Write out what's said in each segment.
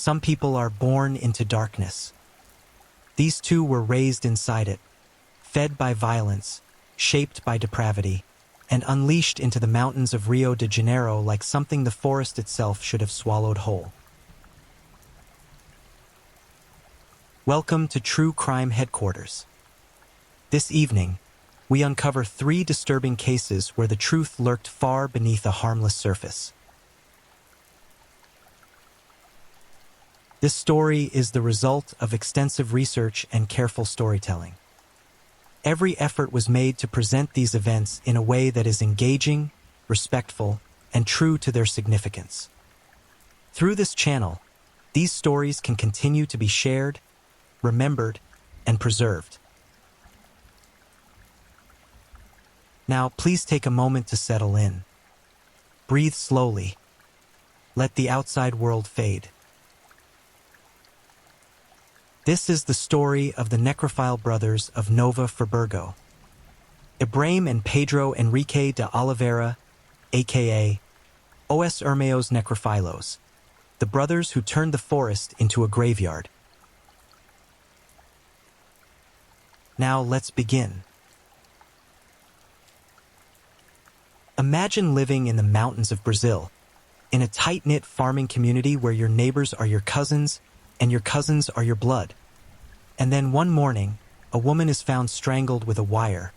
Some people are born into darkness. These two were raised inside it, fed by violence, shaped by depravity, and unleashed into the mountains of Rio de Janeiro like something the forest itself should have swallowed whole. Welcome to True Crime Headquarters. This evening, we uncover 3 disturbing cases where the truth lurked far beneath a harmless surface. This story is the result of extensive research and careful storytelling. Every effort was made to present these events in a way that is engaging, respectful, and true to their significance. Through this channel, these stories can continue to be shared, remembered, and preserved. Now, please take a moment to settle in. Breathe slowly. Let the outside world fade. This is the story of the necrophile brothers of Nova Friburgo. Ibrahim and Pedro Enrique de Oliveira, a.k.a. Os Hermanos Necrophilos, the brothers who turned the forest into a graveyard. Now let's begin. Imagine living in the mountains of Brazil, in a tight-knit farming community where your neighbors are your cousins and your cousins are your blood. And then one morning, a woman is found strangled with a wire,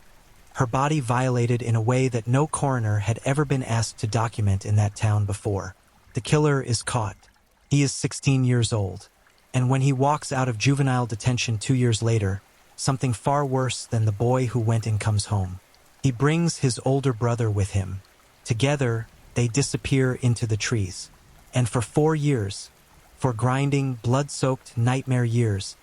her body violated in a way that no coroner had ever been asked to document in that town before. The killer is caught. He is 16 years old, and when he walks out of juvenile detention 2 years later, something far worse than the boy who went in comes home. He brings his older brother with him. Together, they disappear into the trees. And for 4 years, for grinding, blood-soaked nightmare years,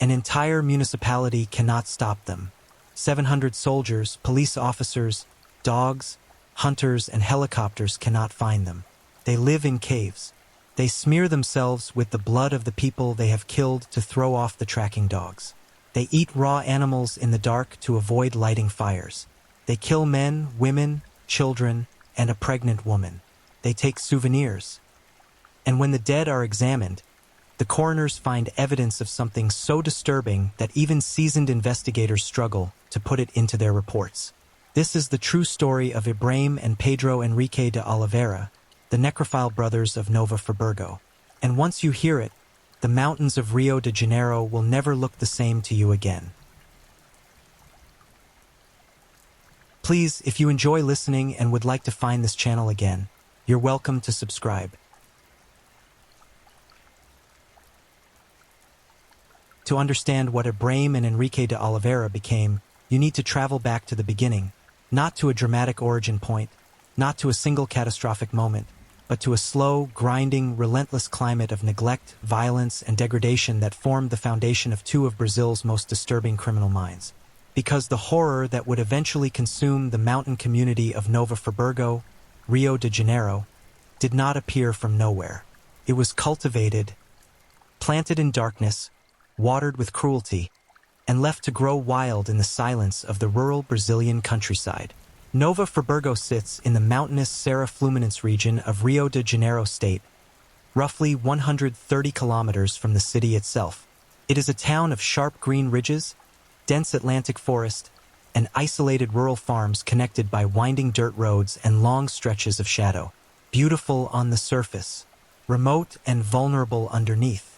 an entire municipality cannot stop them. 700 soldiers, police officers, dogs, hunters, and helicopters cannot find them. They live in caves. They smear themselves with the blood of the people they have killed to throw off the tracking dogs. They eat raw animals in the dark to avoid lighting fires. They kill men, women, children, and a pregnant woman. They take souvenirs. And when the dead are examined, the coroners find evidence of something so disturbing that even seasoned investigators struggle to put it into their reports. This is the true story of Ibrahim and Pedro Enrique de Oliveira, the necrophile brothers of Nova Friburgo. And once you hear it, the mountains of Rio de Janeiro will never look the same to you again. Please, if you enjoy listening and would like to find this channel again, you're welcome to subscribe. To understand what Ibrahim and Enrique de Oliveira became, you need to travel back to the beginning, not to a dramatic origin point, not to a single catastrophic moment, but to a slow, grinding, relentless climate of neglect, violence, and degradation that formed the foundation of 2 of Brazil's most disturbing criminal minds. Because the horror that would eventually consume the mountain community of Nova Friburgo, Rio de Janeiro, did not appear from nowhere. It was cultivated, planted in darkness, watered with cruelty, and left to grow wild in the silence of the rural Brazilian countryside. Nova Friburgo sits in the mountainous Serra Fluminense region of Rio de Janeiro state, roughly 130 kilometers from the city itself. It is a town of sharp green ridges, dense Atlantic forest, and isolated rural farms connected by winding dirt roads and long stretches of shadow. Beautiful on the surface, remote and vulnerable underneath.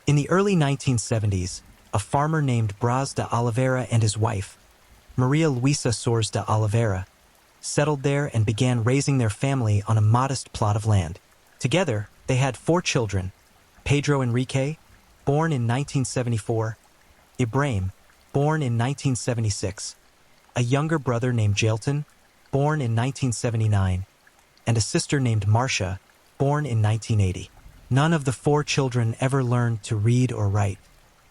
In the early 1970s, a farmer named Braz de Oliveira and his wife, Maria Luisa Soares de Oliveira, settled there and began raising their family on a modest plot of land. Together, they had 4 children: Pedro Enrique, born in 1974, Ibrahim, born in 1976, a younger brother named Jailton, born in 1979, and a sister named Marcia, born in 1980. None of the 4 children ever learned to read or write.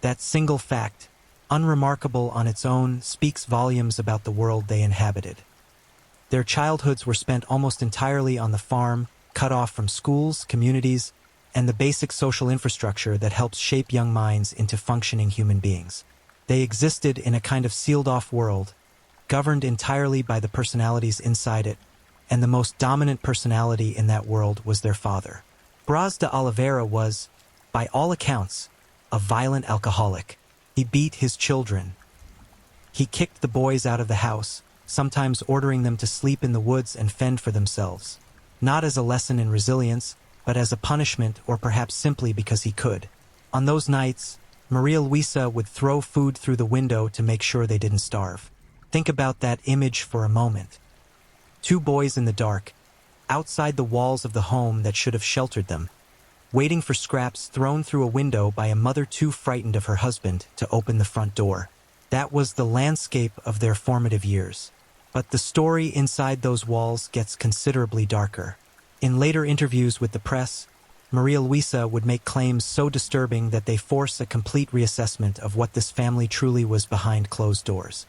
That single fact, unremarkable on its own, speaks volumes about the world they inhabited. Their childhoods were spent almost entirely on the farm, cut off from schools, communities, and the basic social infrastructure that helps shape young minds into functioning human beings. They existed in a kind of sealed-off world, governed entirely by the personalities inside it, and the most dominant personality in that world was their father. Braz de Oliveira was, by all accounts, a violent alcoholic. He beat his children. He kicked the boys out of the house, sometimes ordering them to sleep in the woods and fend for themselves. Not as a lesson in resilience, but as a punishment, or perhaps simply because he could. On those nights, Maria Luisa would throw food through the window to make sure they didn't starve. Think about that image for a moment. Two boys in the dark, outside the walls of the home that should have sheltered them, waiting for scraps thrown through a window by a mother too frightened of her husband to open the front door. That was the landscape of their formative years. But the story inside those walls gets considerably darker. In later interviews with the press, Maria Luisa would make claims so disturbing that they force a complete reassessment of what this family truly was behind closed doors.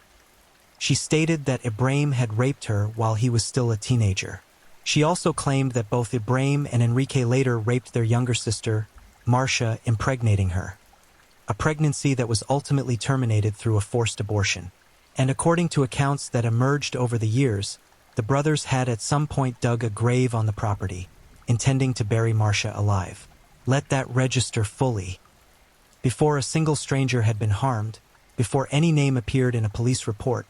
She stated that Ibrahim had raped her while he was still a teenager. She also claimed that both Ibrahim and Enrique later raped their younger sister, Marcia, impregnating her. A pregnancy that was ultimately terminated through a forced abortion. And according to accounts that emerged over the years, the brothers had at some point dug a grave on the property, intending to bury Marcia alive. Let that register fully. Before a single stranger had been harmed, before any name appeared in a police report,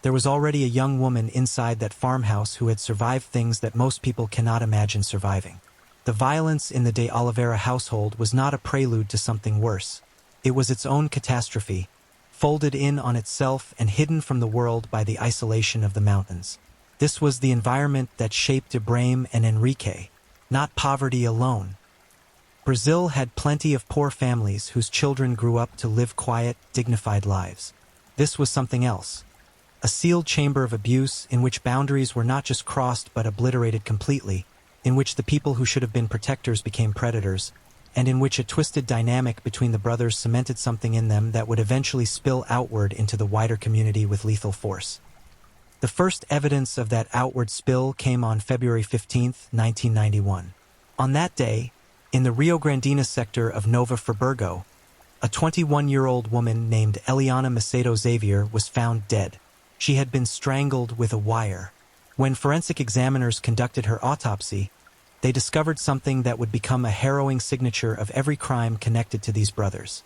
there was already a young woman inside that farmhouse who had survived things that most people cannot imagine surviving. The violence in the De Oliveira household was not a prelude to something worse. It was its own catastrophe, folded in on itself and hidden from the world by the isolation of the mountains. This was the environment that shaped Ibrahim and Enrique, not poverty alone. Brazil had plenty of poor families whose children grew up to live quiet, dignified lives. This was something else. A sealed chamber of abuse in which boundaries were not just crossed but obliterated completely, in which the people who should have been protectors became predators, and in which a twisted dynamic between the brothers cemented something in them that would eventually spill outward into the wider community with lethal force. The first evidence of that outward spill came on February 15, 1991. On that day, in the Rio Grandina sector of Nova Friburgo, a 21-year-old woman named Eliana Macedo Xavier was found dead. She had been strangled with a wire. When forensic examiners conducted her autopsy, they discovered something that would become a harrowing signature of every crime connected to these brothers.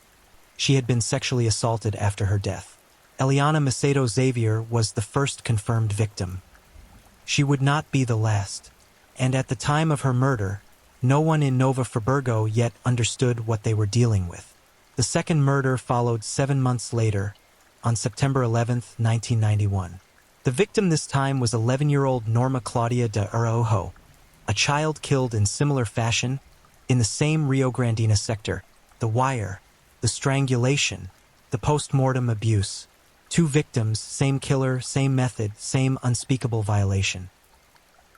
She had been sexually assaulted after her death. Eliana Macedo Xavier was the first confirmed victim. She would not be the last. And at the time of her murder, no one in Nova Friburgo yet understood what they were dealing with. The second murder followed 7 months later, on September 11, 1991. The victim this time was 11-year-old Norma Claudia de Araujo, a child killed in similar fashion in the same Rio Grandina sector. The wire, the strangulation, the post-mortem abuse. 2 victims, same killer, same method, same unspeakable violation.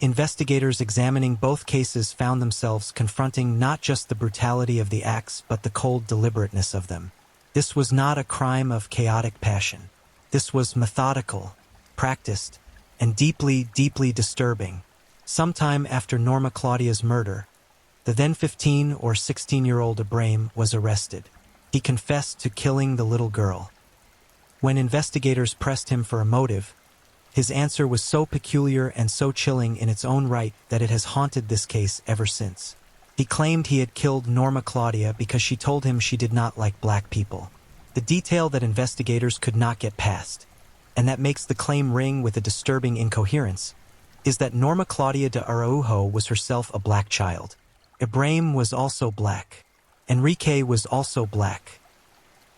Investigators examining both cases found themselves confronting not just the brutality of the acts but the cold deliberateness of them. This was not a crime of chaotic passion. This was methodical, practiced, and deeply, deeply disturbing. Sometime after Norma Claudia's murder, the then 15 or 16-year-old Ibrahim was arrested. He confessed to killing the little girl. When investigators pressed him for a motive, his answer was so peculiar and so chilling in its own right that it has haunted this case ever since. He claimed he had killed Norma Claudia because she told him she did not like black people. The detail that investigators could not get past, and that makes the claim ring with a disturbing incoherence, is that Norma Claudia de Araujo was herself a black child. Ibrahim was also black. Enrique was also black.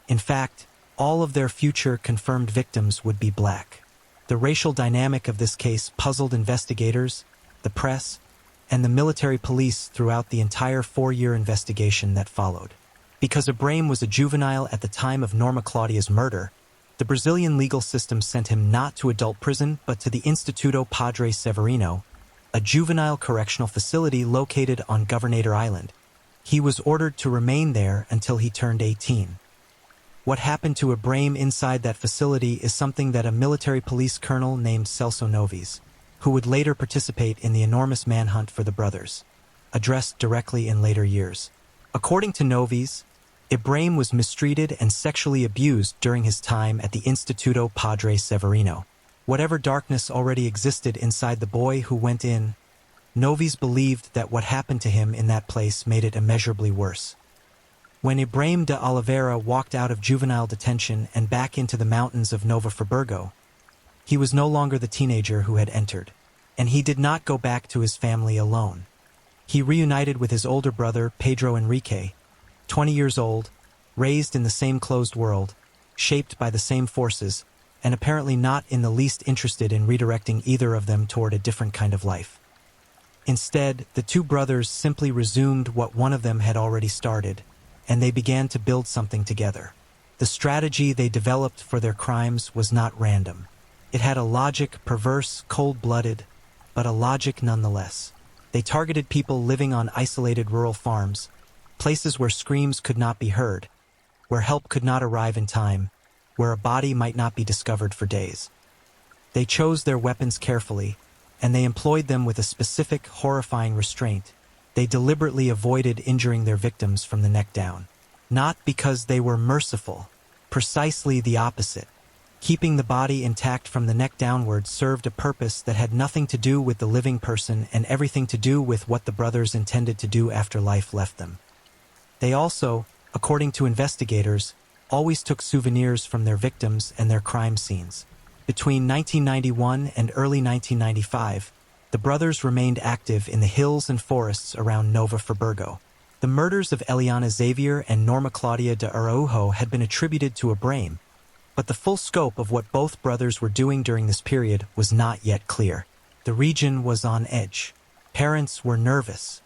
In fact, all of their future confirmed victims would be black. The racial dynamic of this case puzzled investigators, the press, and the military police throughout the entire 4-year investigation that followed. Because Ibrahim was a juvenile at the time of Norma Claudia's murder, the Brazilian legal system sent him not to adult prison but to the Instituto Padre Severino, a juvenile correctional facility located on Governador Island. He was ordered to remain there until he turned 18. What happened to Ibrahim inside that facility is something that a military police colonel named Celso Noves, who would later participate in the enormous manhunt for the brothers, addressed directly in later years. According to Noves, Ibrahim was mistreated and sexually abused during his time at the Instituto Padre Severino. Whatever darkness already existed inside the boy who went in Novis believed that what happened to him in that place made it immeasurably worse. When Ibrahim de Oliveira walked out of juvenile detention and back into the mountains of Nova Friburgo, he was no longer the teenager who had entered, and he did not go back to his family alone. He reunited with his older brother, Pedro Enrique, 20 years old, raised in the same closed world, shaped by the same forces, and apparently not in the least interested in redirecting either of them toward a different kind of life. Instead, the two brothers simply resumed what one of them had already started, and they began to build something together. The strategy they developed for their crimes was not random. It had a logic, perverse, cold-blooded, but a logic nonetheless. They targeted people living on isolated rural farms, places where screams could not be heard, where help could not arrive in time, where a body might not be discovered for days. They chose their weapons carefully, and they employed them with a specific, horrifying restraint. They deliberately avoided injuring their victims from the neck down. Not because they were merciful, precisely the opposite. Keeping the body intact from the neck downward served a purpose that had nothing to do with the living person and everything to do with what the brothers intended to do after life left them. They also, according to investigators, always took souvenirs from their victims and their crime scenes. Between 1991 and early 1995, the brothers remained active in the hills and forests around Nova Friburgo. The murders of Eliana Xavier and Norma Claudia de Araujo had been attributed to Ibrahim, but the full scope of what both brothers were doing during this period was not yet clear. The region was on edge. Parents were nervous.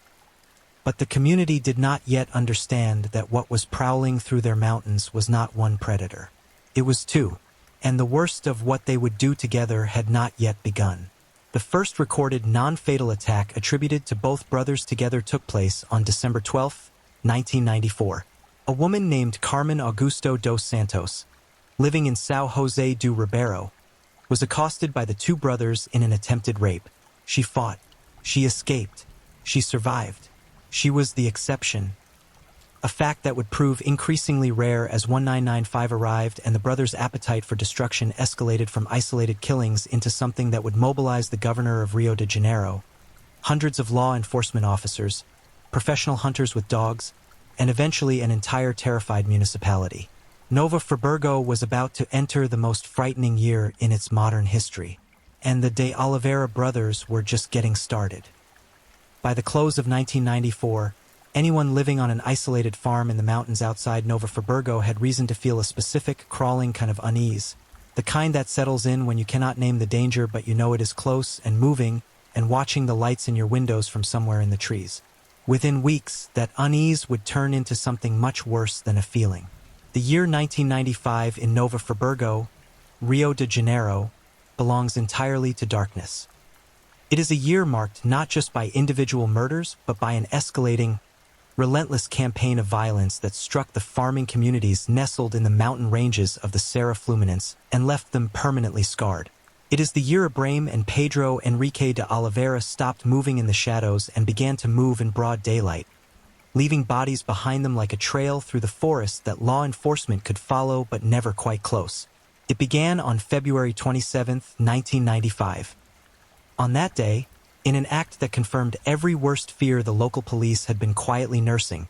But the community did not yet understand that what was prowling through their mountains was not one predator. It was two, and the worst of what they would do together had not yet begun. The first recorded non-fatal attack attributed to both brothers together took place on December 12, 1994. A woman named Carmen Augusto dos Santos, living in São José do Ribeiro, was accosted by the two brothers in an attempted rape. She fought. She escaped. She survived. She was the exception. A fact that would prove increasingly rare as 1995 arrived and the brothers' appetite for destruction escalated from isolated killings into something that would mobilize the governor of Rio de Janeiro, hundreds of law enforcement officers, professional hunters with dogs, and eventually an entire terrified municipality. Nova Friburgo was about to enter the most frightening year in its modern history, and the De Oliveira brothers were just getting started. By the close of 1994, anyone living on an isolated farm in the mountains outside Nova Friburgo had reason to feel a specific, crawling kind of unease, the kind that settles in when you cannot name the danger but you know it is close and moving and watching the lights in your windows from somewhere in the trees. Within weeks, that unease would turn into something much worse than a feeling. The year 1995 in Nova Friburgo, Rio de Janeiro, belongs entirely to darkness. It is a year marked not just by individual murders, but by an escalating, relentless campaign of violence that struck the farming communities nestled in the mountain ranges of the Serra Fluminense and left them permanently scarred. It is the year Ibrahim and Pedro Enrique de Oliveira stopped moving in the shadows and began to move in broad daylight, leaving bodies behind them like a trail through the forest that law enforcement could follow but never quite close. It began on February 27, 1995. On that day, in an act that confirmed every worst fear the local police had been quietly nursing,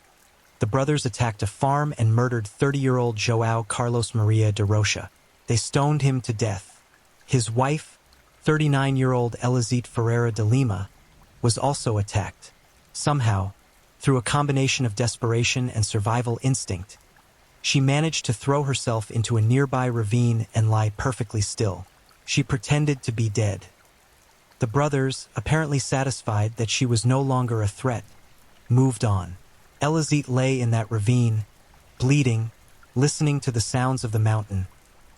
the brothers attacked a farm and murdered 30-year-old João Carlos Maria de Rocha. They stoned him to death. His wife, 39-year-old Elizite Ferreira de Lima, was also attacked. Somehow, through a combination of desperation and survival instinct, she managed to throw herself into a nearby ravine and lie perfectly still. She pretended to be dead. The brothers, apparently satisfied that she was no longer a threat, moved on. Elizite lay in that ravine, bleeding, listening to the sounds of the mountain,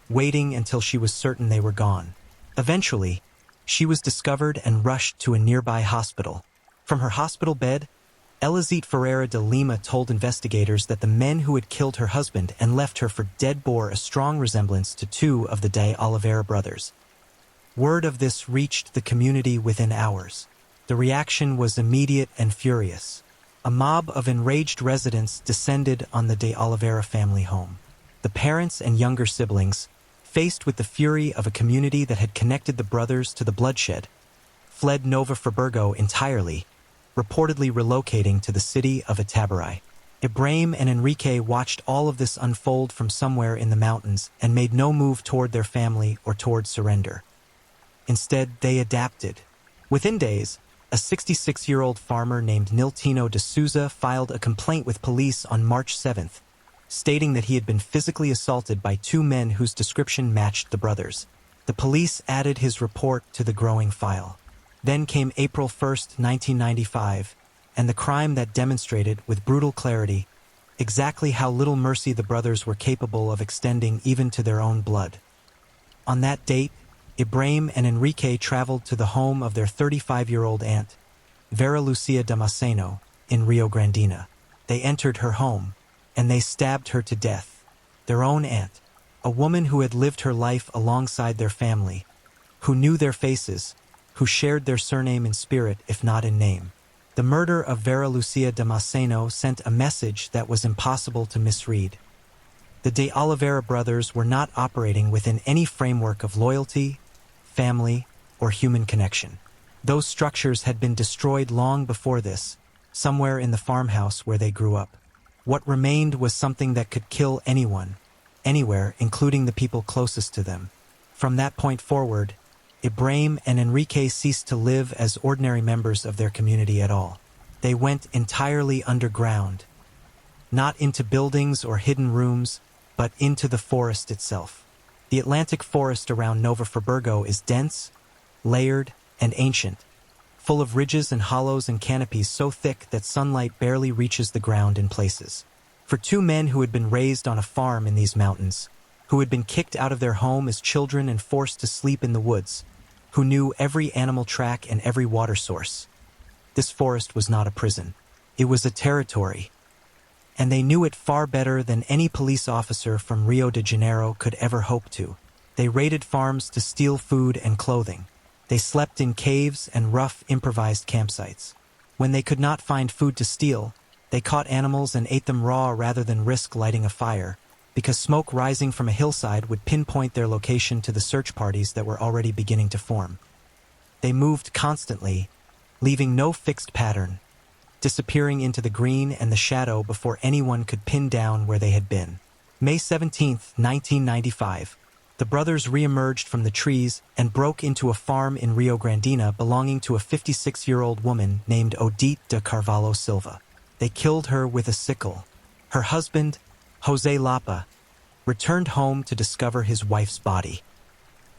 waiting until she was certain they were gone. Eventually, she was discovered and rushed to a nearby hospital. From her hospital bed, Elizite Ferreira de Lima told investigators that the men who had killed her husband and left her for dead bore a strong resemblance to two of the De Oliveira brothers. Word of this reached the community within hours. The reaction was immediate and furious. A mob of enraged residents descended on the De Oliveira family home. The parents and younger siblings, faced with the fury of a community that had connected the brothers to the bloodshed, fled Nova Friburgo entirely, reportedly relocating to the city of Itabarai. Ibrahim and Enrique watched all of this unfold from somewhere in the mountains and made no move toward their family or toward surrender. Instead, they adapted. Within days, a 66-year-old farmer named Niltino de Souza filed a complaint with police on March 7th, stating that he had been physically assaulted by two men whose description matched the brothers. The police added his report to the growing file. Then came April 1st, 1995, and the crime that demonstrated, with brutal clarity, exactly how little mercy the brothers were capable of extending even to their own blood. On that date, Ibrahim and Enrique traveled to the home of their 35-year-old aunt, Vera Lucia Damasceno, in Rio Grandina. They entered her home, and they stabbed her to death. Their own aunt, a woman who had lived her life alongside their family, who knew their faces, who shared their surname in spirit if not in name. The murder of Vera Lucia Damasceno sent a message that was impossible to misread. The de Oliveira brothers were not operating within any framework of loyalty, family, or human connection. Those structures had been destroyed long before this, somewhere in the farmhouse where they grew up. What remained was something that could kill anyone, anywhere, including the people closest to them. From that point forward, Ibrahim and Enrique ceased to live as ordinary members of their community at all. They went entirely underground, not into buildings or hidden rooms, but into the forest itself. The Atlantic forest around Nova Friburgo is dense, layered, and ancient, full of ridges and hollows and canopies so thick that sunlight barely reaches the ground in places. For two men who had been raised on a farm in these mountains, who had been kicked out of their home as children and forced to sleep in the woods, who knew every animal track and every water source, this forest was not a prison. It was a territory. And they knew it far better than any police officer from Rio de Janeiro could ever hope to. They raided farms to steal food and clothing. They slept in caves and rough, improvised campsites. When they could not find food to steal, they caught animals and ate them raw rather than risk lighting a fire, because smoke rising from a hillside would pinpoint their location to the search parties that were already beginning to form. They moved constantly, leaving no fixed pattern, disappearing into the green and the shadow before anyone could pin down where they had been. May 17, 1995, the brothers re-emerged from the trees and broke into a farm in Rio Grandina belonging to a 56-year-old woman named Odete de Carvalho Silva. They killed her with a sickle. Her husband, Jose Lapa, returned home to discover his wife's body.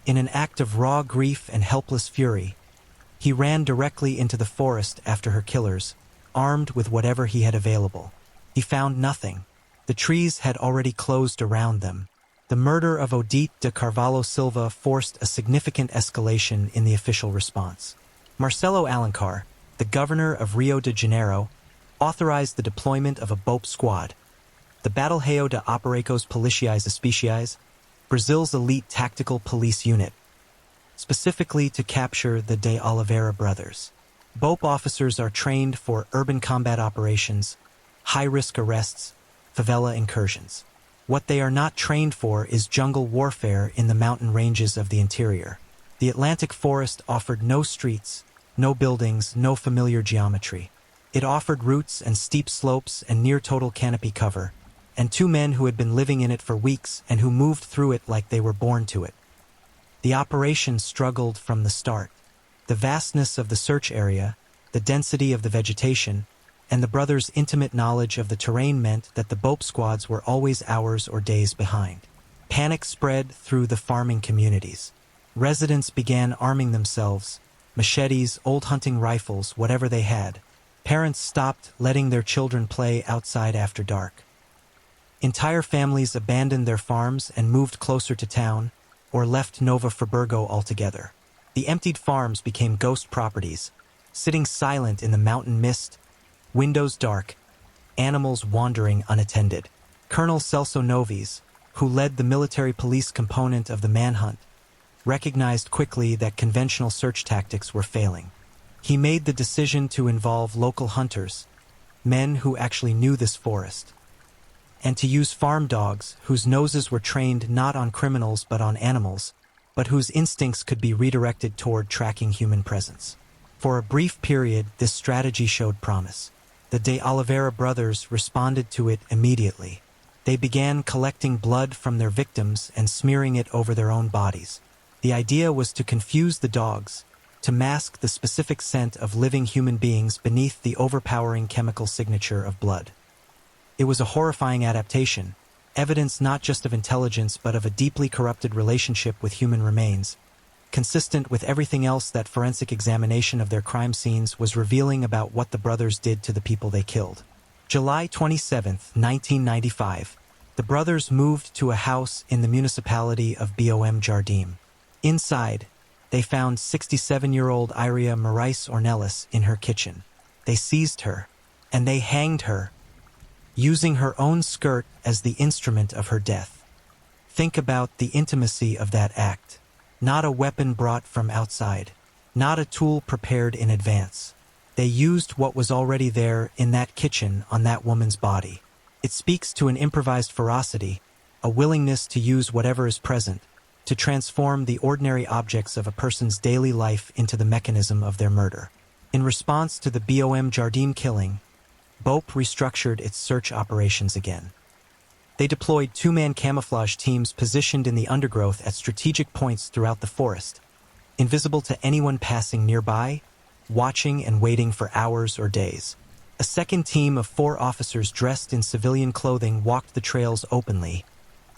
In an act of raw grief and helpless fury, he ran directly into the forest after her killers, armed with whatever he had available. He found nothing. The trees had already closed around them. The murder of Odete de Carvalho Silva forced a significant escalation in the official response. Marcelo Alencar, the governor of Rio de Janeiro, authorized the deployment of a BOPE squad, the Batalhão de Operações Policiais Especiais, Brazil's elite tactical police unit, specifically to capture the de Oliveira brothers. BOPE officers are trained for urban combat operations, high-risk arrests, favela incursions. What they are not trained for is jungle warfare in the mountain ranges of the interior. The Atlantic forest offered no streets, no buildings, no familiar geometry. It offered routes and steep slopes and near-total canopy cover, and two men who had been living in it for weeks and who moved through it like they were born to it. The operation struggled from the start. The vastness of the search area, the density of the vegetation, and the brothers' intimate knowledge of the terrain meant that the BOPE squads were always hours or days behind. Panic spread through the farming communities. Residents began arming themselves, machetes, old hunting rifles, whatever they had. Parents stopped letting their children play outside after dark. Entire families abandoned their farms and moved closer to town, or left Nova Friburgo altogether. The emptied farms became ghost properties, sitting silent in the mountain mist, windows dark, animals wandering unattended. Colonel Celso Noves, who led the military police component of the manhunt, recognized quickly that conventional search tactics were failing. He made the decision to involve local hunters, men who actually knew this forest, and to use farm dogs whose noses were trained not on criminals but on animals, but whose instincts could be redirected toward tracking human presence. For a brief period, this strategy showed promise. The de Oliveira brothers responded to it immediately. They began collecting blood from their victims and smearing it over their own bodies. The idea was to confuse the dogs, to mask the specific scent of living human beings beneath the overpowering chemical signature of blood. It was a horrifying adaptation, evidence not just of intelligence but of a deeply corrupted relationship with human remains, consistent with everything else that forensic examination of their crime scenes was revealing about what the brothers did to the people they killed. July 27, 1995, the brothers moved to a house in the municipality of Bom Jardim. Inside, they found 67-year-old Iria Moraes Ornelas in her kitchen. They seized her, and they hanged her, using her own skirt as the instrument of her death. Think about the intimacy of that act. Not a weapon brought from outside, not a tool prepared in advance. They used what was already there in that kitchen on that woman's body. It speaks to an improvised ferocity, a willingness to use whatever is present, to transform the ordinary objects of a person's daily life into the mechanism of their murder. In response to the Bom Jardim killing, BOP restructured its search operations again. They deployed two-man camouflage teams positioned in the undergrowth at strategic points throughout the forest, invisible to anyone passing nearby, watching and waiting for hours or days. A second team of 4 officers dressed in civilian clothing walked the trails openly,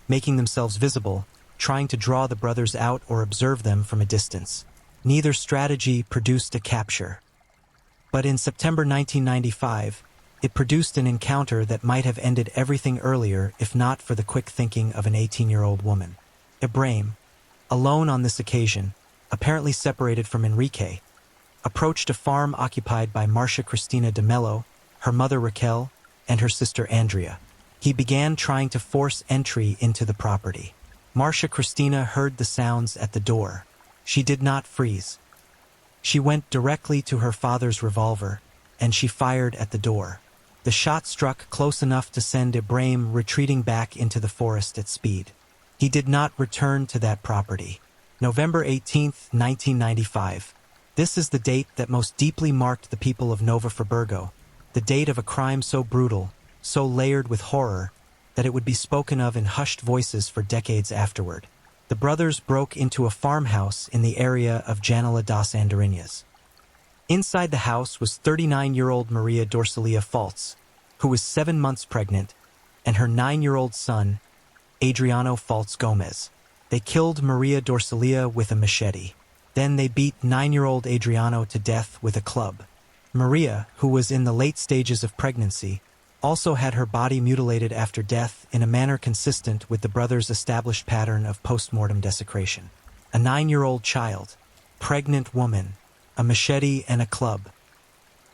making themselves visible, trying to draw the brothers out or observe them from a distance. Neither strategy produced a capture. But in September 1995, it produced an encounter that might have ended everything earlier if not for the quick thinking of an 18-year-old woman. Ibrahim, alone on this occasion, apparently separated from Enrique, approached a farm occupied by Marcia Cristina de Mello, her mother Raquel, and her sister Andrea. He began trying to force entry into the property. Marcia Cristina heard the sounds at the door. She did not freeze. She went directly to her father's revolver, and she fired at the door. The shot struck close enough to send Ibrahim retreating back into the forest at speed. He did not return to that property. November 18, 1995. This is the date that most deeply marked the people of Nova Friburgo, the date of a crime so brutal, so layered with horror, that it would be spoken of in hushed voices for decades afterward. The brothers broke into a farmhouse in the area of Janela das Andorinhas. Inside the house was 39-year-old Maria Dorcelia Faltz, who was 7 months pregnant, and her 9-year-old son, Adriano Faltz Gomez. They killed Maria Dorcelia with a machete. Then they beat 9-year-old Adriano to death with a club. Maria, who was in the late stages of pregnancy, also had her body mutilated after death in a manner consistent with the brothers' established pattern of post-mortem desecration. A 9-year-old child, pregnant woman, a machete and a club.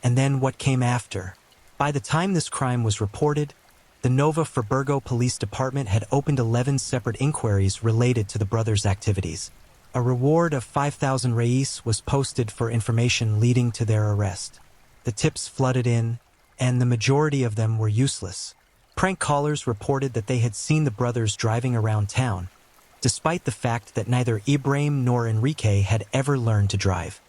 And then what came after? By the time this crime was reported, the Nova Friburgo Police Department had opened 11 separate inquiries related to the brothers' activities. A reward of 5,000 reis was posted for information leading to their arrest. The tips flooded in, and the majority of them were useless. Prank callers reported that they had seen the brothers driving around town, despite the fact that neither Ibrahim nor Enrique had ever learned to drive.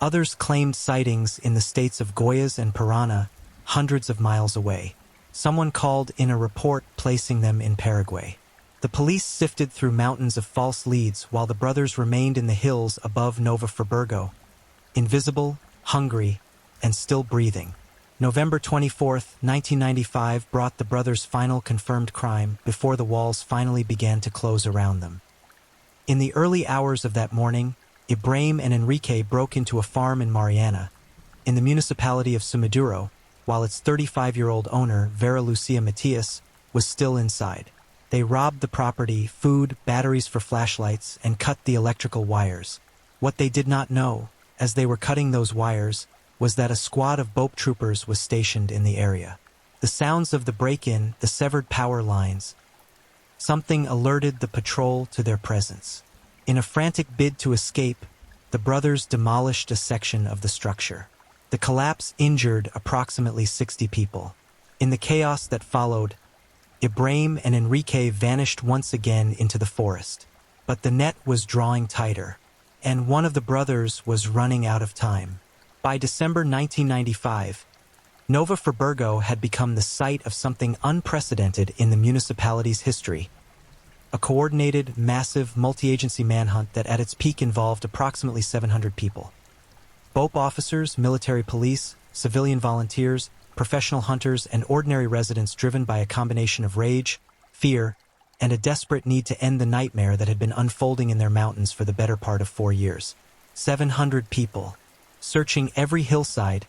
Others claimed sightings in the states of Goiás and Paraná, hundreds of miles away. Someone called in a report placing them in Paraguay. The police sifted through mountains of false leads while the brothers remained in the hills above Nova Friburgo, invisible, hungry, and still breathing. November 24, 1995 brought the brothers' final confirmed crime before the walls finally began to close around them. In the early hours of that morning, Ibrahim and Enrique broke into a farm in Mariana, in the municipality of Sumiduro, while its 35-year-old owner, Vera Lucia Matias, was still inside. They robbed the property, food, batteries for flashlights, and cut the electrical wires. What they did not know, as they were cutting those wires, was that a squad of BOP troopers was stationed in the area. The sounds of the break-in, the severed power lines, something alerted the patrol to their presence. In a frantic bid to escape, the brothers demolished a section of the structure. The collapse injured approximately 60 people. In the chaos that followed, Ibrahim and Enrique vanished once again into the forest. But the net was drawing tighter, and one of the brothers was running out of time. By December 1995, Nova Friburgo had become the site of something unprecedented in the municipality's history. A coordinated, massive, multi-agency manhunt that at its peak involved approximately 700 people. BOP officers, military police, civilian volunteers, professional hunters, and ordinary residents driven by a combination of rage, fear, and a desperate need to end the nightmare that had been unfolding in their mountains for the better part of 4 years. 700 people, searching every hillside,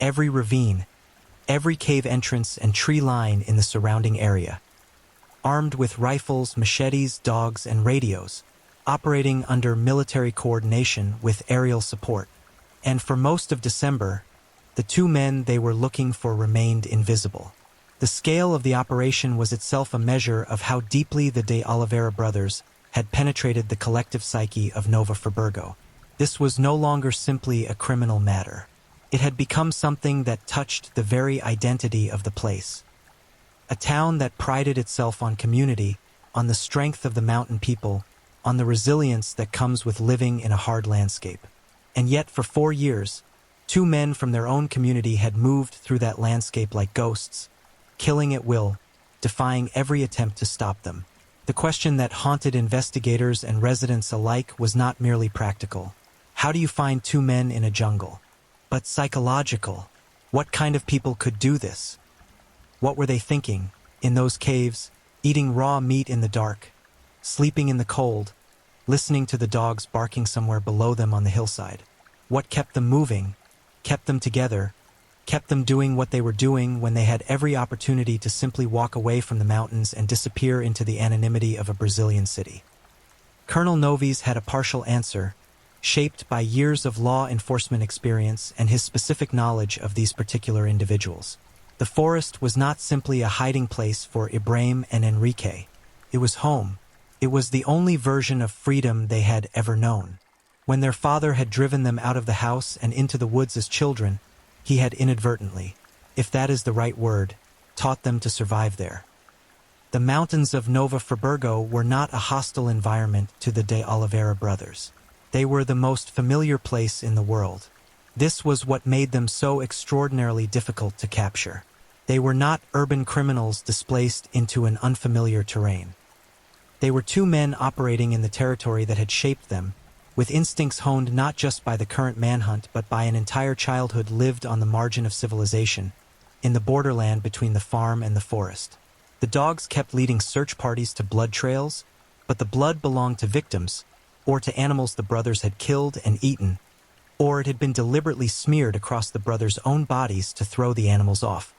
every ravine, every cave entrance and tree line in the surrounding area. Armed with rifles, machetes, dogs, and radios, operating under military coordination with aerial support. And for most of December, the two men they were looking for remained invisible. The scale of the operation was itself a measure of how deeply the de Oliveira brothers had penetrated the collective psyche of Nova Friburgo. This was no longer simply a criminal matter. It had become something that touched the very identity of the place. A town that prided itself on community, on the strength of the mountain people, on the resilience that comes with living in a hard landscape. And yet for 4 years, two men from their own community had moved through that landscape like ghosts, killing at will, defying every attempt to stop them. The question that haunted investigators and residents alike was not merely practical. How do you find two men in a jungle? But psychological. What kind of people could do this? What were they thinking, in those caves, eating raw meat in the dark, sleeping in the cold, listening to the dogs barking somewhere below them on the hillside? What kept them moving, kept them together, kept them doing what they were doing when they had every opportunity to simply walk away from the mountains and disappear into the anonymity of a Brazilian city? Colonel Noves had a partial answer, shaped by years of law enforcement experience and his specific knowledge of these particular individuals. The forest was not simply a hiding place for Ibrahim and Enrique. It was home. It was the only version of freedom they had ever known. When their father had driven them out of the house and into the woods as children, he had inadvertently, if that is the right word, taught them to survive there. The mountains of Nova Friburgo were not a hostile environment to the de Oliveira brothers. They were the most familiar place in the world. This was what made them so extraordinarily difficult to capture. They were not urban criminals displaced into an unfamiliar terrain. They were two men operating in the territory that had shaped them, with instincts honed not just by the current manhunt but by an entire childhood lived on the margin of civilization, in the borderland between the farm and the forest. The dogs kept leading search parties to blood trails, but the blood belonged to victims, or to animals the brothers had killed and eaten, or it had been deliberately smeared across the brothers' own bodies to throw the animals off.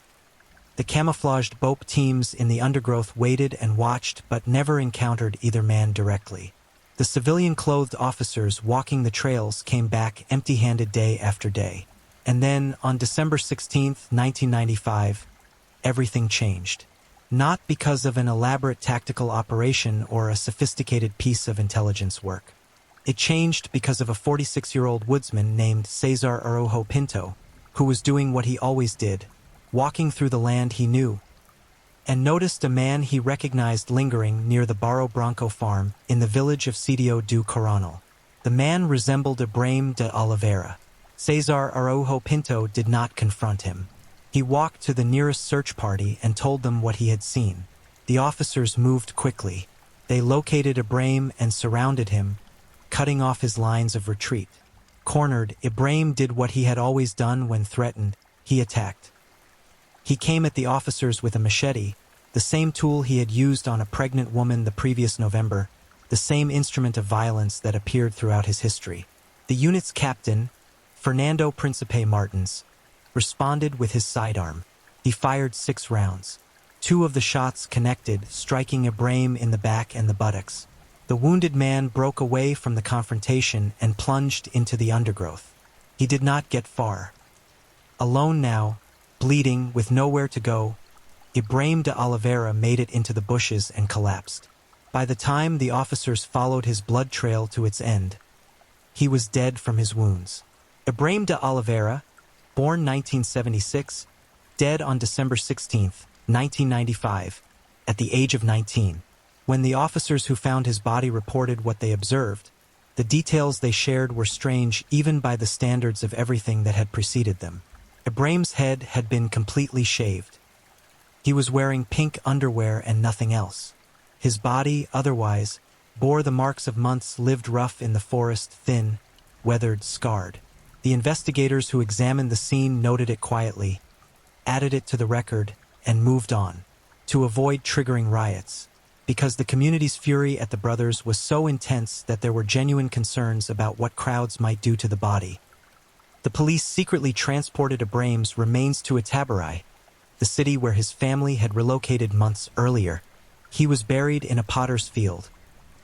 The camouflaged BOP teams in the undergrowth waited and watched but never encountered either man directly. The civilian-clothed officers walking the trails came back empty-handed day after day. And then, on December 16, 1995, everything changed. Not because of an elaborate tactical operation or a sophisticated piece of intelligence work. It changed because of a 46-year-old woodsman named Cesar Araujo Pinto, who was doing what he always did, walking through the land he knew, and noticed a man he recognized lingering near the Barro Branco farm in the village of Sítio do Coronel. The man resembled Ibrahim de Oliveira. Cesar Araujo Pinto did not confront him. He walked to the nearest search party and told them what he had seen. The officers moved quickly. They located Ibrahim and surrounded him, cutting off his lines of retreat. Cornered, Ibrahim did what he had always done when threatened. He attacked. He came at the officers with a machete, the same tool he had used on a pregnant woman the previous November, the same instrument of violence that appeared throughout his history. The unit's captain, Fernando Principe Martins, responded with his sidearm. He fired 6 rounds. 2 of the shots connected, striking Ibrahim in the back and the buttocks. The wounded man broke away from the confrontation and plunged into the undergrowth. He did not get far. Alone now, bleeding, with nowhere to go, Ibrahim de Oliveira made it into the bushes and collapsed. By the time the officers followed his blood trail to its end, he was dead from his wounds. Ibrahim de Oliveira, born 1976, dead on December 16, 1995, at the age of 19. When the officers who found his body reported what they observed, The details they shared were strange even by the standards of everything that had preceded them. Ibrahim's head had been completely shaved. He was wearing pink underwear and nothing else. His body, otherwise, bore the marks of months lived rough in the forest, thin, weathered, scarred. The investigators who examined the scene noted it quietly, added it to the record, and moved on, to avoid triggering riots, because the community's fury at the brothers was so intense that there were genuine concerns about what crowds might do to the body. The police secretly transported Ibrahim's remains to Atabarai, the city where his family had relocated months earlier. He was buried in a potter's field,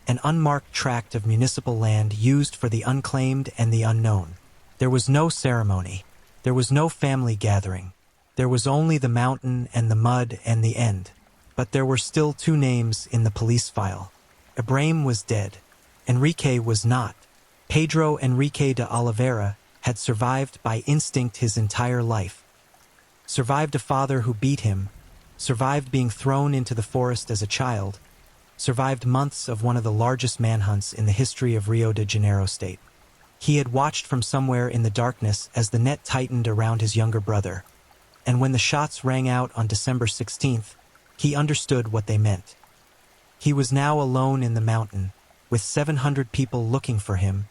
an unmarked tract of municipal land used for the unclaimed and the unknown. There was no ceremony. There was no family gathering. There was only the mountain and the mud and the end. But there were still two names in the police file. Ibrahim was dead. Enrique was not. Pedro Enrique de Oliveira had survived by instinct his entire life. Survived a father who beat him, survived being thrown into the forest as a child, survived months of one of the largest manhunts in the history of Rio de Janeiro state. He had watched from somewhere in the darkness as the net tightened around his younger brother, and when the shots rang out on December 16th, he understood what they meant. He was now alone in the mountain, with 700 people looking for him,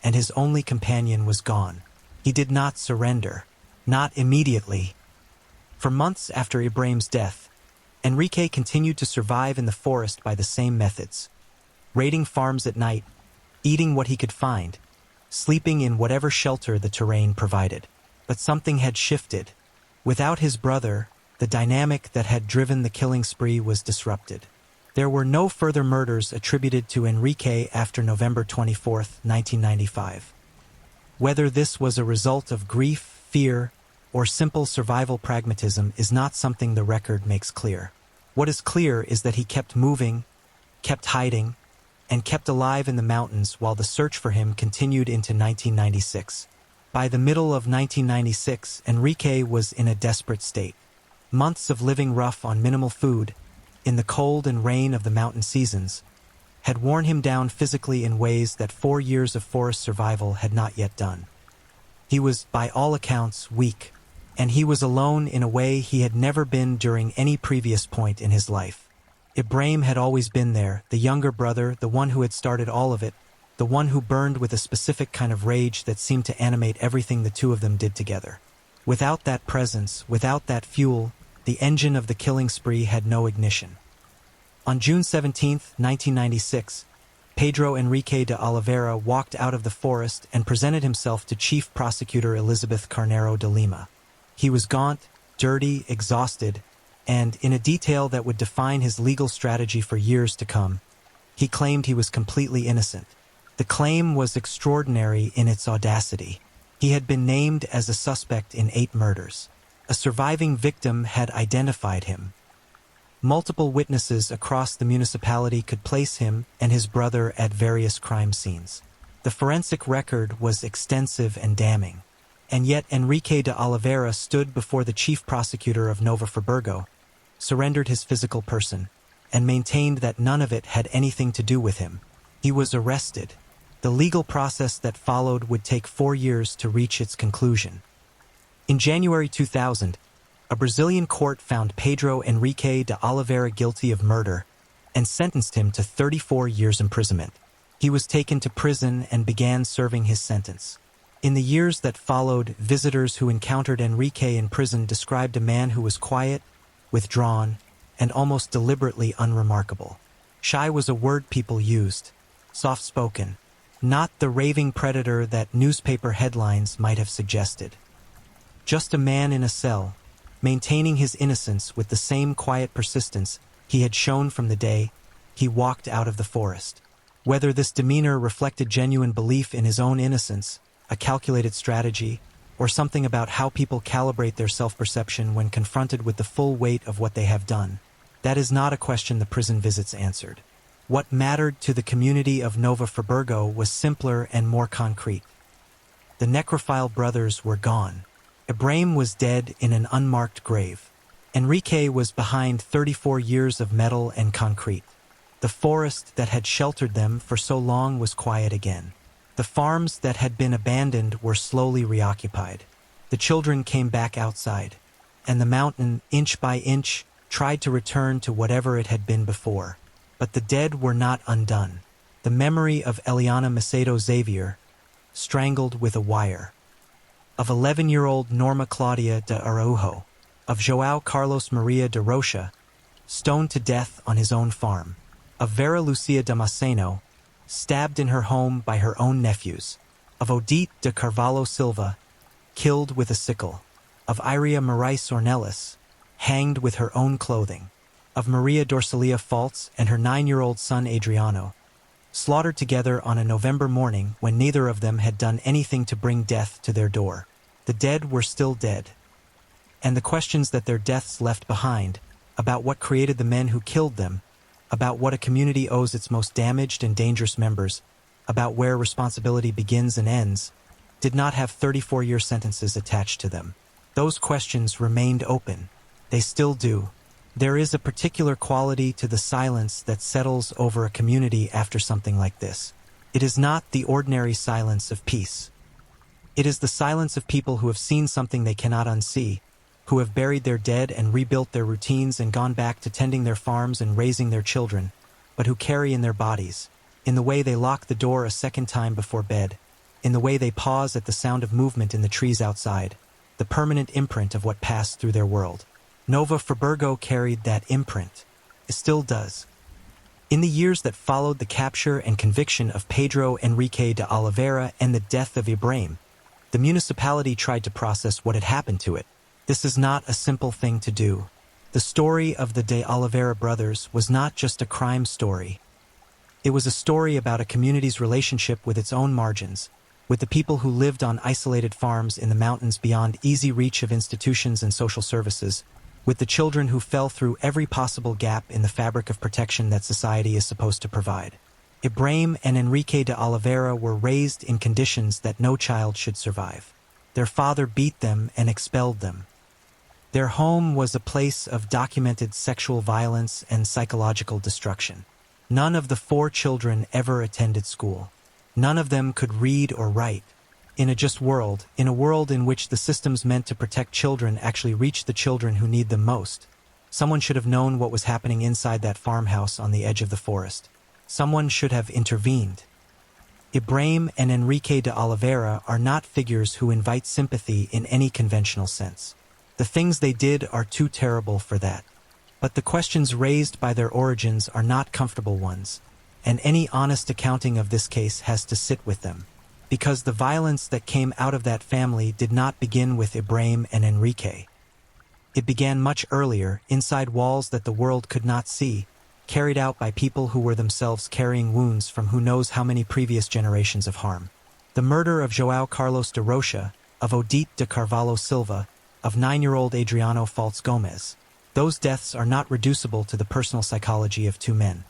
and his only companion was gone. He did not surrender, not immediately. For months after Ibrahim's death, Enrique continued to survive in the forest by the same methods, raiding farms at night, eating what he could find, sleeping in whatever shelter the terrain provided. But something had shifted. Without his brother, the dynamic that had driven the killing spree was disrupted. There were no further murders attributed to Enrique after November 24, 1995. Whether this was a result of grief, fear, or simple survival pragmatism is not something the record makes clear. What is clear is that he kept moving, kept hiding, and kept alive in the mountains while the search for him continued into 1996. By the middle of 1996, Enrique was in a desperate state. Months of living rough on minimal food, in the cold and rain of the mountain seasons, had worn him down physically in ways that 4 years of forest survival had not yet done. He was, by all accounts, weak, and he was alone in a way he had never been during any previous point in his life. Ibrahim had always been there, the younger brother, the one who had started all of it, the one who burned with a specific kind of rage that seemed to animate everything the two of them did together. Without that presence, without that fuel, the engine of the killing spree had no ignition. On June 17, 1996, Pedro Enrique de Oliveira walked out of the forest and presented himself to Chief Prosecutor Elizabeth Carneiro de Lima. He was gaunt, dirty, exhausted, and, in a detail that would define his legal strategy for years to come, he claimed he was completely innocent. The claim was extraordinary in its audacity. He had been named as a suspect in 8 murders. A surviving victim had identified him. Multiple witnesses across the municipality could place him and his brother at various crime scenes. The forensic record was extensive and damning. And yet Enrique de Oliveira stood before the chief prosecutor of Nova Friburgo, surrendered his physical person, and maintained that none of it had anything to do with him. He was arrested. The legal process that followed would take 4 years to reach its conclusion. In January 2000, a Brazilian court found Pedro Enrique de Oliveira guilty of murder and sentenced him to 34 years imprisonment. He was taken to prison and began serving his sentence. In the years that followed, visitors who encountered Enrique in prison described a man who was quiet, withdrawn, and almost deliberately unremarkable. Shy was a word people used, soft-spoken, not the raving predator that newspaper headlines might have suggested. Just a man in a cell, maintaining his innocence with the same quiet persistence he had shown from the day he walked out of the forest. Whether this demeanor reflected genuine belief in his own innocence, a calculated strategy, or something about how people calibrate their self-perception when confronted with the full weight of what they have done, that is not a question the prison visits answered. What mattered to the community of Nova Friburgo was simpler and more concrete. The necrophile brothers were gone. Ibrahim was dead in an unmarked grave. Enrique was behind 34 years of metal and concrete. The forest that had sheltered them for so long was quiet again. The farms that had been abandoned were slowly reoccupied. The children came back outside, and the mountain, inch by inch, tried to return to whatever it had been before. But the dead were not undone. The memory of Eliana Macedo Xavier, strangled with a wire, of 11-year-old Norma Claudia de Araujo, of João Carlos Maria de Rocha, stoned to death on his own farm, of Vera Lucia Damasceno, stabbed in her home by her own nephews, of Odete de Carvalho Silva, killed with a sickle, of Iria Marais Ornelas, hanged with her own clothing, of Maria Dorcelia Faltz and her 9-year-old son Adriano, slaughtered together on a November morning when neither of them had done anything to bring death to their door. The dead were still dead, and the questions that their deaths left behind, about what created the men who killed them, about what a community owes its most damaged and dangerous members, about where responsibility begins and ends, did not have 34-year sentences attached to them. Those questions remained open. They still do. There is a particular quality to the silence that settles over a community after something like this. It is not the ordinary silence of peace. It is the silence of people who have seen something they cannot unsee, who have buried their dead and rebuilt their routines and gone back to tending their farms and raising their children, but who carry in their bodies, in the way they lock the door a second time before bed, in the way they pause at the sound of movement in the trees outside, the permanent imprint of what passed through their world. Nova Freiburgo carried that imprint. It still does. In the years that followed the capture and conviction of Pedro Enrique de Oliveira and the death of Ibrahim, the municipality tried to process what had happened to it. This is not a simple thing to do. The story of the de Oliveira brothers was not just a crime story. It was a story about a community's relationship with its own margins, with the people who lived on isolated farms in the mountains beyond easy reach of institutions and social services, with the children who fell through every possible gap in the fabric of protection that society is supposed to provide. Ibrahim and Enrique de Oliveira were raised in conditions that no child should survive. Their father beat them and expelled them. Their home was a place of documented sexual violence and psychological destruction. None of the 4 children ever attended school. None of them could read or write. In a world in which the systems meant to protect children actually reach the children who need them most, someone should have known what was happening inside that farmhouse on the edge of the forest. Someone should have intervened. Ibrahim and Enrique de Oliveira are not figures who invite sympathy in any conventional sense. The things they did are too terrible for that. But the questions raised by their origins are not comfortable ones, and any honest accounting of this case has to sit with them. Because the violence that came out of that family did not begin with Ibrahim and Enrique. It began much earlier, inside walls that the world could not see, carried out by people who were themselves carrying wounds from who knows how many previous generations of harm. The murder of João Carlos de Rocha, of Odete de Carvalho Silva, of 9-year-old Adriano Faltz Gomez. Those deaths are not reducible to the personal psychology of 2 men.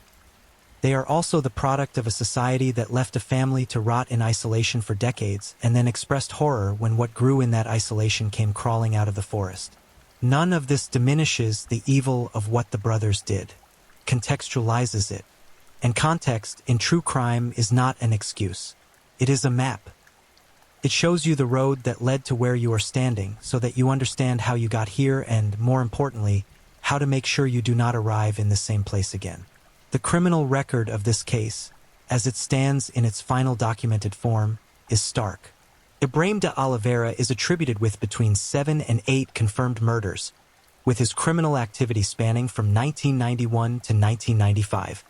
They are also the product of a society that left a family to rot in isolation for decades and then expressed horror when what grew in that isolation came crawling out of the forest. None of this diminishes the evil of what the brothers did, contextualizes it. And context in true crime is not an excuse. It is a map. It shows you the road that led to where you are standing so that you understand how you got here and, more importantly, how to make sure you do not arrive in the same place again. The criminal record of this case, as it stands in its final documented form, is stark. Ibrahim de Oliveira is attributed with between 7 and 8 confirmed murders, with his criminal activity spanning from 1991 to 1995.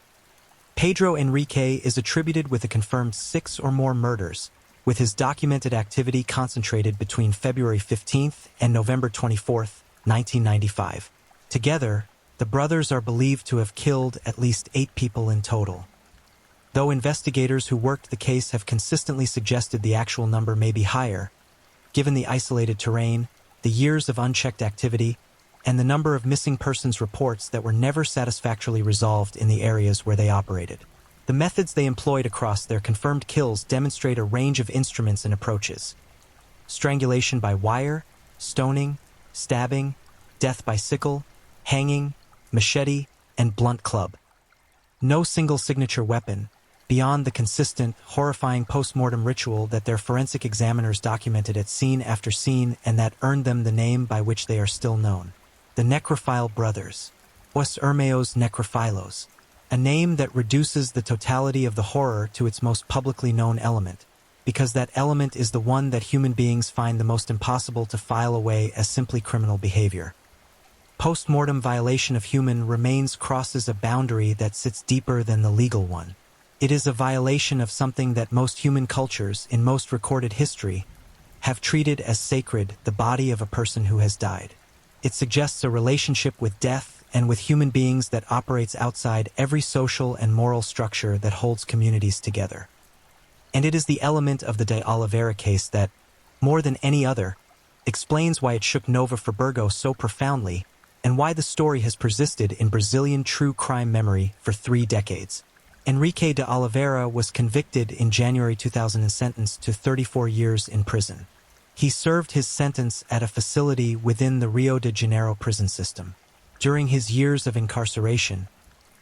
Pedro Enrique is attributed with a confirmed 6 or more murders, with his documented activity concentrated between February 15th and November 24th, 1995. Together, the brothers are believed to have killed at least 8 people in total. Though investigators who worked the case have consistently suggested the actual number may be higher, given the isolated terrain, the years of unchecked activity, and the number of missing persons reports that were never satisfactorily resolved in the areas where they operated. The methods they employed across their confirmed kills demonstrate a range of instruments and approaches: strangulation by wire, stoning, stabbing, death by sickle, hanging, machete, and blunt club. No single signature weapon, beyond the consistent, horrifying post-mortem ritual that their forensic examiners documented at scene after scene and that earned them the name by which they are still known. The Necrophile Brothers. Os Hermanos Necrophilos. A name that reduces the totality of the horror to its most publicly known element, because that element is the one that human beings find the most impossible to file away as simply criminal behavior. Post-mortem violation of human remains crosses a boundary that sits deeper than the legal one. It is a violation of something that most human cultures, in most recorded history, have treated as sacred, the body of a person who has died. It suggests a relationship with death and with human beings that operates outside every social and moral structure that holds communities together. And it is the element of the de Oliveira case that, more than any other, explains why it shook Nova Friburgo so profoundly and why the story has persisted in Brazilian true crime memory for 3 decades. Enrique de Oliveira was convicted in January 2000 and sentenced to 34 years in prison. He served his sentence at a facility within the Rio de Janeiro prison system. During his years of incarceration,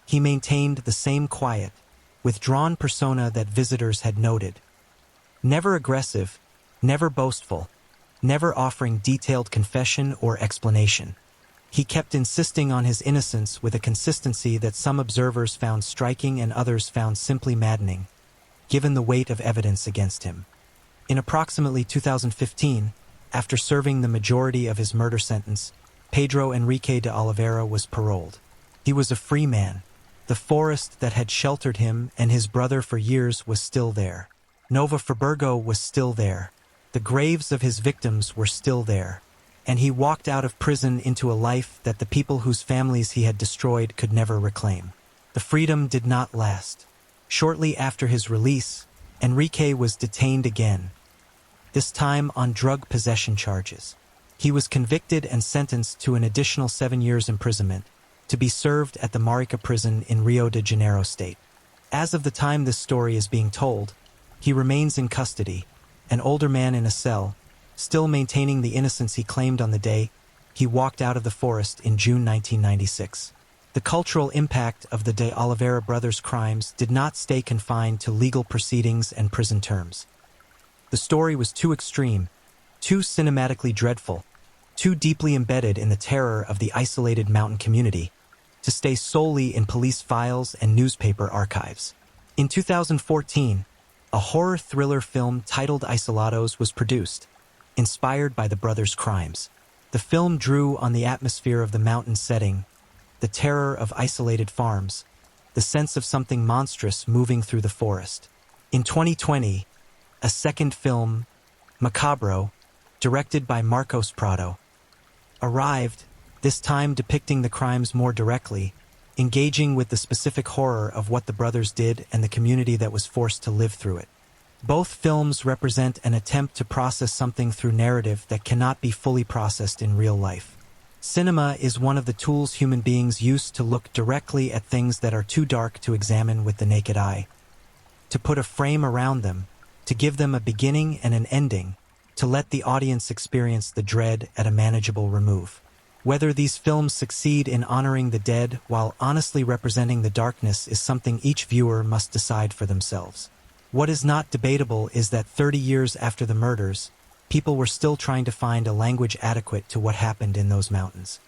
he maintained the same quiet, withdrawn persona that visitors had noted. Never aggressive, never boastful, never offering detailed confession or explanation. He kept insisting on his innocence with a consistency that some observers found striking and others found simply maddening, given the weight of evidence against him. In approximately 2015, after serving the majority of his murder sentence, Pedro Enrique de Oliveira was paroled. He was a free man. The forest that had sheltered him and his brother for years was still there. Nova Friburgo was still there. The graves of his victims were still there. And he walked out of prison into a life that the people whose families he had destroyed could never reclaim. The freedom did not last. Shortly after his release, Enrique was detained again, this time on drug possession charges. He was convicted and sentenced to an additional 7 years imprisonment, to be served at the Marica prison in Rio de Janeiro state. As of the time this story is being told, he remains in custody, an older man in a cell, still maintaining the innocence he claimed on the day he walked out of the forest in June 1996. The cultural impact of the de Oliveira brothers' crimes did not stay confined to legal proceedings and prison terms. The story was too extreme, too cinematically dreadful, too deeply embedded in the terror of the isolated mountain community, to stay solely in police files and newspaper archives. In 2014, a horror thriller film titled Isolados was produced, inspired by the brothers' crimes. The film drew on the atmosphere of the mountain setting, the terror of isolated farms, the sense of something monstrous moving through the forest. In 2020, a second film, Macabro, directed by Marcos Prado, arrived, this time depicting the crimes more directly, engaging with the specific horror of what the brothers did and the community that was forced to live through it. Both films represent an attempt to process something through narrative that cannot be fully processed in real life. Cinema is one of the tools human beings use to look directly at things that are too dark to examine with the naked eye, to put a frame around them, to give them a beginning and an ending, to let the audience experience the dread at a manageable remove. Whether these films succeed in honoring the dead while honestly representing the darkness is something each viewer must decide for themselves. What is not debatable is that 30 years after the murders, people were still trying to find a language adequate to what happened in those mountains.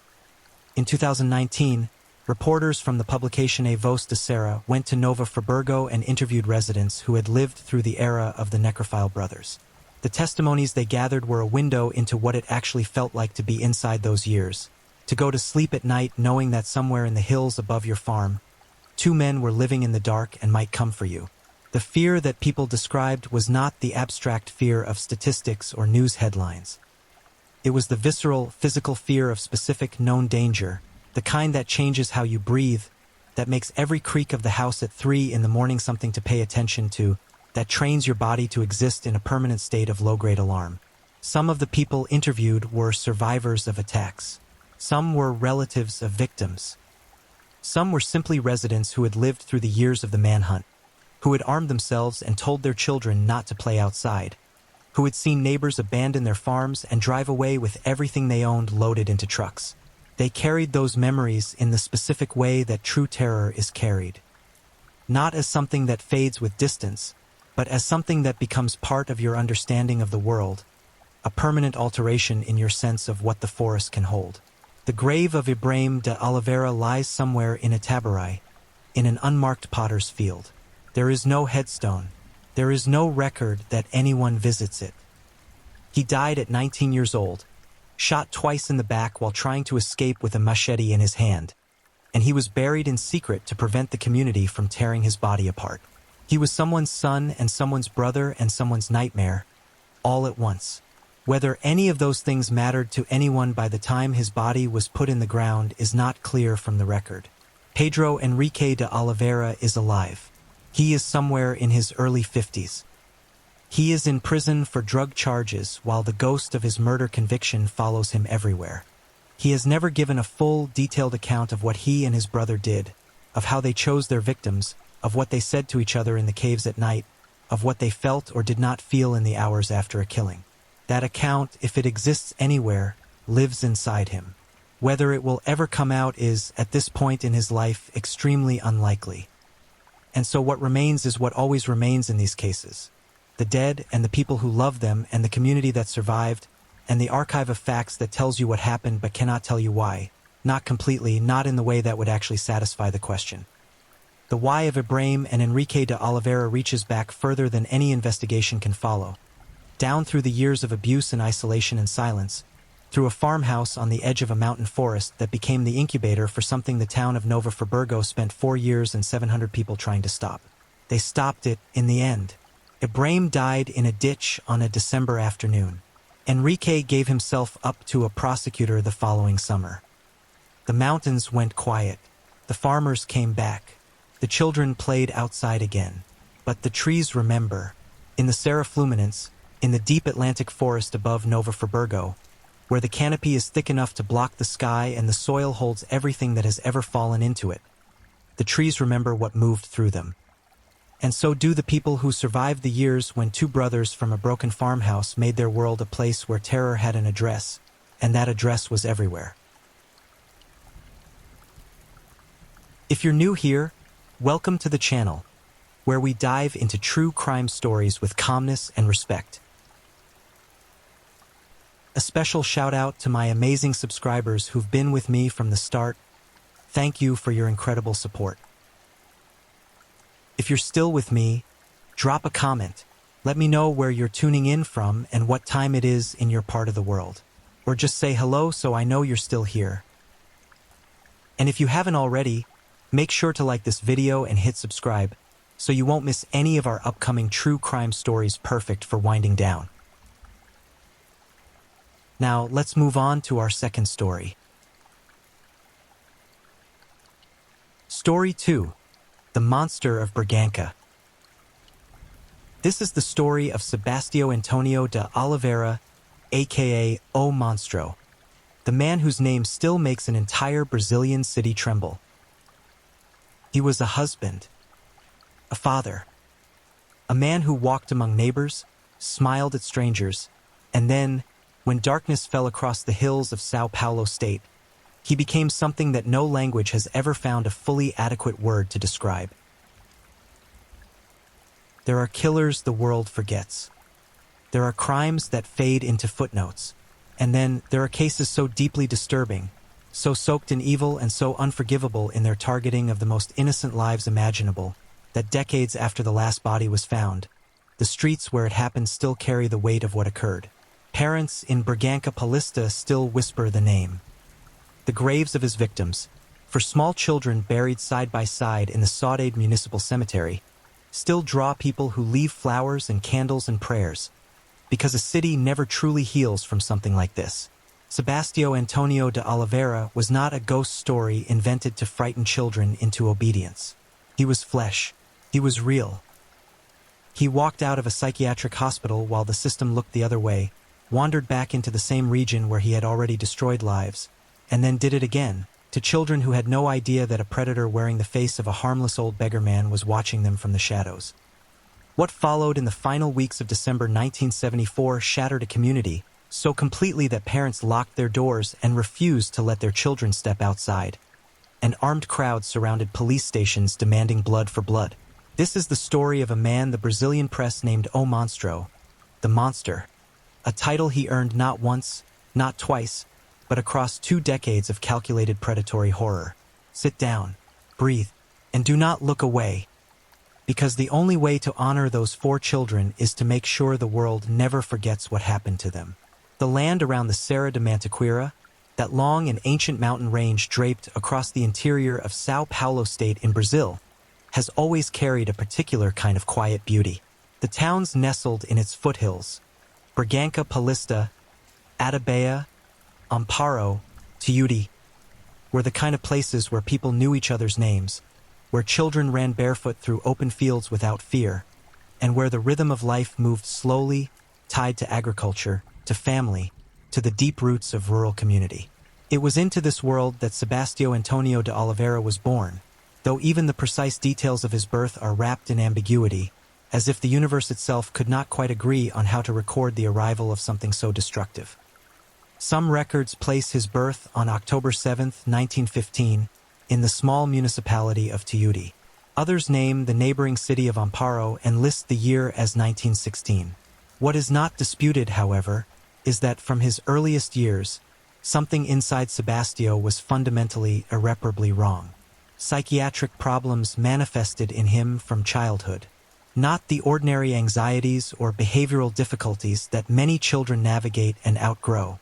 In 2019, reporters from the publication A Voz de Serra went to Nova Friburgo and interviewed residents who had lived through the era of the Necrophile brothers. The testimonies they gathered were a window into what it actually felt like to be inside those years, to go to sleep at night knowing that somewhere in the hills above your farm, 2 men were living in the dark and might come for you. The fear that people described was not the abstract fear of statistics or news headlines. It was the visceral, physical fear of specific known danger, the kind that changes how you breathe, that makes every creak of the house at 3 in the morning something to pay attention to, that trains your body to exist in a permanent state of low-grade alarm. Some of the people interviewed were survivors of attacks. Some were relatives of victims. Some were simply residents who had lived through the years of the manhunt, who had armed themselves and told their children not to play outside, who had seen neighbors abandon their farms and drive away with everything they owned loaded into trucks. They carried those memories in the specific way that true terror is carried. not as something that fades with distance, but as something that becomes part of your understanding of the world, a permanent alteration in your sense of what the forest can hold. The grave of Ibrahim de Oliveira lies somewhere in a tabarai, in an unmarked potter's field. There is no headstone. There is no record that anyone visits it. He died at 19 years old, shot twice in the back while trying to escape with a machete in his hand, and he was buried in secret to prevent the community from tearing his body apart. He was someone's son and someone's brother and someone's nightmare, all at once. Whether any of those things mattered to anyone by the time his body was put in the ground is not clear from the record. Pedro Enrique de Oliveira is alive. He is somewhere in his early 50s. He is in prison for drug charges while the ghost of his murder conviction follows him everywhere. He has never given a full, detailed account of what he and his brother did, of how they chose their victims, of what they said to each other in the caves at night, of what they felt or did not feel in the hours after a killing. That account, if it exists anywhere, lives inside him. Whether it will ever come out is, at this point in his life, extremely unlikely. And so what remains is what always remains in these cases: the dead and the people who love them and the community that survived, and the archive of facts that tells you what happened but cannot tell you why. Not completely, not in the way that would actually satisfy the question. The why of Ibrahim and Enrique de Oliveira reaches back further than any investigation can follow. Down through the years of abuse and isolation and silence, through a farmhouse on the edge of a mountain forest that became the incubator for something the town of Nova Friburgo spent 4 years and 700 people trying to stop. They stopped it in the end. Ibrahim died in a ditch on a December afternoon. Enrique gave himself up to a prosecutor the following summer. The mountains went quiet. The farmers came back. The children played outside again. But the trees remember. In the Serra Fluminense, in the deep Atlantic forest above Nova Friburgo, where the canopy is thick enough to block the sky and the soil holds everything that has ever fallen into it, the trees remember what moved through them. And so do the people who survived the years when two brothers from a broken farmhouse made their world a place where terror had an address, and that address was everywhere. If you're new here, welcome to the channel, where we dive into true crime stories with calmness and respect. A special shout out to my amazing subscribers who've been with me from the start. Thank you for your incredible support. If you're still with me, drop a comment. Let me know where you're tuning in from and what time it is in your part of the world. Or just say hello so I know you're still here. And if you haven't already, make sure to like this video and hit subscribe so you won't miss any of our upcoming true crime stories perfect for winding down. Now, let's move on to our second story. Story 2. The Monster of Braganca. This is the story of Sebastião Antonio de Oliveira, aka O Monstro, the man whose name still makes an entire Brazilian city tremble. He was a husband, a father, a man who walked among neighbors, smiled at strangers, and then, when darkness fell across the hills of São Paulo state, he became something that no language has ever found a fully adequate word to describe. There are killers the world forgets. There are crimes that fade into footnotes. And then there are cases so deeply disturbing, so soaked in evil and so unforgivable in their targeting of the most innocent lives imaginable, that decades after the last body was found, the streets where it happened still carry the weight of what occurred. Parents in Braganca Paulista still whisper the name. The graves of his victims, for small children buried side by side in the Saudade Municipal Cemetery, still draw people who leave flowers and candles and prayers, because a city never truly heals from something like this. Sebastião Antonio de Oliveira was not a ghost story invented to frighten children into obedience. He was flesh. He was real. He walked out of a psychiatric hospital while the system looked the other way, wandered back into the same region where he had already destroyed lives, and then did it again, to children who had no idea that a predator wearing the face of a harmless old beggar man was watching them from the shadows. What followed in the final weeks of December 1974 shattered a community, so completely that parents locked their doors and refused to let their children step outside. and armed crowds surrounded police stations demanding blood for blood. This is the story of a man the Brazilian press named O Monstro, the Monster, a title he earned not once, not twice, but across 2 decades of calculated predatory horror. Sit down, breathe, and do not look away, because the only way to honor those 4 children is to make sure the world never forgets what happened to them. The land around the Serra de Mantiqueira, that long and ancient mountain range draped across the interior of São Paulo state in Brazil, has always carried a particular kind of quiet beauty. The towns nestled in its foothills, Bragança Paulista, Atabeia, Amparo, Tiúti, were the kind of places where people knew each other's names, where children ran barefoot through open fields without fear, and where the rhythm of life moved slowly, tied to agriculture, to family, to the deep roots of rural community. It was into this world that Sebastião Antonio de Oliveira was born, though even the precise details of his birth are wrapped in ambiguity, as if the universe itself could not quite agree on how to record the arrival of something so destructive. Some records place his birth on October 7, 1915, in the small municipality of Tiúti. Others name the neighboring city of Amparo and list the year as 1916. What is not disputed, however, is that from his earliest years, something inside Sebastião was fundamentally, irreparably wrong. Psychiatric problems manifested in him from childhood. Not the ordinary anxieties or behavioral difficulties that many children navigate and outgrow,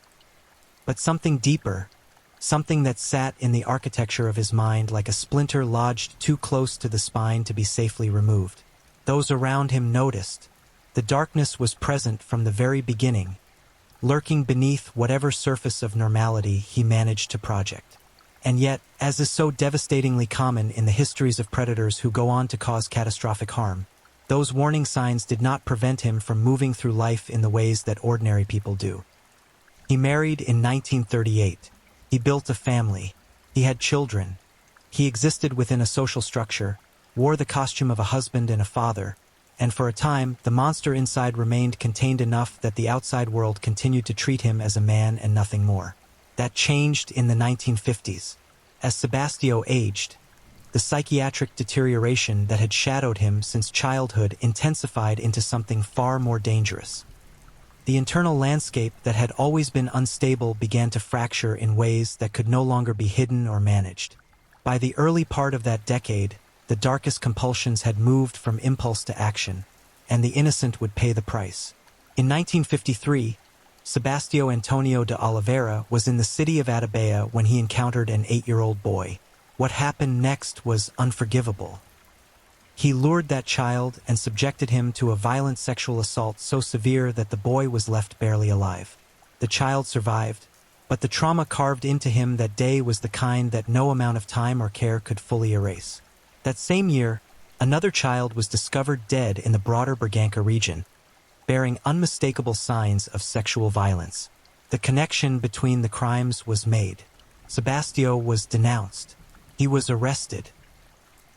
but something deeper, something that sat in the architecture of his mind like a splinter lodged too close to the spine to be safely removed. Those around him noticed. The darkness was present from the very beginning, lurking beneath whatever surface of normality he managed to project. And yet, as is so devastatingly common in the histories of predators who go on to cause catastrophic harm, those warning signs did not prevent him from moving through life in the ways that ordinary people do. He married in 1938. He built a family. He had children. He existed within a social structure, wore the costume of a husband and a father, and for a time, the monster inside remained contained enough that the outside world continued to treat him as a man and nothing more. That changed in the 1950s. As Sebastião aged, the psychiatric deterioration that had shadowed him since childhood intensified into something far more dangerous. The internal landscape that had always been unstable began to fracture in ways that could no longer be hidden or managed. By the early part of that decade, the darkest compulsions had moved from impulse to action, and the innocent would pay the price. In 1953, Sebastião Antonio de Oliveira was in the city of Atabeia when he encountered an 8-year-old boy. What happened next was unforgivable. He lured that child and subjected him to a violent sexual assault so severe that the boy was left barely alive. The child survived, but the trauma carved into him that day was the kind that no amount of time or care could fully erase. That same year, another child was discovered dead in the broader Bragança region, bearing unmistakable signs of sexual violence. The connection between the crimes was made. Sebastião was denounced. He was arrested.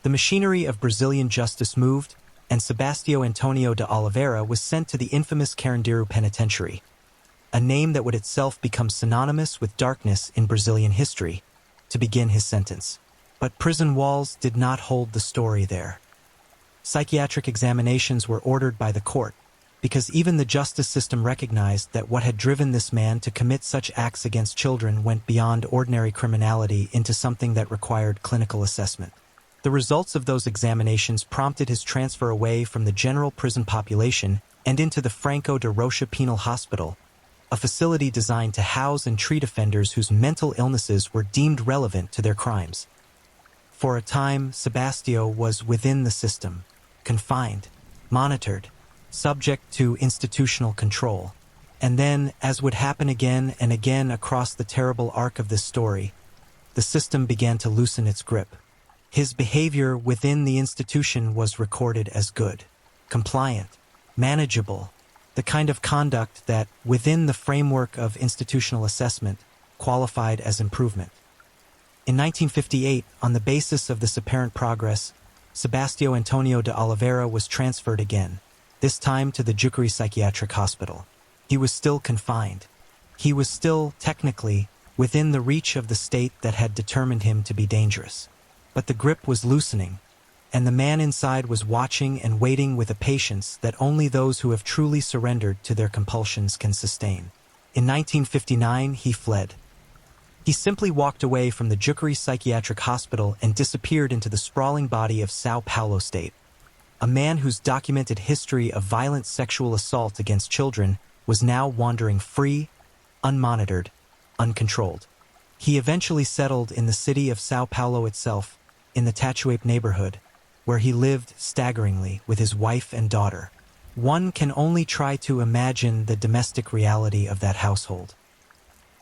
The machinery of Brazilian justice moved, and Sebastião Antonio de Oliveira was sent to the infamous Carandiru Penitentiary, a name that would itself become synonymous with darkness in Brazilian history, to begin his sentence. But prison walls did not hold the story there. Psychiatric examinations were ordered by the court, because even the justice system recognized that what had driven this man to commit such acts against children went beyond ordinary criminality into something that required clinical assessment. The results of those examinations prompted his transfer away from the general prison population and into the Franco de Rocha Penal Hospital, a facility designed to house and treat offenders whose mental illnesses were deemed relevant to their crimes. For a time, Sebastião was within the system, confined, monitored, subject to institutional control. And then, as would happen again and again across the terrible arc of this story, the system began to loosen its grip. His behavior within the institution was recorded as good, compliant, manageable, the kind of conduct that, within the framework of institutional assessment, qualified as improvement. In 1958, on the basis of this apparent progress, Sebastião Antonio de Oliveira was transferred again, this time to the Jucuri Psychiatric Hospital. He was still confined. He was still, technically, within the reach of the state that had determined him to be dangerous. But the grip was loosening, and the man inside was watching and waiting with a patience that only those who have truly surrendered to their compulsions can sustain. In 1959, he fled. He simply walked away from the Jucuri Psychiatric Hospital and disappeared into the sprawling body of São Paulo state. A man whose documented history of violent sexual assault against children was now wandering free, unmonitored, uncontrolled. He eventually settled in the city of São Paulo itself, in the Tatuape neighborhood, where he lived staggeringly with his wife and daughter. One can only try to imagine the domestic reality of that household.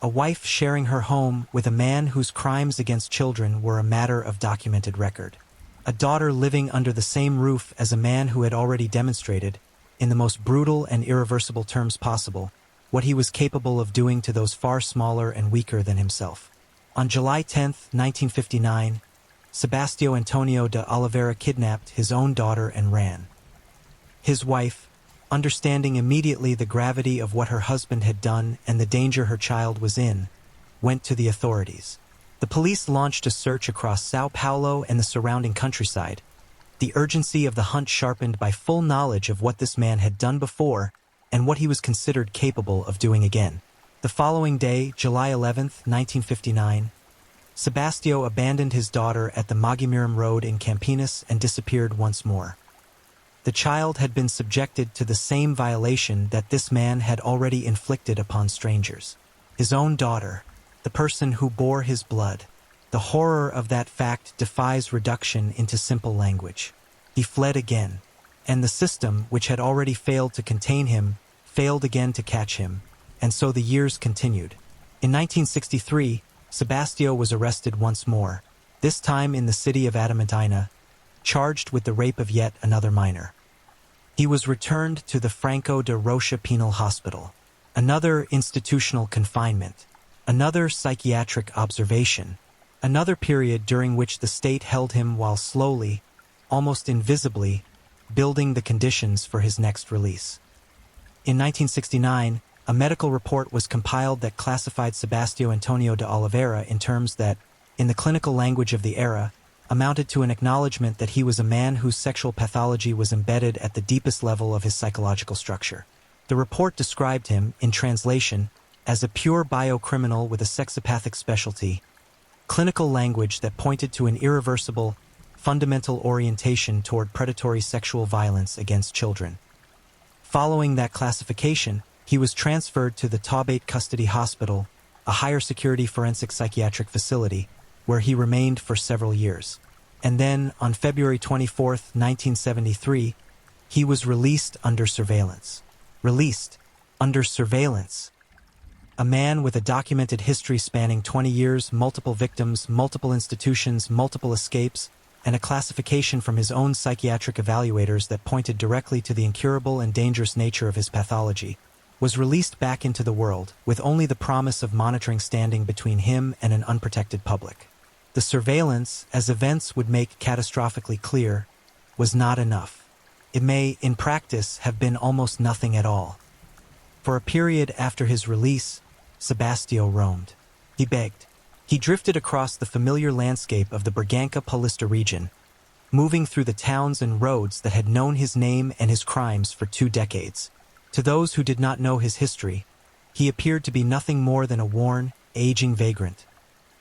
A wife sharing her home with a man whose crimes against children were a matter of documented record. A daughter living under the same roof as a man who had already demonstrated, in the most brutal and irreversible terms possible, what he was capable of doing to those far smaller and weaker than himself. On July 10, 1959, Sebastião Antonio de Oliveira kidnapped his own daughter and ran. His wife, understanding immediately the gravity of what her husband had done and the danger her child was in, went to the authorities. The police launched a search across São Paulo and the surrounding countryside, the urgency of the hunt sharpened by full knowledge of what this man had done before and what he was considered capable of doing again. The following day, July 11, 1959, Sebastião abandoned his daughter at the Magimiram Road in Campinas and disappeared once more. The child had been subjected to the same violation that this man had already inflicted upon strangers. His own daughter, the person who bore his blood. The horror of that fact defies reduction into simple language. He fled again, and the system, which had already failed to contain him, failed again to catch him, and so the years continued. In 1963, Sebastião was arrested once more, this time in the city of Adamantina, charged with the rape of yet another minor. He was returned to the Franco de Rocha Penal Hospital. Another institutional confinement, another psychiatric observation, another period during which the state held him while slowly, almost invisibly, building the conditions for his next release. In 1969, a medical report was compiled that classified Sebastião Antonio de Oliveira in terms that, in the clinical language of the era, amounted to an acknowledgement that he was a man whose sexual pathology was embedded at the deepest level of his psychological structure. The report described him, in translation, as a pure biocriminal with a sexopathic specialty, clinical language that pointed to an irreversible, fundamental orientation toward predatory sexual violence against children. Following that classification, he was transferred to the Taubaté Custody Hospital, a higher security forensic psychiatric facility, where he remained for several years. And then, on February 24, 1973, he was released under surveillance. Released under surveillance. A man with a documented history spanning 20 years, multiple victims, multiple institutions, multiple escapes, and a classification from his own psychiatric evaluators that pointed directly to the incurable and dangerous nature of his pathology, was released back into the world, with only the promise of monitoring standing between him and an unprotected public. The surveillance, as events would make catastrophically clear, was not enough. It may, in practice, have been almost nothing at all. For a period after his release, Sebastião roamed. He begged. He drifted across the familiar landscape of the Bragança Paulista region, moving through the towns and roads that had known his name and his crimes for 2 decades. To those who did not know his history, he appeared to be nothing more than a worn, aging vagrant,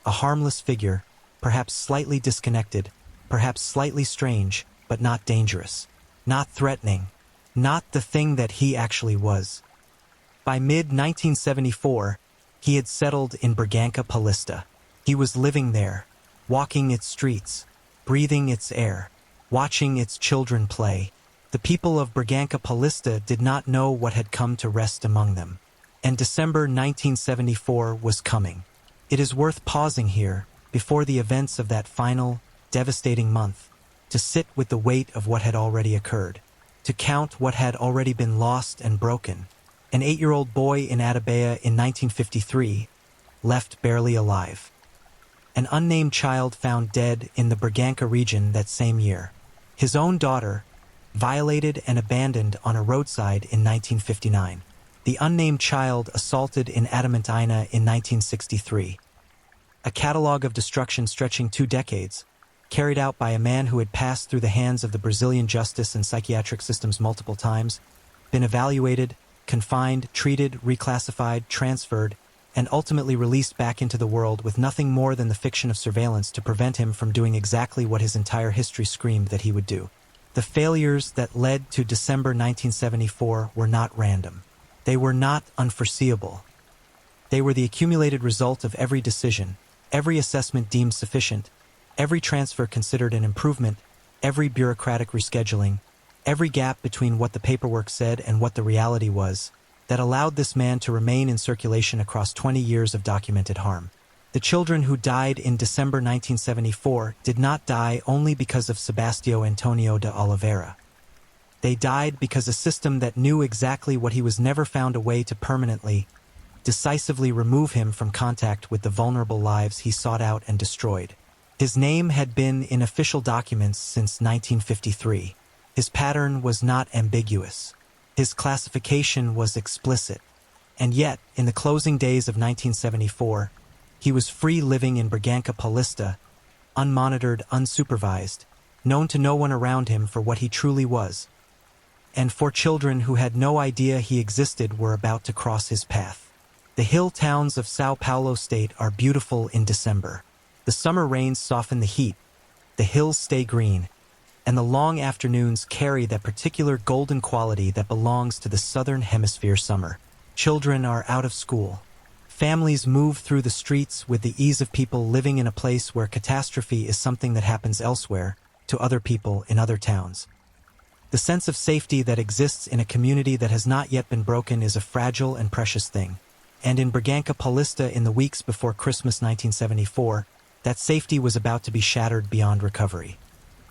a harmless figure, perhaps slightly disconnected, perhaps slightly strange, but not dangerous, not threatening, not the thing that he actually was. By mid-1974, he had settled in Bragança Paulista. He was living there, walking its streets, breathing its air, watching its children play. The people of Bragança Paulista did not know what had come to rest among them. And December 1974 was coming. It is worth pausing here, before the events of that final, devastating month, to sit with the weight of what had already occurred, to count what had already been lost and broken. An 8-year-old boy in Atabeia in 1953, left barely alive. An unnamed child found dead in the Bragança region that same year. His own daughter, violated and abandoned on a roadside in 1959. The unnamed child assaulted in Adamantina in 1963. a catalogue of destruction stretching 2 decades, carried out by a man who had passed through the hands of the Brazilian justice and psychiatric systems multiple times, been evaluated, confined, treated, reclassified, transferred, and ultimately released back into the world with nothing more than the fiction of surveillance to prevent him from doing exactly what his entire history screamed that he would do. The failures that led to December 1974 were not random. They were not unforeseeable. They were the accumulated result of every decision, every assessment deemed sufficient, every transfer considered an improvement, every bureaucratic rescheduling, every gap between what the paperwork said and what the reality was, that allowed this man to remain in circulation across 20 years of documented harm. The children who died in December 1974 did not die only because of Sebastião Antonio de Oliveira. They died because a system that knew exactly what he was never found a way to permanently, decisively remove him from contact with the vulnerable lives he sought out and destroyed. His name had been in official documents since 1953. His pattern was not ambiguous. His classification was explicit. And yet, in the closing days of 1974, he was free living in Bragança Paulista, unmonitored, unsupervised, known to no one around him for what he truly was. And 4 children who had no idea he existed were about to cross his path. The hill towns of São Paulo state are beautiful in December. The summer rains soften the heat, the hills stay green, and the long afternoons carry that particular golden quality that belongs to the southern hemisphere summer. Children are out of school. Families move through the streets with the ease of people living in a place where catastrophe is something that happens elsewhere, to other people in other towns. The sense of safety that exists in a community that has not yet been broken is a fragile and precious thing. And in Bragança Paulista in the weeks before Christmas 1974, that safety was about to be shattered beyond recovery.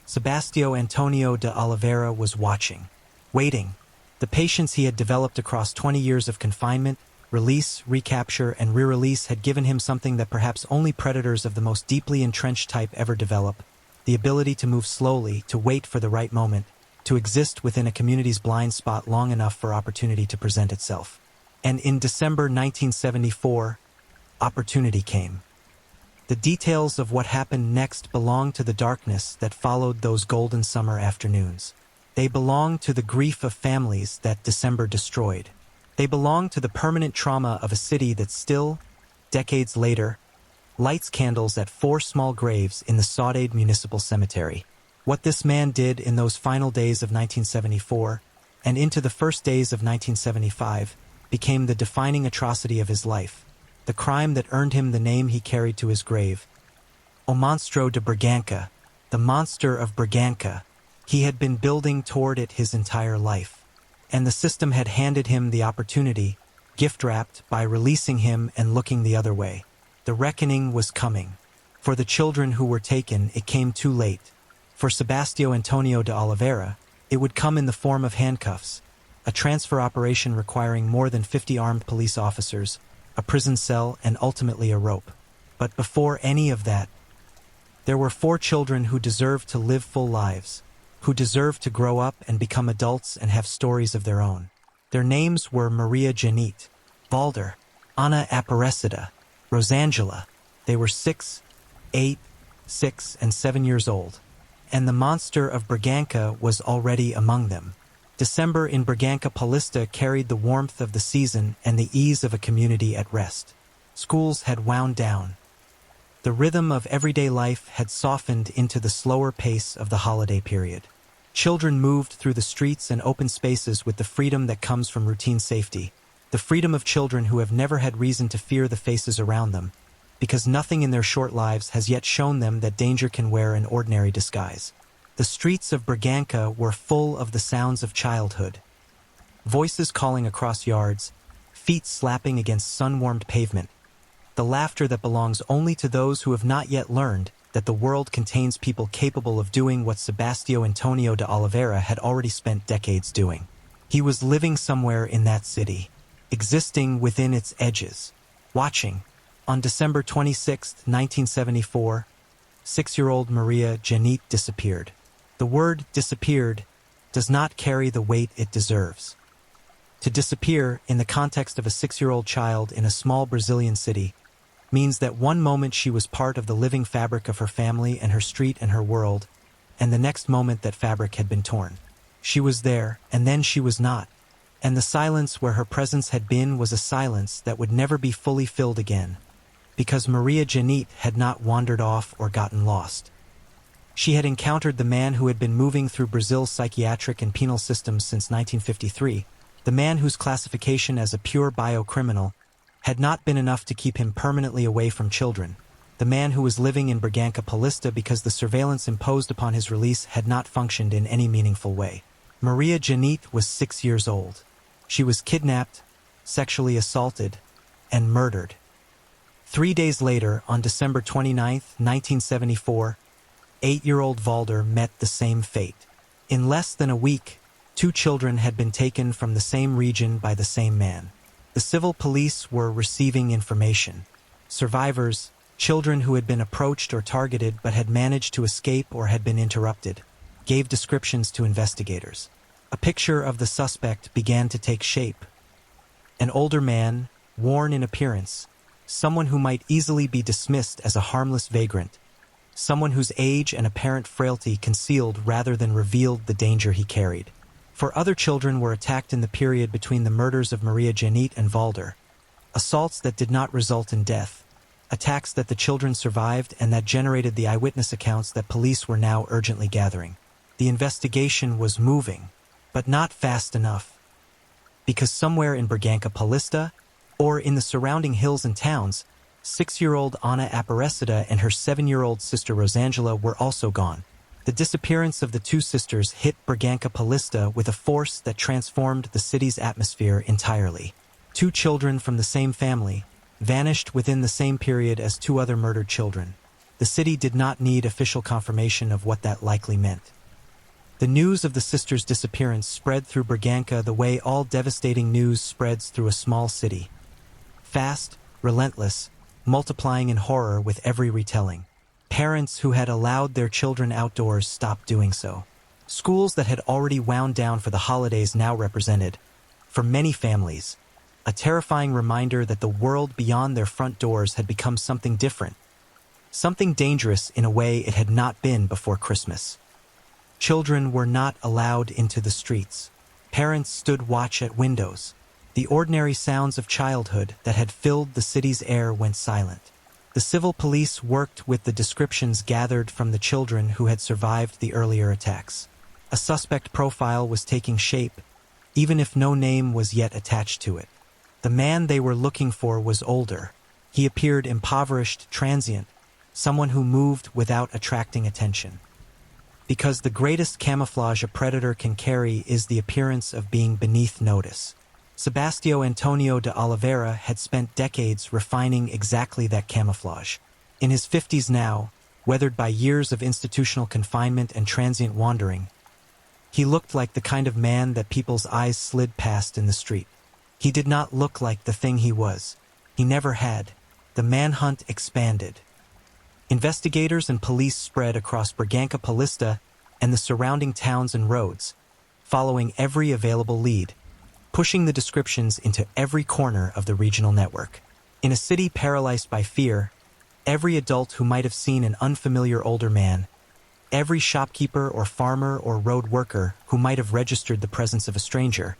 Sebastião Antonio de Oliveira was watching, waiting. The patience he had developed across 20 years of confinement, release, recapture, and re-release had given him something that perhaps only predators of the most deeply entrenched type ever develop: the ability to move slowly, to wait for the right moment, to exist within a community's blind spot long enough for opportunity to present itself. And in December 1974, opportunity came. The details of what happened next belong to the darkness that followed those golden summer afternoons. They belong to the grief of families that December destroyed. They belong to the permanent trauma of a city that still, decades later, lights candles at 4 small graves in the Saudade Municipal Cemetery. What this man did in those final days of 1974 and into the first days of 1975 became the defining atrocity of his life, the crime that earned him the name he carried to his grave. O Monstro de Bragança, the monster of Bragança. He had been building toward it his entire life. And the system had handed him the opportunity, gift-wrapped, by releasing him and looking the other way. The reckoning was coming. For the children who were taken, it came too late. For Sebastião Antonio de Oliveira, it would come in the form of handcuffs, a transfer operation requiring more than 50 armed police officers, a prison cell, and ultimately a rope. But before any of that, there were 4 children who deserved to live full lives, who deserved to grow up and become adults and have stories of their own. Their names were Maria Janete, Valder, Ana Aparecida, Rosangela. They were 6, 8, 6, and 7 years old. And the monster of Bragança was already among them. December in Bragança Paulista carried the warmth of the season and the ease of a community at rest. Schools had wound down. The rhythm of everyday life had softened into the slower pace of the holiday period. Children moved through the streets and open spaces with the freedom that comes from routine safety, the freedom of children who have never had reason to fear the faces around them, because nothing in their short lives has yet shown them that danger can wear an ordinary disguise. The streets of Bragança were full of the sounds of childhood. Voices calling across yards, feet slapping against sun-warmed pavement, the laughter that belongs only to those who have not yet learned that the world contains people capable of doing what Sebastião Antonio de Oliveira had already spent decades doing. He was living somewhere in that city, existing within its edges, watching. On December 26, 1974, 6-year-old Maria Janete disappeared. The word disappeared does not carry the weight it deserves. To disappear, in the context of a 6-year-old child in a small Brazilian city, means that one moment she was part of the living fabric of her family and her street and her world, and the next moment that fabric had been torn. She was there, and then she was not. And the silence where her presence had been was a silence that would never be fully filled again, because Maria Janit had not wandered off or gotten lost. She had encountered the man who had been moving through Brazil's psychiatric and penal systems since 1953, the man whose classification as a pure biocriminal had not been enough to keep him permanently away from children, the man who was living in Bragança Paulista because the surveillance imposed upon his release had not functioned in any meaningful way. Maria Janit was 6 years old. She was kidnapped, sexually assaulted, and murdered. 3 days later, on December 29, 1974, 8-year-old Valder met the same fate. In less than a week, 2 children had been taken from the same region by the same man. The civil police were receiving information. Survivors, children who had been approached or targeted but had managed to escape or had been interrupted, gave descriptions to investigators. A picture of the suspect began to take shape. An older man, worn in appearance, someone who might easily be dismissed as a harmless vagrant, someone whose age and apparent frailty concealed rather than revealed the danger he carried. For other children were attacked in the period between the murders of Maria Janit and Valder, assaults that did not result in death, attacks that the children survived and that generated the eyewitness accounts that police were now urgently gathering. The investigation was moving, but not fast enough, because somewhere in Bragança Paulista, or in the surrounding hills and towns, 6-year-old Ana Aparecida and her 7-year-old sister Rosangela were also gone. The disappearance of the 2 sisters hit Bragança Paulista with a force that transformed the city's atmosphere entirely. 2 children from the same family vanished within the same period as 2 other murdered children. The city did not need official confirmation of what that likely meant. The news of the sisters' disappearance spread through Bragança the way all devastating news spreads through a small city. Fast, relentless, multiplying in horror with every retelling. Parents who had allowed their children outdoors stopped doing so. Schools that had already wound down for the holidays now represented, for many families, a terrifying reminder that the world beyond their front doors had become something different, something dangerous in a way it had not been before Christmas. Children were not allowed into the streets. Parents stood watch at windows. The ordinary sounds of childhood that had filled the city's air went silent. The civil police worked with the descriptions gathered from the children who had survived the earlier attacks. A suspect profile was taking shape, even if no name was yet attached to it. The man they were looking for was older. He appeared impoverished, transient, someone who moved without attracting attention. Because the greatest camouflage a predator can carry is the appearance of being beneath notice. Sebastião Antonio de Oliveira had spent decades refining exactly that camouflage. In his 50s now, weathered by years of institutional confinement and transient wandering, he looked like the kind of man that people's eyes slid past in the street. He did not look like the thing he was. He never had. The manhunt expanded. Investigators and police spread across Bragança Paulista and the surrounding towns and roads, following every available lead, pushing the descriptions into every corner of the regional network. In a city paralyzed by fear, every adult who might have seen an unfamiliar older man, every shopkeeper or farmer or road worker who might have registered the presence of a stranger,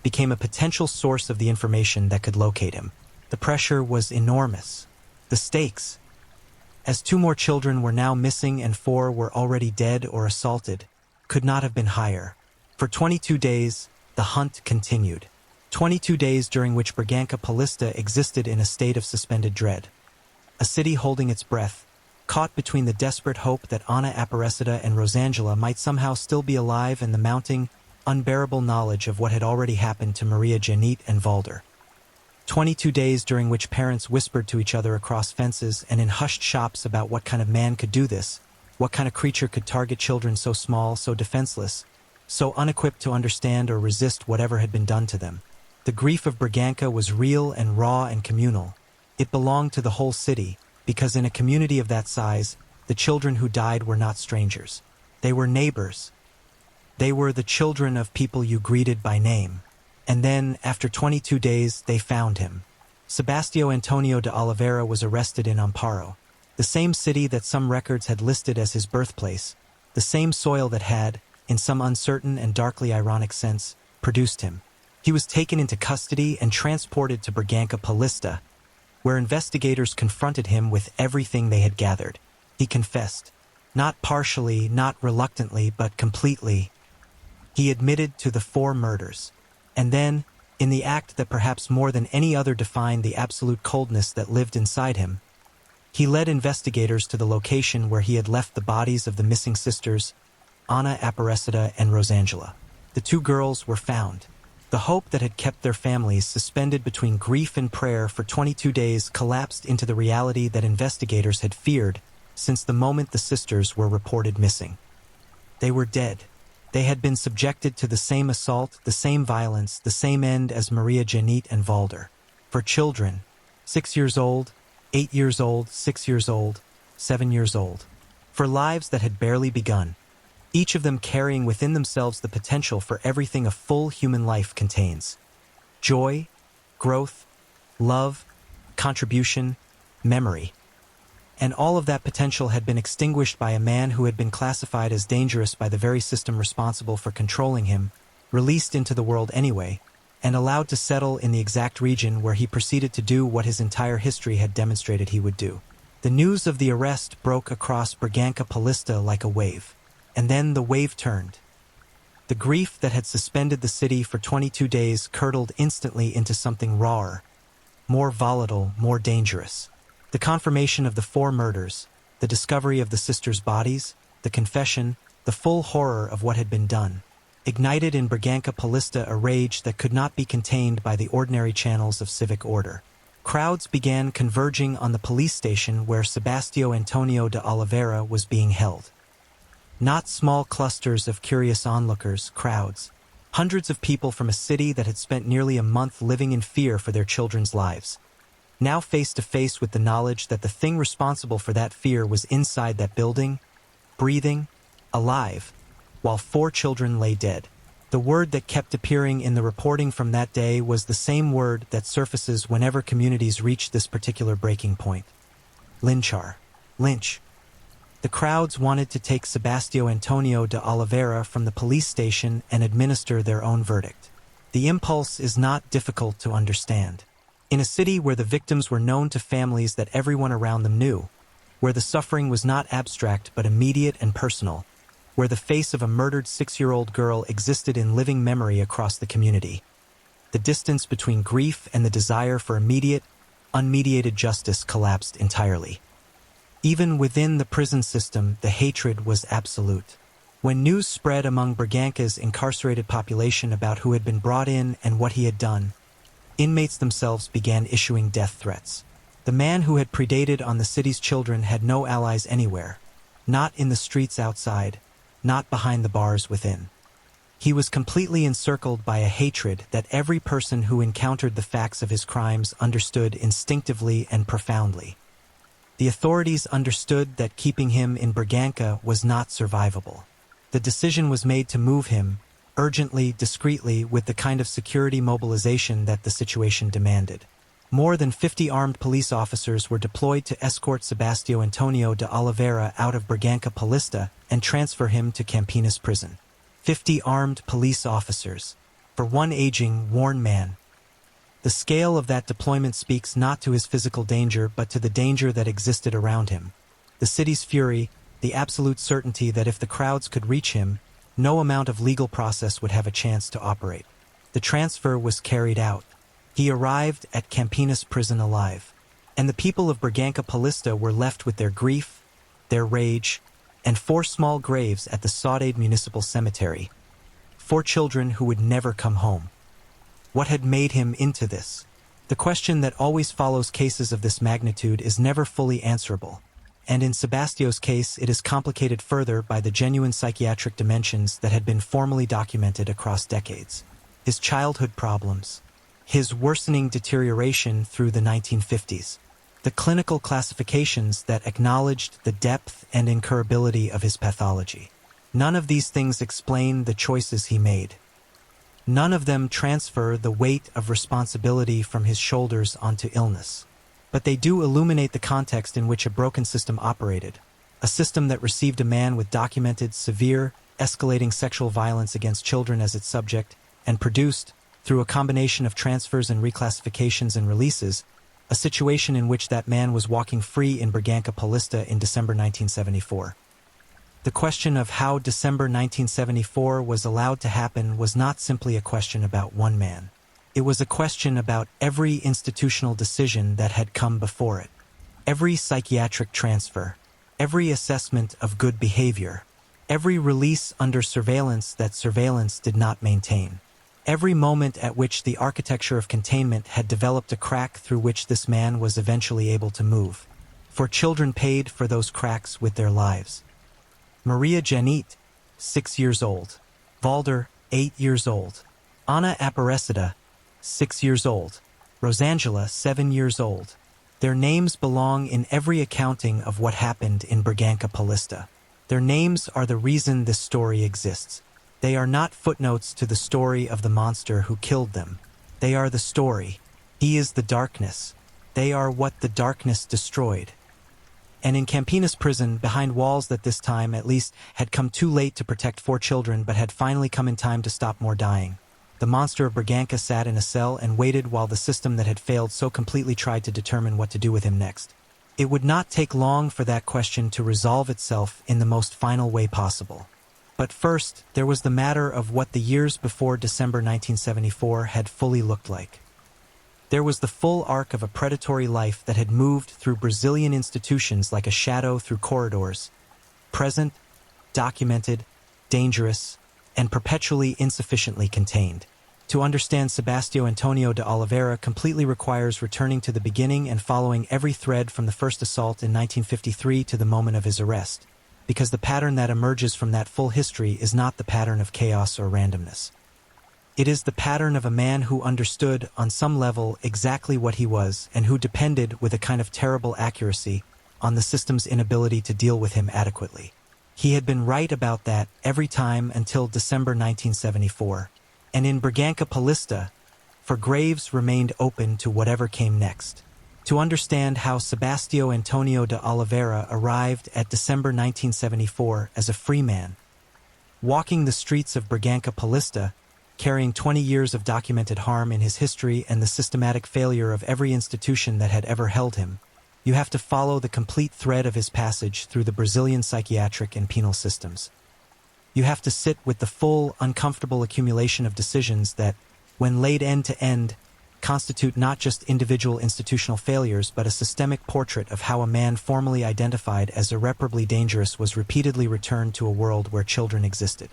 became a potential source of the information that could locate him. The pressure was enormous. The stakes, as 2 more children were now missing and 4 were already dead or assaulted, could not have been higher. For 22 days, the hunt continued. 22 days during which Bragança Paulista existed in a state of suspended dread. A city holding its breath, caught between the desperate hope that Ana Aparecida and Rosangela might somehow still be alive and the mounting, unbearable knowledge of what had already happened to Maria Janit and Valder. 22 days during which parents whispered to each other across fences and in hushed shops about what kind of man could do this, what kind of creature could target children so small, so defenseless, so unequipped to understand or resist whatever had been done to them. The grief of Bragança was real and raw and communal. It belonged to the whole city, because in a community of that size, the children who died were not strangers. They were neighbors. They were the children of people you greeted by name. And then, after 22 days, they found him. Sebastião Antonio de Oliveira was arrested in Amparo, the same city that some records had listed as his birthplace, the same soil that had, in some uncertain and darkly ironic sense, produced him. He was taken into custody and transported to Bragança Paulista, where investigators confronted him with everything they had gathered. He confessed, not partially, not reluctantly, but completely. He admitted to the 4 murders. And then, in the act that perhaps more than any other defined the absolute coldness that lived inside him, he led investigators to the location where he had left the bodies of the missing sisters, Ana Aparecida and Rosangela. The 2 girls were found. The hope that had kept their families suspended between grief and prayer for 22 days collapsed into the reality that investigators had feared since the moment the sisters were reported missing. They were dead. They had been subjected to the same assault, the same violence, the same end as Maria Janit and Valder. For children, 6 years old, 8 years old, 6 years old, 7 years old. For lives that had barely begun, each of them carrying within themselves the potential for everything a full human life contains: joy, growth, love, contribution, memory. And all of that potential had been extinguished by a man who had been classified as dangerous by the very system responsible for controlling him, released into the world anyway, and allowed to settle in the exact region where he proceeded to do what his entire history had demonstrated he would do. The news of the arrest broke across Bragança Paulista like a wave. And then the wave turned. The grief that had suspended the city for 22 days curdled instantly into something rawer, more volatile, more dangerous. The confirmation of the 4 murders, the discovery of the sisters' bodies, the confession, the full horror of what had been done, ignited in Bragança Paulista a rage that could not be contained by the ordinary channels of civic order. Crowds began converging on the police station where Sebastião Antonio de Oliveira was being held. Not small clusters of curious onlookers, crowds. Hundreds of people from a city that had spent nearly a month living in fear for their children's lives. Now face to face with the knowledge that the thing responsible for that fear was inside that building, breathing, alive, while 4 children lay dead. The word that kept appearing in the reporting from that day was the same word that surfaces whenever communities reach this particular breaking point. Lynchar. Lynch. The crowds wanted to take Sebastião Antonio de Oliveira from the police station and administer their own verdict. The impulse is not difficult to understand. In a city where the victims were known to families that everyone around them knew, where the suffering was not abstract but immediate and personal, where the face of a murdered 6-year-old girl existed in living memory across the community, the distance between grief and the desire for immediate, unmediated justice collapsed entirely. Even within the prison system, the hatred was absolute. When news spread among Bragança's incarcerated population about who had been brought in and what he had done, inmates themselves began issuing death threats. The man who had predated on the city's children had no allies anywhere, not in the streets outside, not behind the bars within. He was completely encircled by a hatred that every person who encountered the facts of his crimes understood instinctively and profoundly. The authorities understood that keeping him in Bragança was not survivable. The decision was made to move him, urgently, discreetly, with the kind of security mobilization that the situation demanded. More than 50 armed police officers were deployed to escort Sebastião Antonio de Oliveira out of Bragança Paulista and transfer him to Campinas prison. 50 armed police officers, for one aging, worn man. The scale of that deployment speaks not to his physical danger, but to the danger that existed around him. The city's fury, the absolute certainty that if the crowds could reach him, no amount of legal process would have a chance to operate. The transfer was carried out. He arrived at Campinas prison alive, and the people of Bragança Paulista were left with their grief, their rage, and 4 small graves at the Saudade Municipal Cemetery. 4 children who would never come home. What had made him into this? The question that always follows cases of this magnitude is never fully answerable, and in Sebastião's case it is complicated further by the genuine psychiatric dimensions that had been formally documented across decades. His childhood problems, his worsening deterioration through the 1950s, the clinical classifications that acknowledged the depth and incurability of his pathology. None of these things explain the choices he made. None of them transfer the weight of responsibility from his shoulders onto illness. But they do illuminate the context in which a broken system operated, a system that received a man with documented, severe, escalating sexual violence against children as its subject, and produced, through a combination of transfers and reclassifications and releases, a situation in which that man was walking free in Brganka Paulista in December 1974. The question of how December 1974 was allowed to happen was not simply a question about one man. It was a question about every institutional decision that had come before it. Every psychiatric transfer, every assessment of good behavior, every release under surveillance that surveillance did not maintain. Every moment at which the architecture of containment had developed a crack through which this man was eventually able to move. For children paid for those cracks with their lives. Maria Janit, 6 years old. Valder, 8 years old. Anna Aparecida, 6 years old. Rosangela, 7 years old. Their names belong in every accounting of what happened in Brganka Paulista. Their names are the reason this story exists. They are not footnotes to the story of the monster who killed them. They are the story. He is the darkness. They are what the darkness destroyed. And in Campinas prison, behind walls that this time, at least, had come too late to protect 4 children but had finally come in time to stop more dying, the monster of Brganka sat in a cell and waited while the system that had failed so completely tried to determine what to do with him next. It would not take long for that question to resolve itself in the most final way possible. But first, there was the matter of what the years before December 1974 had fully looked like. There was the full arc of a predatory life that had moved through Brazilian institutions like a shadow through corridors, present, documented, dangerous, and perpetually insufficiently contained. To understand Sebastião Antonio de Oliveira completely requires returning to the beginning and following every thread from the first assault in 1953 to the moment of his arrest, because the pattern that emerges from that full history is not the pattern of chaos or randomness. It is the pattern of a man who understood, on some level, exactly what he was, and who depended, with a kind of terrible accuracy, on the system's inability to deal with him adequately. He had been right about that every time until December 1974, and in Brganka Paulista, for graves remained open to whatever came next. To understand how Sebastião Antonio de Oliveira arrived at December 1974 as a free man, walking the streets of Brganka Paulista, carrying 20 years of documented harm in his history and the systematic failure of every institution that had ever held him, you have to follow the complete thread of his passage through the Brazilian psychiatric and penal systems. You have to sit with the full, uncomfortable accumulation of decisions that, when laid end to end, constitute not just individual institutional failures but a systemic portrait of how a man formerly identified as irreparably dangerous was repeatedly returned to a world where children existed.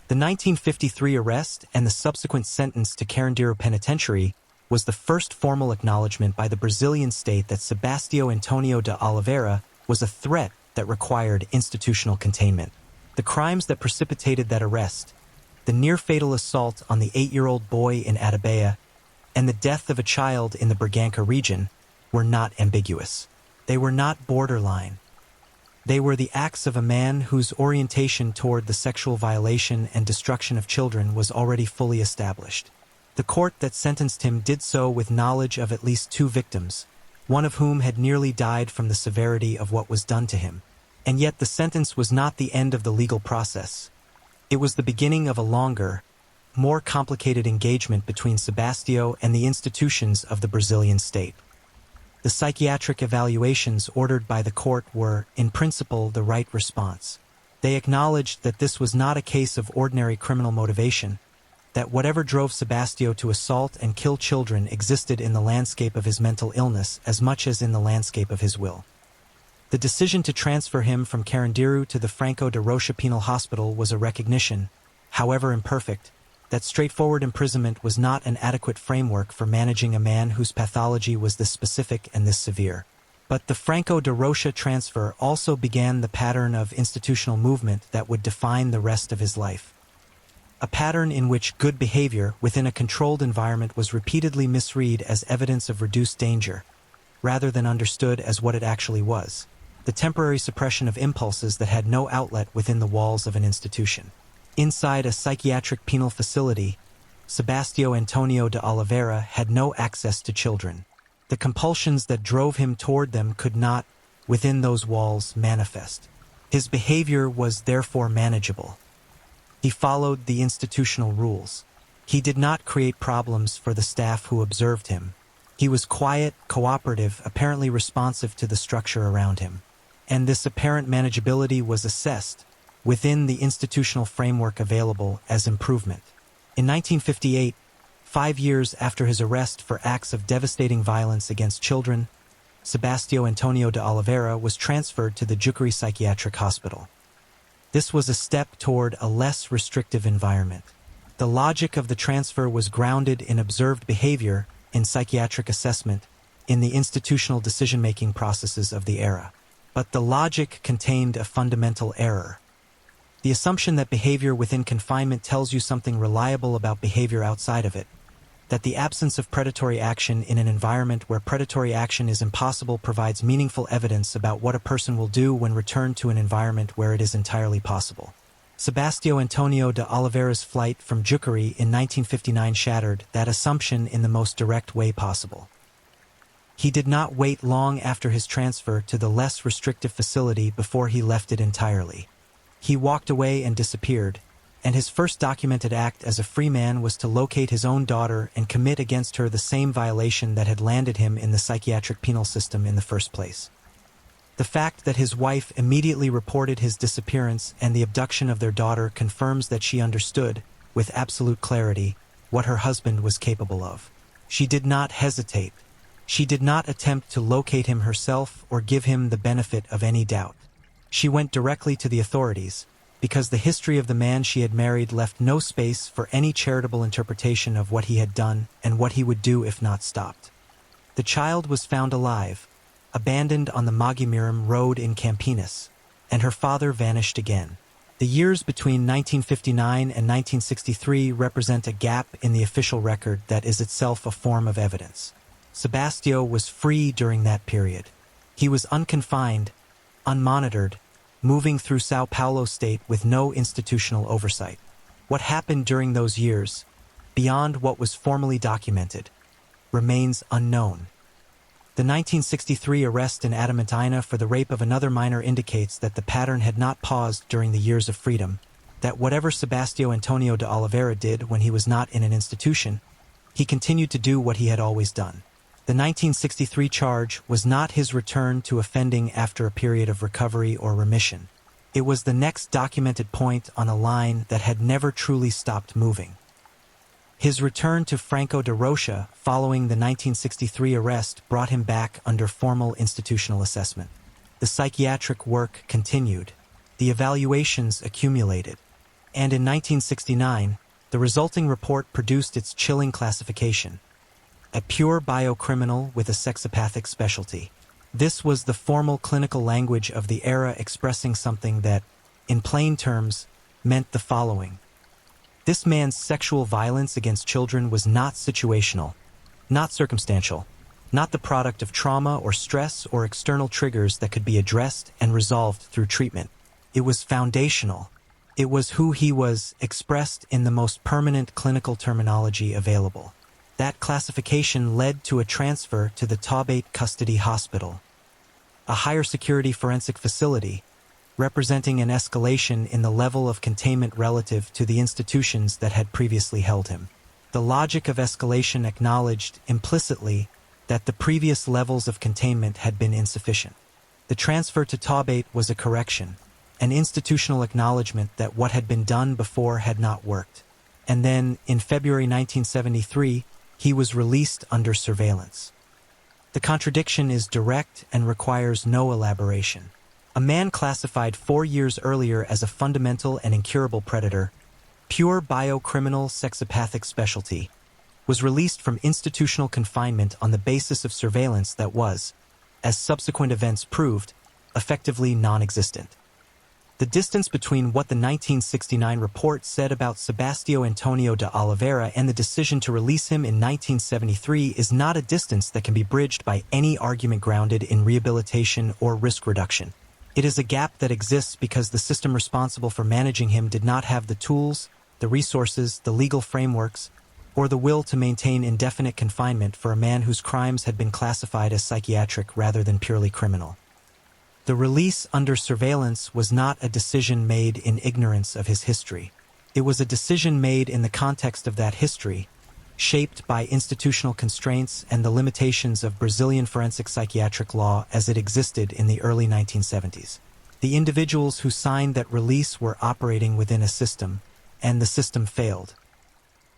The 1953 arrest and the subsequent sentence to Carandiru Penitentiary was the first formal acknowledgement by the Brazilian state that Sebastião Antonio de Oliveira was a threat that required institutional containment. The crimes that precipitated that arrest, the near-fatal assault on the 8-year-old boy in Atabeia, and the death of a child in the Brganka region, were not ambiguous. They were not borderline. They were the acts of a man whose orientation toward the sexual violation and destruction of children was already fully established. The court that sentenced him did so with knowledge of at least 2 victims, one of whom had nearly died from the severity of what was done to him. And yet the sentence was not the end of the legal process. It was the beginning of a longer, more complicated engagement between Sebastião and the institutions of the Brazilian state. The psychiatric evaluations ordered by the court were, in principle, the right response. They acknowledged that this was not a case of ordinary criminal motivation, that whatever drove Sebastião to assault and kill children existed in the landscape of his mental illness as much as in the landscape of his will. The decision to transfer him from Carandiru to the Franco de Rocha Penal Hospital was a recognition, however imperfect, that straightforward imprisonment was not an adequate framework for managing a man whose pathology was this specific and this severe. But the Franco de Rocha transfer also began the pattern of institutional movement that would define the rest of his life. A pattern in which good behavior within a controlled environment was repeatedly misread as evidence of reduced danger, rather than understood as what it actually was: the temporary suppression of impulses that had no outlet within the walls of an institution. Inside a psychiatric penal facility, Sebastião Antonio de Oliveira had no access to children. The compulsions that drove him toward them could not, within those walls, manifest. His behavior was therefore manageable. He followed the institutional rules. He did not create problems for the staff who observed him. He was quiet, cooperative, apparently responsive to the structure around him. And this apparent manageability was assessed within the institutional framework available as improvement. In 1958, 5 years after his arrest for acts of devastating violence against children, Sebastião Antonio de Oliveira was transferred to the Jucuri Psychiatric Hospital. This was a step toward a less restrictive environment. The logic of the transfer was grounded in observed behavior, in psychiatric assessment, in the institutional decision-making processes of the era. But the logic contained a fundamental error. The assumption that behavior within confinement tells you something reliable about behavior outside of it, that the absence of predatory action in an environment where predatory action is impossible provides meaningful evidence about what a person will do when returned to an environment where it is entirely possible. Sebastião Antonio de Oliveira's flight from Jucuri in 1959 shattered that assumption in the most direct way possible. He did not wait long after his transfer to the less restrictive facility before he left it entirely. He walked away and disappeared, and his first documented act as a free man was to locate his own daughter and commit against her the same violation that had landed him in the psychiatric penal system in the first place. The fact that his wife immediately reported his disappearance and the abduction of their daughter confirms that she understood, with absolute clarity, what her husband was capable of. She did not hesitate. She did not attempt to locate him herself or give him the benefit of any doubt. She went directly to the authorities, because the history of the man she had married left no space for any charitable interpretation of what he had done and what he would do if not stopped. The child was found alive, abandoned on the Magimiram road in Campinas, and her father vanished again. The years between 1959 and 1963 represent a gap in the official record that is itself a form of evidence. Sebastião was free during that period. He was unconfined, unmonitored, moving through São Paulo state with no institutional oversight. What happened during those years, beyond what was formally documented, remains unknown. The 1963 arrest in Adamantina for the rape of another minor indicates that the pattern had not paused during the years of freedom, that whatever Sebastião Antonio de Oliveira did when he was not in an institution, he continued to do what he had always done. The 1963 charge was not his return to offending after a period of recovery or remission. It was the next documented point on a line that had never truly stopped moving. His return to Franco de Rocha following the 1963 arrest brought him back under formal institutional assessment. The psychiatric work continued. The evaluations accumulated. And in 1969, the resulting report produced its chilling classification: a pure biocriminal with a sexopathic specialty. This was the formal clinical language of the era expressing something that, in plain terms, meant the following. This man's sexual violence against children was not situational, not circumstantial, not the product of trauma or stress or external triggers that could be addressed and resolved through treatment. It was foundational. It was who he was, expressed in the most permanent clinical terminology available. That classification led to a transfer to the Taubaté Custody Hospital, a higher security forensic facility, representing an escalation in the level of containment relative to the institutions that had previously held him. The logic of escalation acknowledged implicitly that the previous levels of containment had been insufficient. The transfer to Taubaté was a correction, an institutional acknowledgement that what had been done before had not worked. And then, in February 1973, he was released under surveillance. The contradiction is direct and requires no elaboration. A man classified 4 years earlier as a fundamental and incurable predator, pure biocriminal sexopathic specialty, was released from institutional confinement on the basis of surveillance that was, as subsequent events proved, effectively non-existent. The distance between what the 1969 report said about Sebastião Antonio de Oliveira and the decision to release him in 1973 is not a distance that can be bridged by any argument grounded in rehabilitation or risk reduction. It is a gap that exists because the system responsible for managing him did not have the tools, the resources, the legal frameworks, or the will to maintain indefinite confinement for a man whose crimes had been classified as psychiatric rather than purely criminal. The release under surveillance was not a decision made in ignorance of his history. It was a decision made in the context of that history, shaped by institutional constraints and the limitations of Brazilian forensic psychiatric law as it existed in the early 1970s. The individuals who signed that release were operating within a system, and the system failed.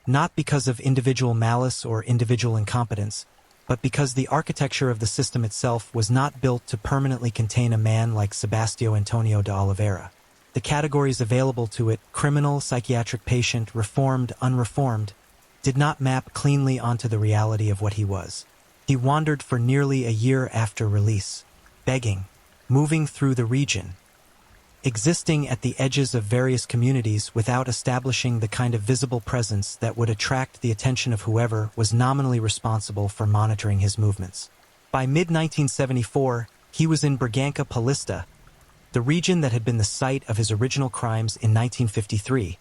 Not because of individual malice or individual incompetence, but because the architecture of the system itself was not built to permanently contain a man like Sebastião Antonio de Oliveira. The categories available to it, criminal, psychiatric patient, reformed, unreformed, did not map cleanly onto the reality of what he was. He wandered for nearly a year after release, begging, moving through the region, existing at the edges of various communities without establishing the kind of visible presence that would attract the attention of whoever was nominally responsible for monitoring his movements. By mid-1974, he was in Bragança Paulista, the region that had been the site of his original crimes in 1953,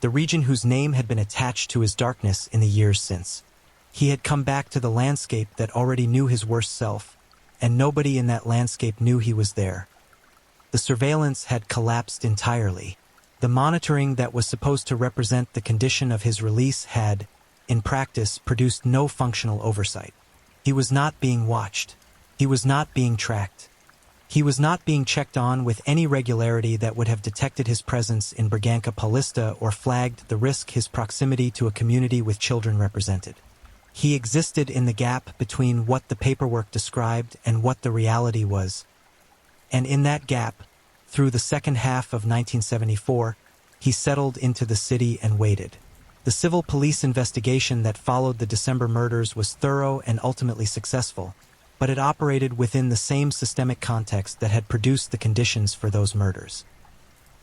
the region whose name had been attached to his darkness in the years since. He had come back to the landscape that already knew his worst self, and nobody in that landscape knew he was there. The surveillance had collapsed entirely. The monitoring that was supposed to represent the condition of his release had, in practice, produced no functional oversight. He was not being watched. He was not being tracked. He was not being checked on with any regularity that would have detected his presence in Bragança Paulista or flagged the risk his proximity to a community with children represented. He existed in the gap between what the paperwork described and what the reality was. And in that gap, through the second half of 1974, he settled into the city and waited. The civil police investigation that followed the December murders was thorough and ultimately successful, but it operated within the same systemic context that had produced the conditions for those murders.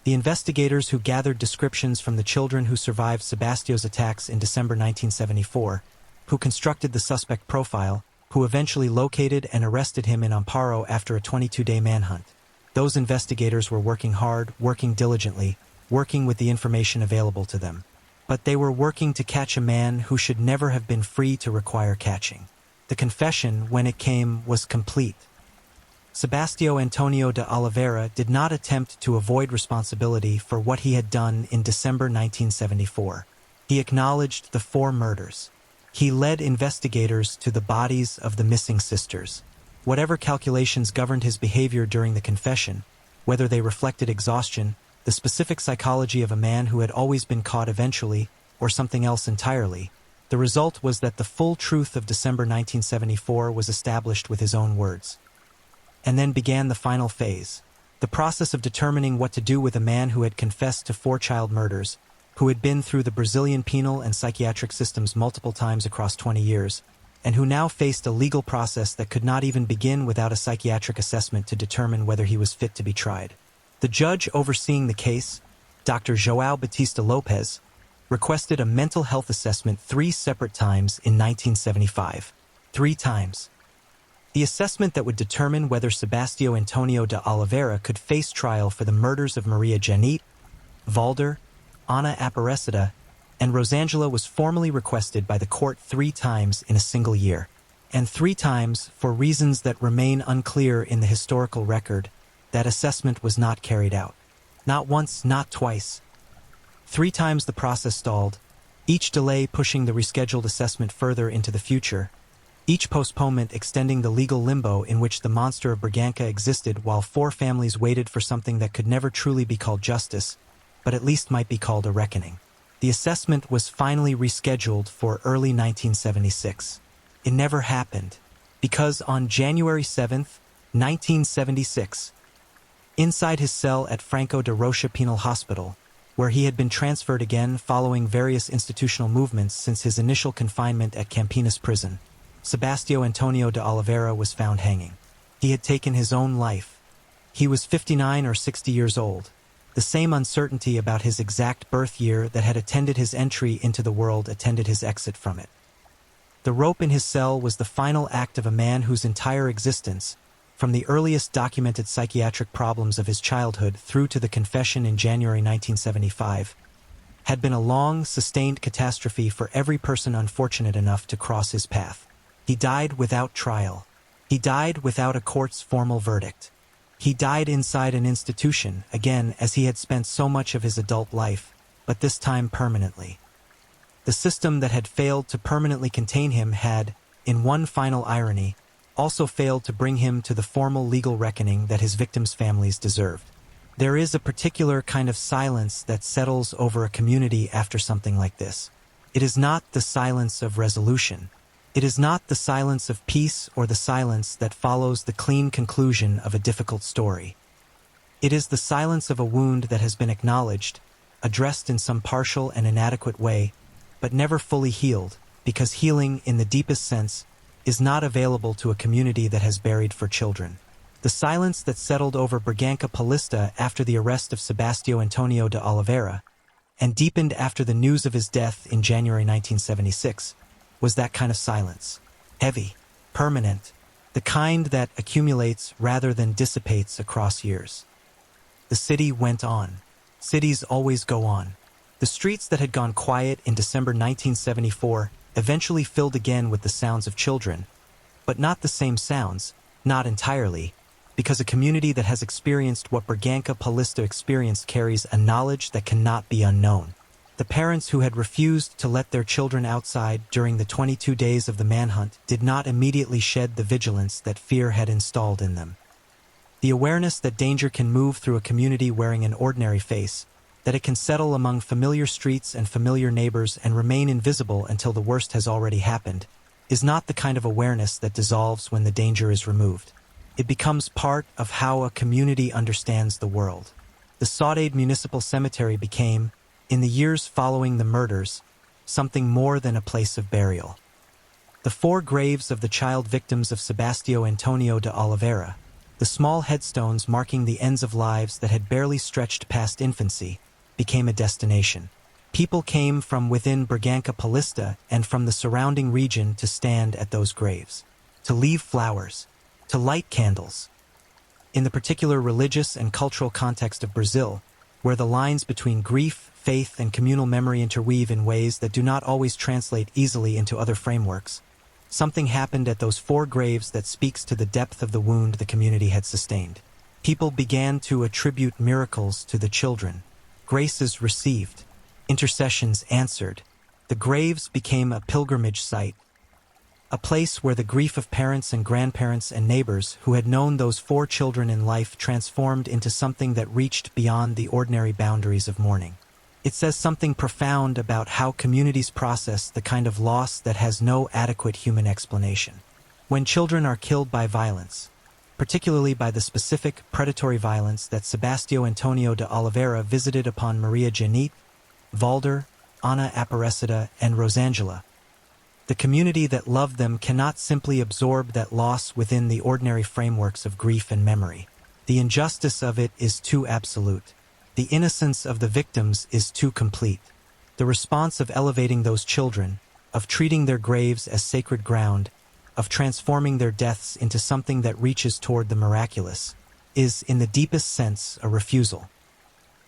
The investigators who gathered descriptions from the children who survived Sebastião's attacks in December 1974, who constructed the suspect profile, who eventually located and arrested him in Amparo after a 22-day manhunt. Those investigators were working hard, working diligently, working with the information available to them. But they were working to catch a man who should never have been free to require catching. The confession, when it came, was complete. Sebastião Antonio de Oliveira did not attempt to avoid responsibility for what he had done in December 1974. He acknowledged the 4 murders. He led investigators to the bodies of the missing sisters. Whatever calculations governed his behavior during the confession, whether they reflected exhaustion, the specific psychology of a man who had always been caught eventually, or something else entirely, the result was that the full truth of December 1974 was established with his own words. And then began the final phase, the process of determining what to do with a man who had confessed to 4 child murders, who had been through the Brazilian penal and psychiatric systems multiple times across 20 years, and who now faced a legal process that could not even begin without a psychiatric assessment to determine whether he was fit to be tried. The judge overseeing the case, Dr. João Batista Lopes, requested a mental health assessment 3 separate times in 1975. 3 times. The assessment that would determine whether Sebastião Antonio de Oliveira could face trial for the murders of Maria Janete, Valder, Ana Aparecida, and Rosangela was formally requested by the court 3 times in a single year. And 3 times, for reasons that remain unclear in the historical record, that assessment was not carried out. Not once, not twice. 3 times the process stalled, each delay pushing the rescheduled assessment further into the future, each postponement extending the legal limbo in which the monster of Bragança existed while 4 families waited for something that could never truly be called justice, but at least might be called a reckoning. The assessment was finally rescheduled for early 1976. It never happened, because on January 7th, 1976, inside his cell at Franco de Rocha Penal Hospital, where he had been transferred again following various institutional movements since his initial confinement at Campinas prison, Sebastião Antonio de Oliveira was found hanging. He had taken his own life. He was 59 or 60 years old. The same uncertainty about his exact birth year that had attended his entry into the world attended his exit from it. The rope in his cell was the final act of a man whose entire existence, from the earliest documented psychiatric problems of his childhood through to the confession in January 1975, had been a long, sustained catastrophe for every person unfortunate enough to cross his path. He died without trial. He died without a court's formal verdict. He died inside an institution, again as he had spent so much of his adult life, but this time permanently. The system that had failed to permanently contain him had, in one final irony, also failed to bring him to the formal legal reckoning that his victims' families deserved. There is a particular kind of silence that settles over a community after something like this. It is not the silence of resolution. It is not the silence of peace or the silence that follows the clean conclusion of a difficult story. It is the silence of a wound that has been acknowledged, addressed in some partial and inadequate way, but never fully healed, because healing, in the deepest sense, is not available to a community that has buried for children. The silence that settled over Braganca Paulista after the arrest of Sebastião Antonio de Oliveira, and deepened after the news of his death in January 1976, was that kind of silence. Heavy, permanent, the kind that accumulates rather than dissipates across years. The city went on. Cities always go on. The streets that had gone quiet in December 1974 eventually filled again with the sounds of children, but not the same sounds, not entirely, because a community that has experienced what Braganca Paulista experienced carries a knowledge that cannot be unknown. The parents who had refused to let their children outside during the 22 days of the manhunt did not immediately shed the vigilance that fear had installed in them. The awareness that danger can move through a community wearing an ordinary face, that it can settle among familiar streets and familiar neighbors and remain invisible until the worst has already happened, is not the kind of awareness that dissolves when the danger is removed. It becomes part of how a community understands the world. The Saudade Municipal Cemetery became, in the years following the murders, something more than a place of burial. The 4 graves of the child victims of Sebastião Antonio de Oliveira, the small headstones marking the ends of lives that had barely stretched past infancy, became a destination. People came from within Braganca Paulista and from the surrounding region to stand at those graves, to leave flowers, to light candles. In the particular religious and cultural context of Brazil, where the lines between grief, faith, and communal memory interweave in ways that do not always translate easily into other frameworks, something happened at those 4 graves that speaks to the depth of the wound the community had sustained. People began to attribute miracles to the children, graces received, intercessions answered. The graves became a pilgrimage site, a place where the grief of parents and grandparents and neighbors who had known those 4 children in life transformed into something that reached beyond the ordinary boundaries of mourning. It says something profound about how communities process the kind of loss that has no adequate human explanation. When children are killed by violence, particularly by the specific predatory violence that Sebastião Antonio de Oliveira visited upon Maria Janete, Valder, Ana Aparecida, and Rosangela, the community that loved them cannot simply absorb that loss within the ordinary frameworks of grief and memory. The injustice of it is too absolute. The innocence of the victims is too complete. The response of elevating those children, of treating their graves as sacred ground, of transforming their deaths into something that reaches toward the miraculous, is, in the deepest sense, a refusal.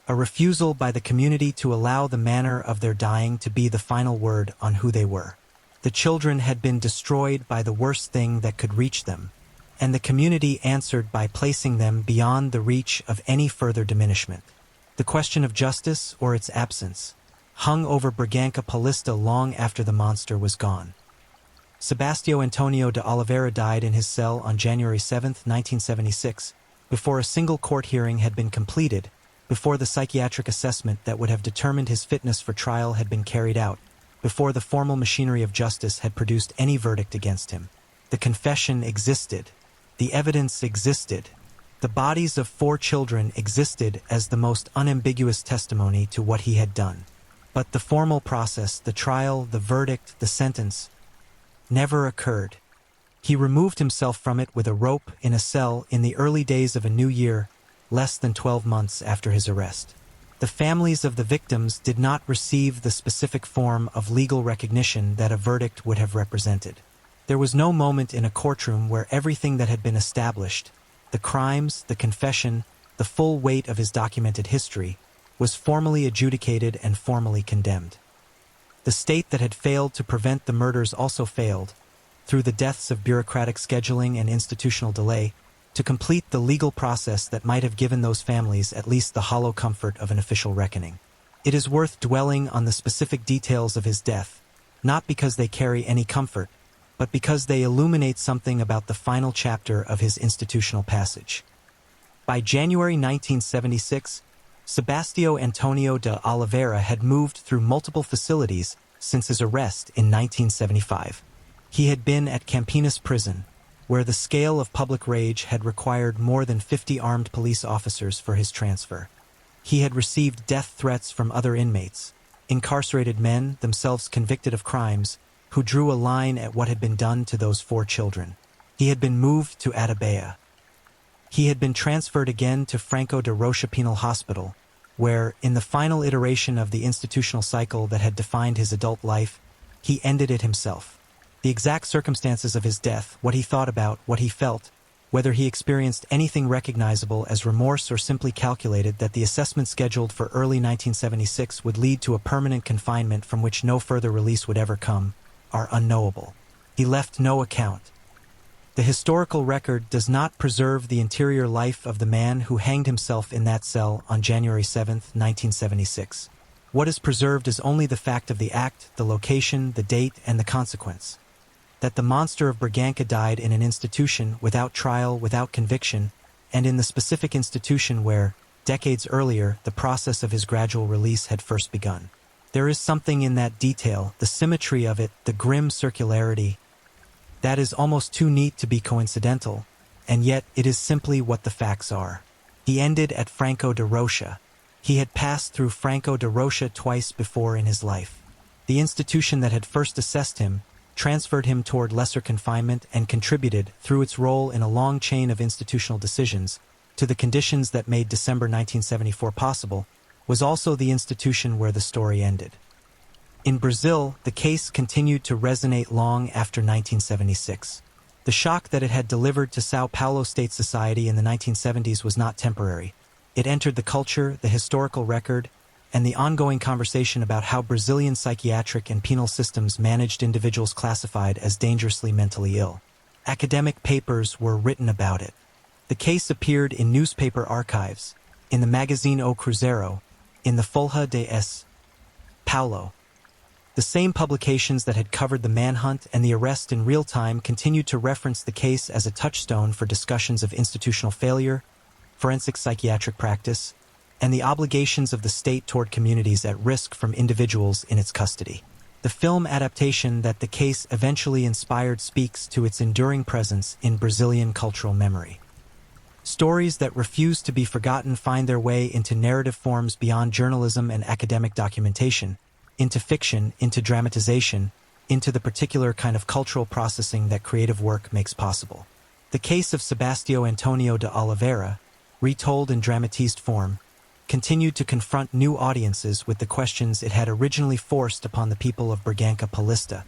A refusal by the community to allow the manner of their dying to be the final word on who they were. The children had been destroyed by the worst thing that could reach them, and the community answered by placing them beyond the reach of any further diminishment. The question of justice, or its absence, hung over Braganca Paulista long after the monster was gone. Sebastião Antonio de Oliveira died in his cell on January 7, 1976, before a single court hearing had been completed, before the psychiatric assessment that would have determined his fitness for trial had been carried out, before the formal machinery of justice had produced any verdict against him. The confession existed. The evidence existed. The bodies of 4 children existed as the most unambiguous testimony to what he had done. But the formal process, the trial, the verdict, the sentence, never occurred. He removed himself from it with a rope in a cell in the early days of a new year, less than 12 months after his arrest. The families of the victims did not receive the specific form of legal recognition that a verdict would have represented. There was no moment in a courtroom where everything that had been established, the crimes, the confession, the full weight of his documented history, was formally adjudicated and formally condemned. The state that had failed to prevent the murders also failed, through the deaths of bureaucratic scheduling and institutional delay, to complete the legal process that might have given those families at least the hollow comfort of an official reckoning. It is worth dwelling on the specific details of his death, not because they carry any comfort, but because they illuminate something about the final chapter of his institutional passage. By January 1976, Sebastião Antonio de Oliveira had moved through multiple facilities since his arrest in 1975. He had been at Campinas prison, where the scale of public rage had required more than 50 armed police officers for his transfer. He had received death threats from other inmates, incarcerated men, themselves convicted of crimes, who drew a line at what had been done to those 4 children. He had been moved to Atabeia. He had been transferred again to Franco de Rocha Penal Hospital, where, in the final iteration of the institutional cycle that had defined his adult life, he ended it himself. The exact circumstances of his death, what he thought about, what he felt, whether he experienced anything recognizable as remorse or simply calculated that the assessment scheduled for early 1976 would lead to a permanent confinement from which no further release would ever come, are unknowable. He left no account. The historical record does not preserve the interior life of the man who hanged himself in that cell on January 7, 1976. What is preserved is only the fact of the act, the location, the date, and the consequence. That the monster of Bragança died in an institution without trial, without conviction, and in the specific institution where, decades earlier, the process of his gradual release had first begun. There is something in that detail, the symmetry of it, the grim circularity, that is almost too neat to be coincidental, and yet it is simply what the facts are. He ended at Franco de Rocha. He had passed through Franco de Rocha twice before in his life. The institution that had first assessed him transferred him toward lesser confinement and contributed, through its role in a long chain of institutional decisions, to the conditions that made December 1974 possible, was also the institution where the story ended. In Brazil, the case continued to resonate long after 1976. The shock that it had delivered to São Paulo State Society in the 1970s was not temporary. It entered the culture, the historical record, and the ongoing conversation about how Brazilian psychiatric and penal systems managed individuals classified as dangerously mentally ill. Academic papers were written about it. The case appeared in newspaper archives, in the magazine O Cruzeiro, in the Folha de S. Paulo. The same publications that had covered the manhunt and the arrest in real time continued to reference the case as a touchstone for discussions of institutional failure, forensic psychiatric practice, and the obligations of the state toward communities at risk from individuals in its custody. The film adaptation that the case eventually inspired speaks to its enduring presence in Brazilian cultural memory. Stories that refuse to be forgotten find their way into narrative forms beyond journalism and academic documentation, into fiction, into dramatization, into the particular kind of cultural processing that creative work makes possible. The case of Sebastião Antonio de Oliveira, retold in dramatized form, continued to confront new audiences with the questions it had originally forced upon the people of Bragança Paulista.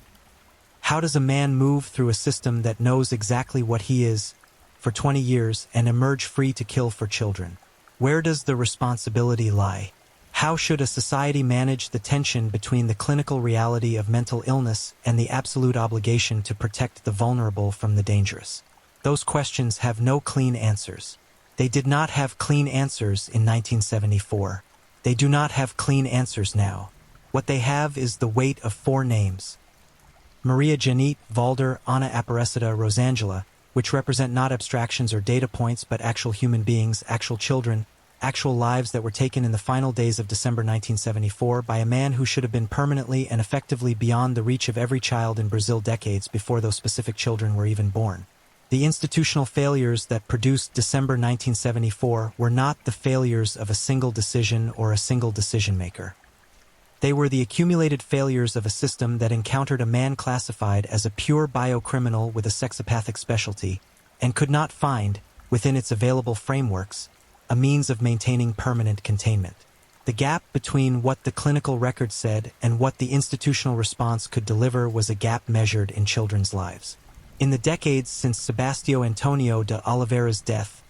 How does a man move through a system that knows exactly what he is for 20 years and emerge free to kill for children? Where does the responsibility lie? How should a society manage the tension between the clinical reality of mental illness and the absolute obligation to protect the vulnerable from the dangerous? Those questions have no clean answers. They did not have clean answers in 1974. They do not have clean answers now. What they have is the weight of 4 names: Maria Janete, Valder, Ana Aparecida, Rosangela, which represent not abstractions or data points but actual human beings, actual children, actual lives that were taken in the final days of December 1974 by a man who should have been permanently and effectively beyond the reach of every child in Brazil decades before those specific children were even born. The institutional failures that produced December 1974 were not the failures of a single decision or a single decision-maker. They were the accumulated failures of a system that encountered a man classified as a pure biocriminal with a sexopathic specialty, and could not find, within its available frameworks, a means of maintaining permanent containment. The gap between what the clinical record said and what the institutional response could deliver was a gap measured in children's lives. In the decades since Sebastião Antonio de Oliveira's death,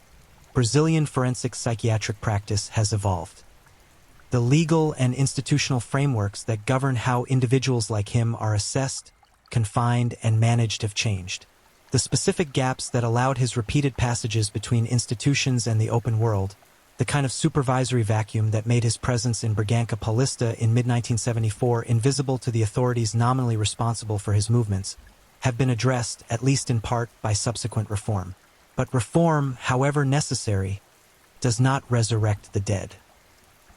Brazilian forensic psychiatric practice has evolved. The legal and institutional frameworks that govern how individuals like him are assessed, confined, and managed have changed. The specific gaps that allowed his repeated passages between institutions and the open world, the kind of supervisory vacuum that made his presence in Braganca Paulista in mid-1974 invisible to the authorities nominally responsible for his movements, have been addressed, at least in part, by subsequent reform. But reform, however necessary, does not resurrect the dead.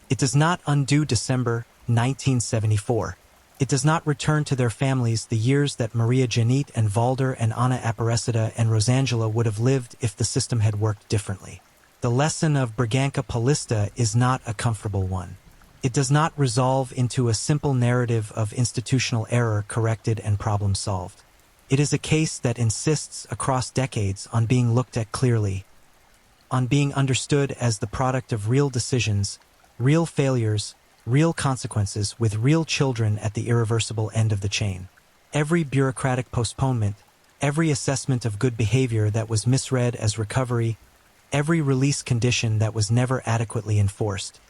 It does not undo December 1974. It does not return to their families the years that Maria Janit and Valder and Anna Aparecida and Rosangela would have lived if the system had worked differently. The lesson of Braganca Paulista is not a comfortable one. It does not resolve into a simple narrative of institutional error corrected and problem solved. It is a case that insists across decades on being looked at clearly, on being understood as the product of real decisions, real failures, real consequences, with real children at the irreversible end of the chain. Every bureaucratic postponement, every assessment of good behavior that was misread as recovery, every release condition that was never adequately enforced.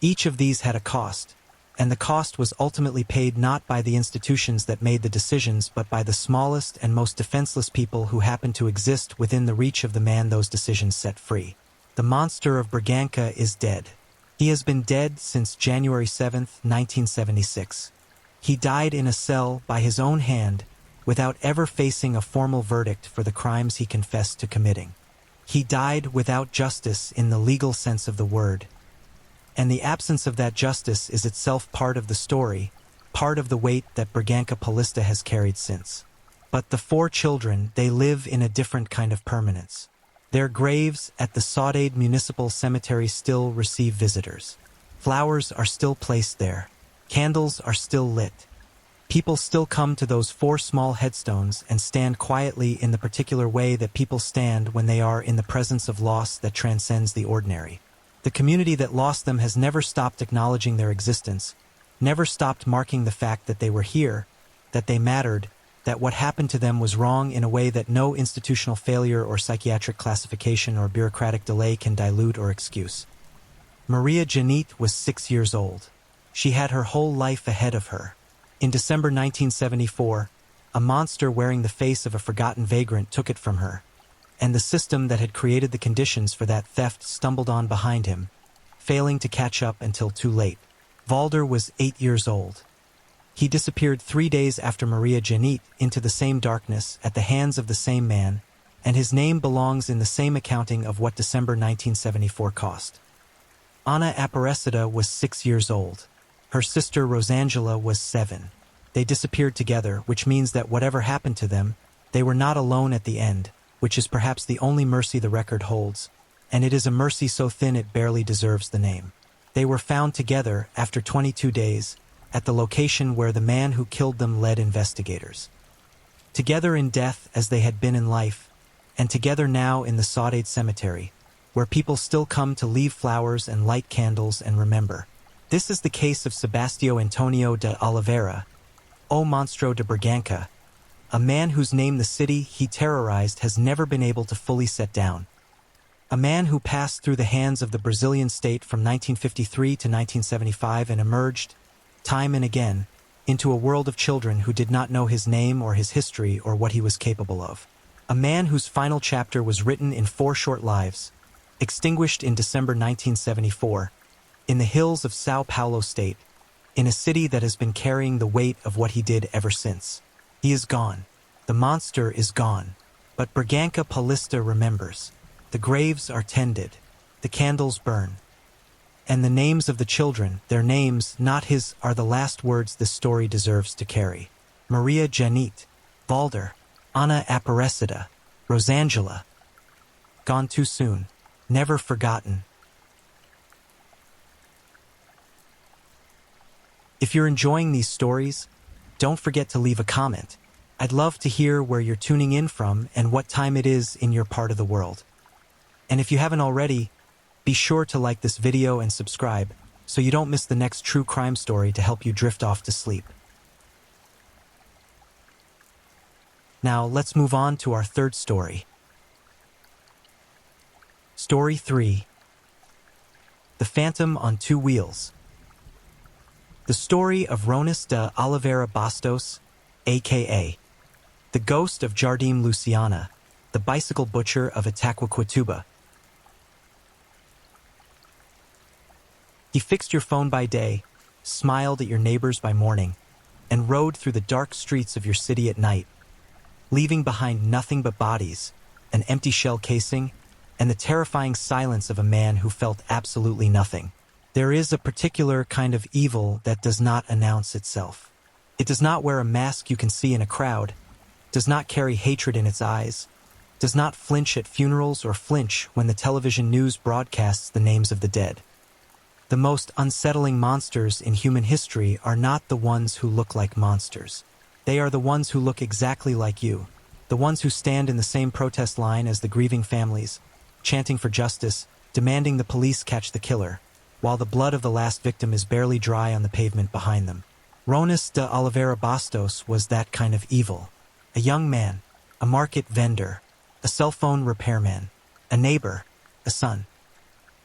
Each of these had a cost, and the cost was ultimately paid not by the institutions that made the decisions but by the smallest and most defenseless people who happened to exist within the reach of the man those decisions set free. The monster of Braganca is dead. He has been dead since January 7, 1976. He died in a cell by his own hand without ever facing a formal verdict for the crimes he confessed to committing. He died without justice in the legal sense of the word. And the absence of that justice is itself part of the story, part of the weight that Braganca Paulista has carried since. But the four children, they live in a different kind of permanence. Their graves at the Saudade Municipal Cemetery still receive visitors. Flowers are still placed there. Candles are still lit. People still come to those four small headstones and stand quietly in the particular way that people stand when they are in the presence of loss that transcends the ordinary. The community that lost them has never stopped acknowledging their existence, never stopped marking the fact that they were here, that they mattered, that what happened to them was wrong in a way that no institutional failure or psychiatric classification or bureaucratic delay can dilute or excuse. Maria Janit was 6 years old. She had her whole life ahead of her. In December 1974, a monster wearing the face of a forgotten vagrant took it from her, and the system that had created the conditions for that theft stumbled on behind him, failing to catch up until too late. Valder was 8 years old. He disappeared 3 days after Maria Janit into the same darkness at the hands of the same man, and his name belongs in the same accounting of what December 1974 cost. Anna Aparecida was 6 years old. Her sister Rosangela was 7. They disappeared together, which means that whatever happened to them, they were not alone at the end, which is perhaps the only mercy the record holds, and it is a mercy so thin it barely deserves the name. They were found together after 22 days, at the location where the man who killed them led investigators. Together in death as they had been in life, and together now in the Saudade Cemetery, where people still come to leave flowers and light candles and remember. This is the case of Sebastio Antonio de Oliveira, O Monstro de Braganca, a man whose name the city he terrorized has never been able to fully set down. A man who passed through the hands of the Brazilian state from 1953 to 1975 and emerged, time and again, into a world of children who did not know his name or his history or what he was capable of. A man whose final chapter was written in 4 short lives, extinguished in December 1974, in the hills of Sao Paulo state, in a city that has been carrying the weight of what he did ever since. He is gone. The monster is gone. But Braganca Paulista remembers. The graves are tended. The candles burn. And the names of the children, their names, not his, are the last words this story deserves to carry. Maria Janit, Valder, Anna Aparecida, Rosangela. Gone too soon. Never forgotten. If you're enjoying these stories, don't forget to leave a comment. I'd love to hear where you're tuning in from and what time it is in your part of the world. And if you haven't already, be sure to like this video and subscribe so you don't miss the next true crime story to help you drift off to sleep. Now let's move on to our third story. Story 3. The Phantom on Two Wheels. The story of Ronis de Oliveira Bastos, a.k.a. the ghost of Jardim Luciana, the bicycle butcher of Itaquaquatuba. He fixed your phone by day, smiled at your neighbors by morning, and rode through the dark streets of your city at night, leaving behind nothing but bodies, an empty shell casing, and the terrifying silence of a man who felt absolutely nothing. There is a particular kind of evil that does not announce itself. It does not wear a mask you can see in a crowd, does not carry hatred in its eyes, does not flinch at funerals or flinch when the television news broadcasts the names of the dead. The most unsettling monsters in human history are not the ones who look like monsters. They are the ones who look exactly like you, the ones who stand in the same protest line as the grieving families, chanting for justice, demanding the police catch the killer, while the blood of the last victim is barely dry on the pavement behind them. Ronis de Oliveira Bastos was that kind of evil. A young man, a market vendor, a cell phone repairman, a neighbor, a son.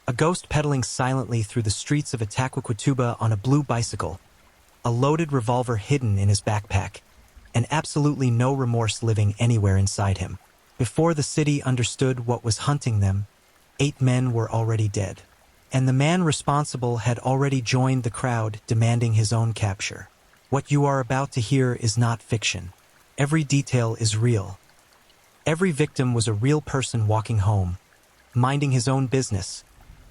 A ghost pedaling silently through the streets of Itaquaquatuba on a blue bicycle, a loaded revolver hidden in his backpack, and absolutely no remorse living anywhere inside him. Before the city understood what was hunting them, 8 men were already dead. And the man responsible had already joined the crowd demanding his own capture. What you are about to hear is not fiction. Every detail is real. Every victim was a real person walking home, minding his own business,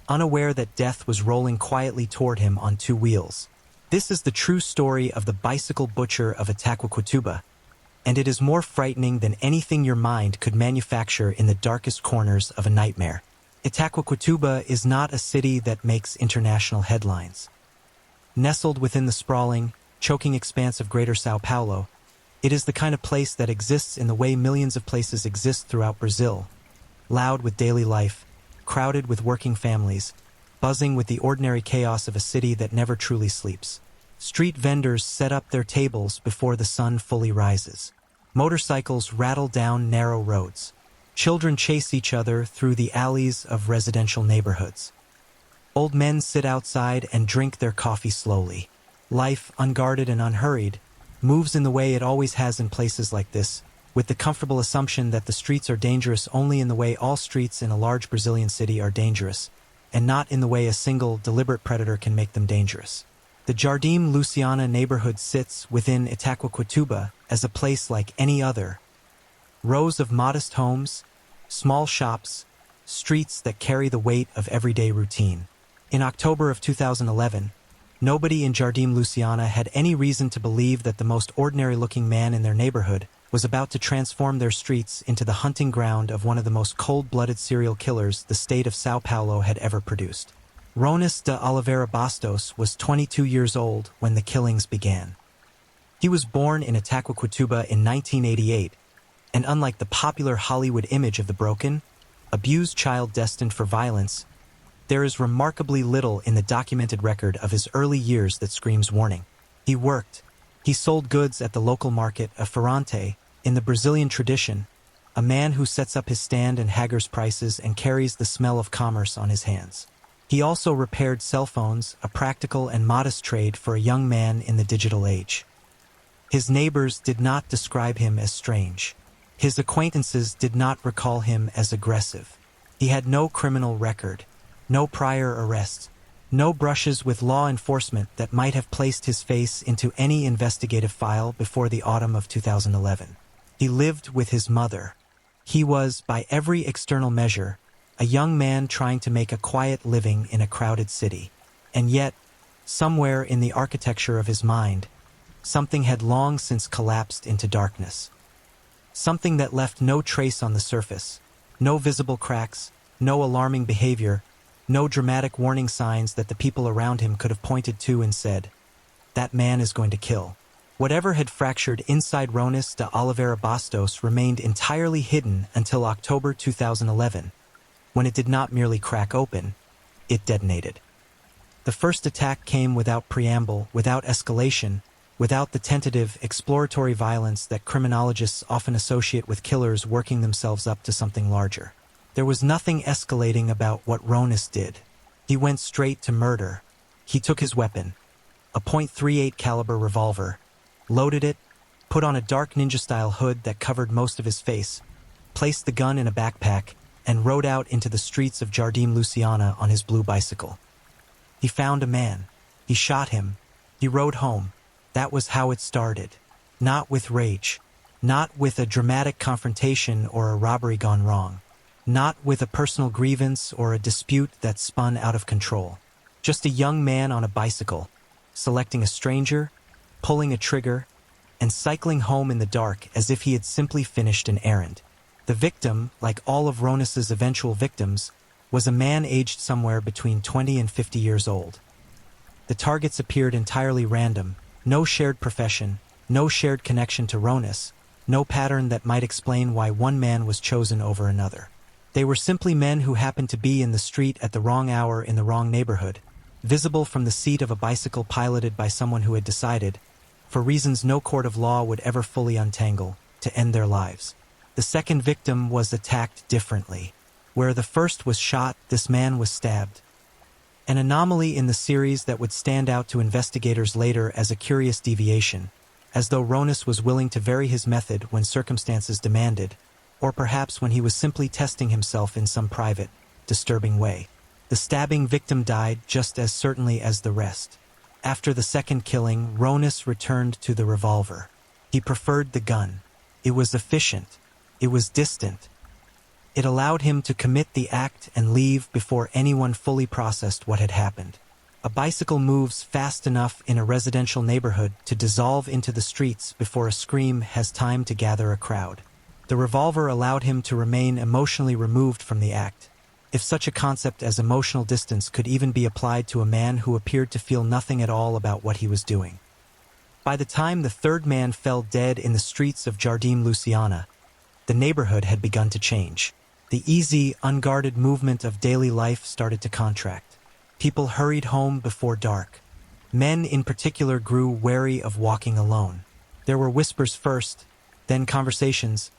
unaware that death was rolling quietly toward him on 2 wheels. This is the true story of the bicycle butcher of Itaquaquatuba, and it is more frightening than anything your mind could manufacture in the darkest corners of a nightmare. Itaquaquatuba is not a city that makes international headlines. Nestled within the sprawling, choking expanse of Greater Sao Paulo, it is the kind of place that exists in the way millions of places exist throughout Brazil, loud with daily life, crowded with working families, buzzing with the ordinary chaos of a city that never truly sleeps. Street vendors set up their tables before the sun fully rises. Motorcycles rattle down narrow roads. Children chase each other through the alleys of residential neighborhoods. Old men sit outside and drink their coffee slowly. Life, unguarded and unhurried, moves in the way it always has in places like this, with the comfortable assumption that the streets are dangerous only in the way all streets in a large Brazilian city are dangerous, and not in the way a single, deliberate predator can make them dangerous. The Jardim Luciana neighborhood sits within Itaquaquatuba as a place like any other. Rows of modest homes, small shops, streets that carry the weight of everyday routine. In October of 2011, nobody in Jardim Luciana had any reason to believe that the most ordinary-looking man in their neighborhood was about to transform their streets into the hunting ground of one of the most cold-blooded serial killers the state of Sao Paulo had ever produced. Ronis de Oliveira Bastos was 22 years old when the killings began. He was born in Itaquaquatuba in 1988, and unlike the popular Hollywood image of the broken, abused child destined for violence, there is remarkably little in the documented record of his early years that screams warning. He worked. He sold goods at the local market of Ferrante. In the Brazilian tradition, a man who sets up his stand and haggles prices and carries the smell of commerce on his hands. He also repaired cell phones, a practical and modest trade for a young man in the digital age. His neighbors did not describe him as strange. His acquaintances did not recall him as aggressive. He had no criminal record, no prior arrests, no brushes with law enforcement that might have placed his face into any investigative file before the autumn of 2011. He lived with his mother. He was, by every external measure, a young man trying to make a quiet living in a crowded city. And yet, somewhere in the architecture of his mind, something had long since collapsed into darkness. Something that left no trace on the surface, no visible cracks, no alarming behavior, no dramatic warning signs that the people around him could have pointed to and said, "That man is going to kill." Whatever had fractured inside Ronis de Oliveira Bastos remained entirely hidden until October 2011, when it did not merely crack open, it detonated. The first attack came without preamble, without escalation, without the tentative, exploratory violence that criminologists often associate with killers working themselves up to something larger. There was nothing escalating about what Ronis did. He went straight to murder. He took his weapon, a .38 caliber revolver, loaded it, put on a dark ninja-style hood that covered most of his face, placed the gun in a backpack, and rode out into the streets of Jardim Luciana on his blue bicycle. He found a man. He shot him. He rode home. That was how it started. Not with rage. Not with a dramatic confrontation or a robbery gone wrong. Not with a personal grievance or a dispute that spun out of control. Just a young man on a bicycle, selecting a stranger, pulling a trigger, and cycling home in the dark as if he had simply finished an errand. The victim, like all of Ronus's eventual victims, was a man aged somewhere between 20 and 50 years old. The targets appeared entirely random, no shared profession, no shared connection to Ronus, no pattern that might explain why one man was chosen over another. They were simply men who happened to be in the street at the wrong hour in the wrong neighborhood, visible from the seat of a bicycle piloted by someone who had decided, for reasons no court of law would ever fully untangle, to end their lives. The second victim was attacked differently. Where the first was shot, this man was stabbed. An anomaly in the series that would stand out to investigators later as a curious deviation, as though Ronus was willing to vary his method when circumstances demanded, or perhaps when he was simply testing himself in some private, disturbing way. The stabbing victim died just as certainly as the rest. After the second killing, Ronus returned to the revolver. He preferred the gun. It was efficient. It was distant. It allowed him to commit the act and leave before anyone fully processed what had happened. A bicycle moves fast enough in a residential neighborhood to dissolve into the streets before a scream has time to gather a crowd. The revolver allowed him to remain emotionally removed from the act, if such a concept as emotional distance could even be applied to a man who appeared to feel nothing at all about what he was doing. By the time the third man fell dead in the streets of Jardim Luciana, the neighborhood had begun to change. The easy, unguarded movement of daily life started to contract. People hurried home before dark. Men in particular grew wary of walking alone. There were whispers first, then conversations,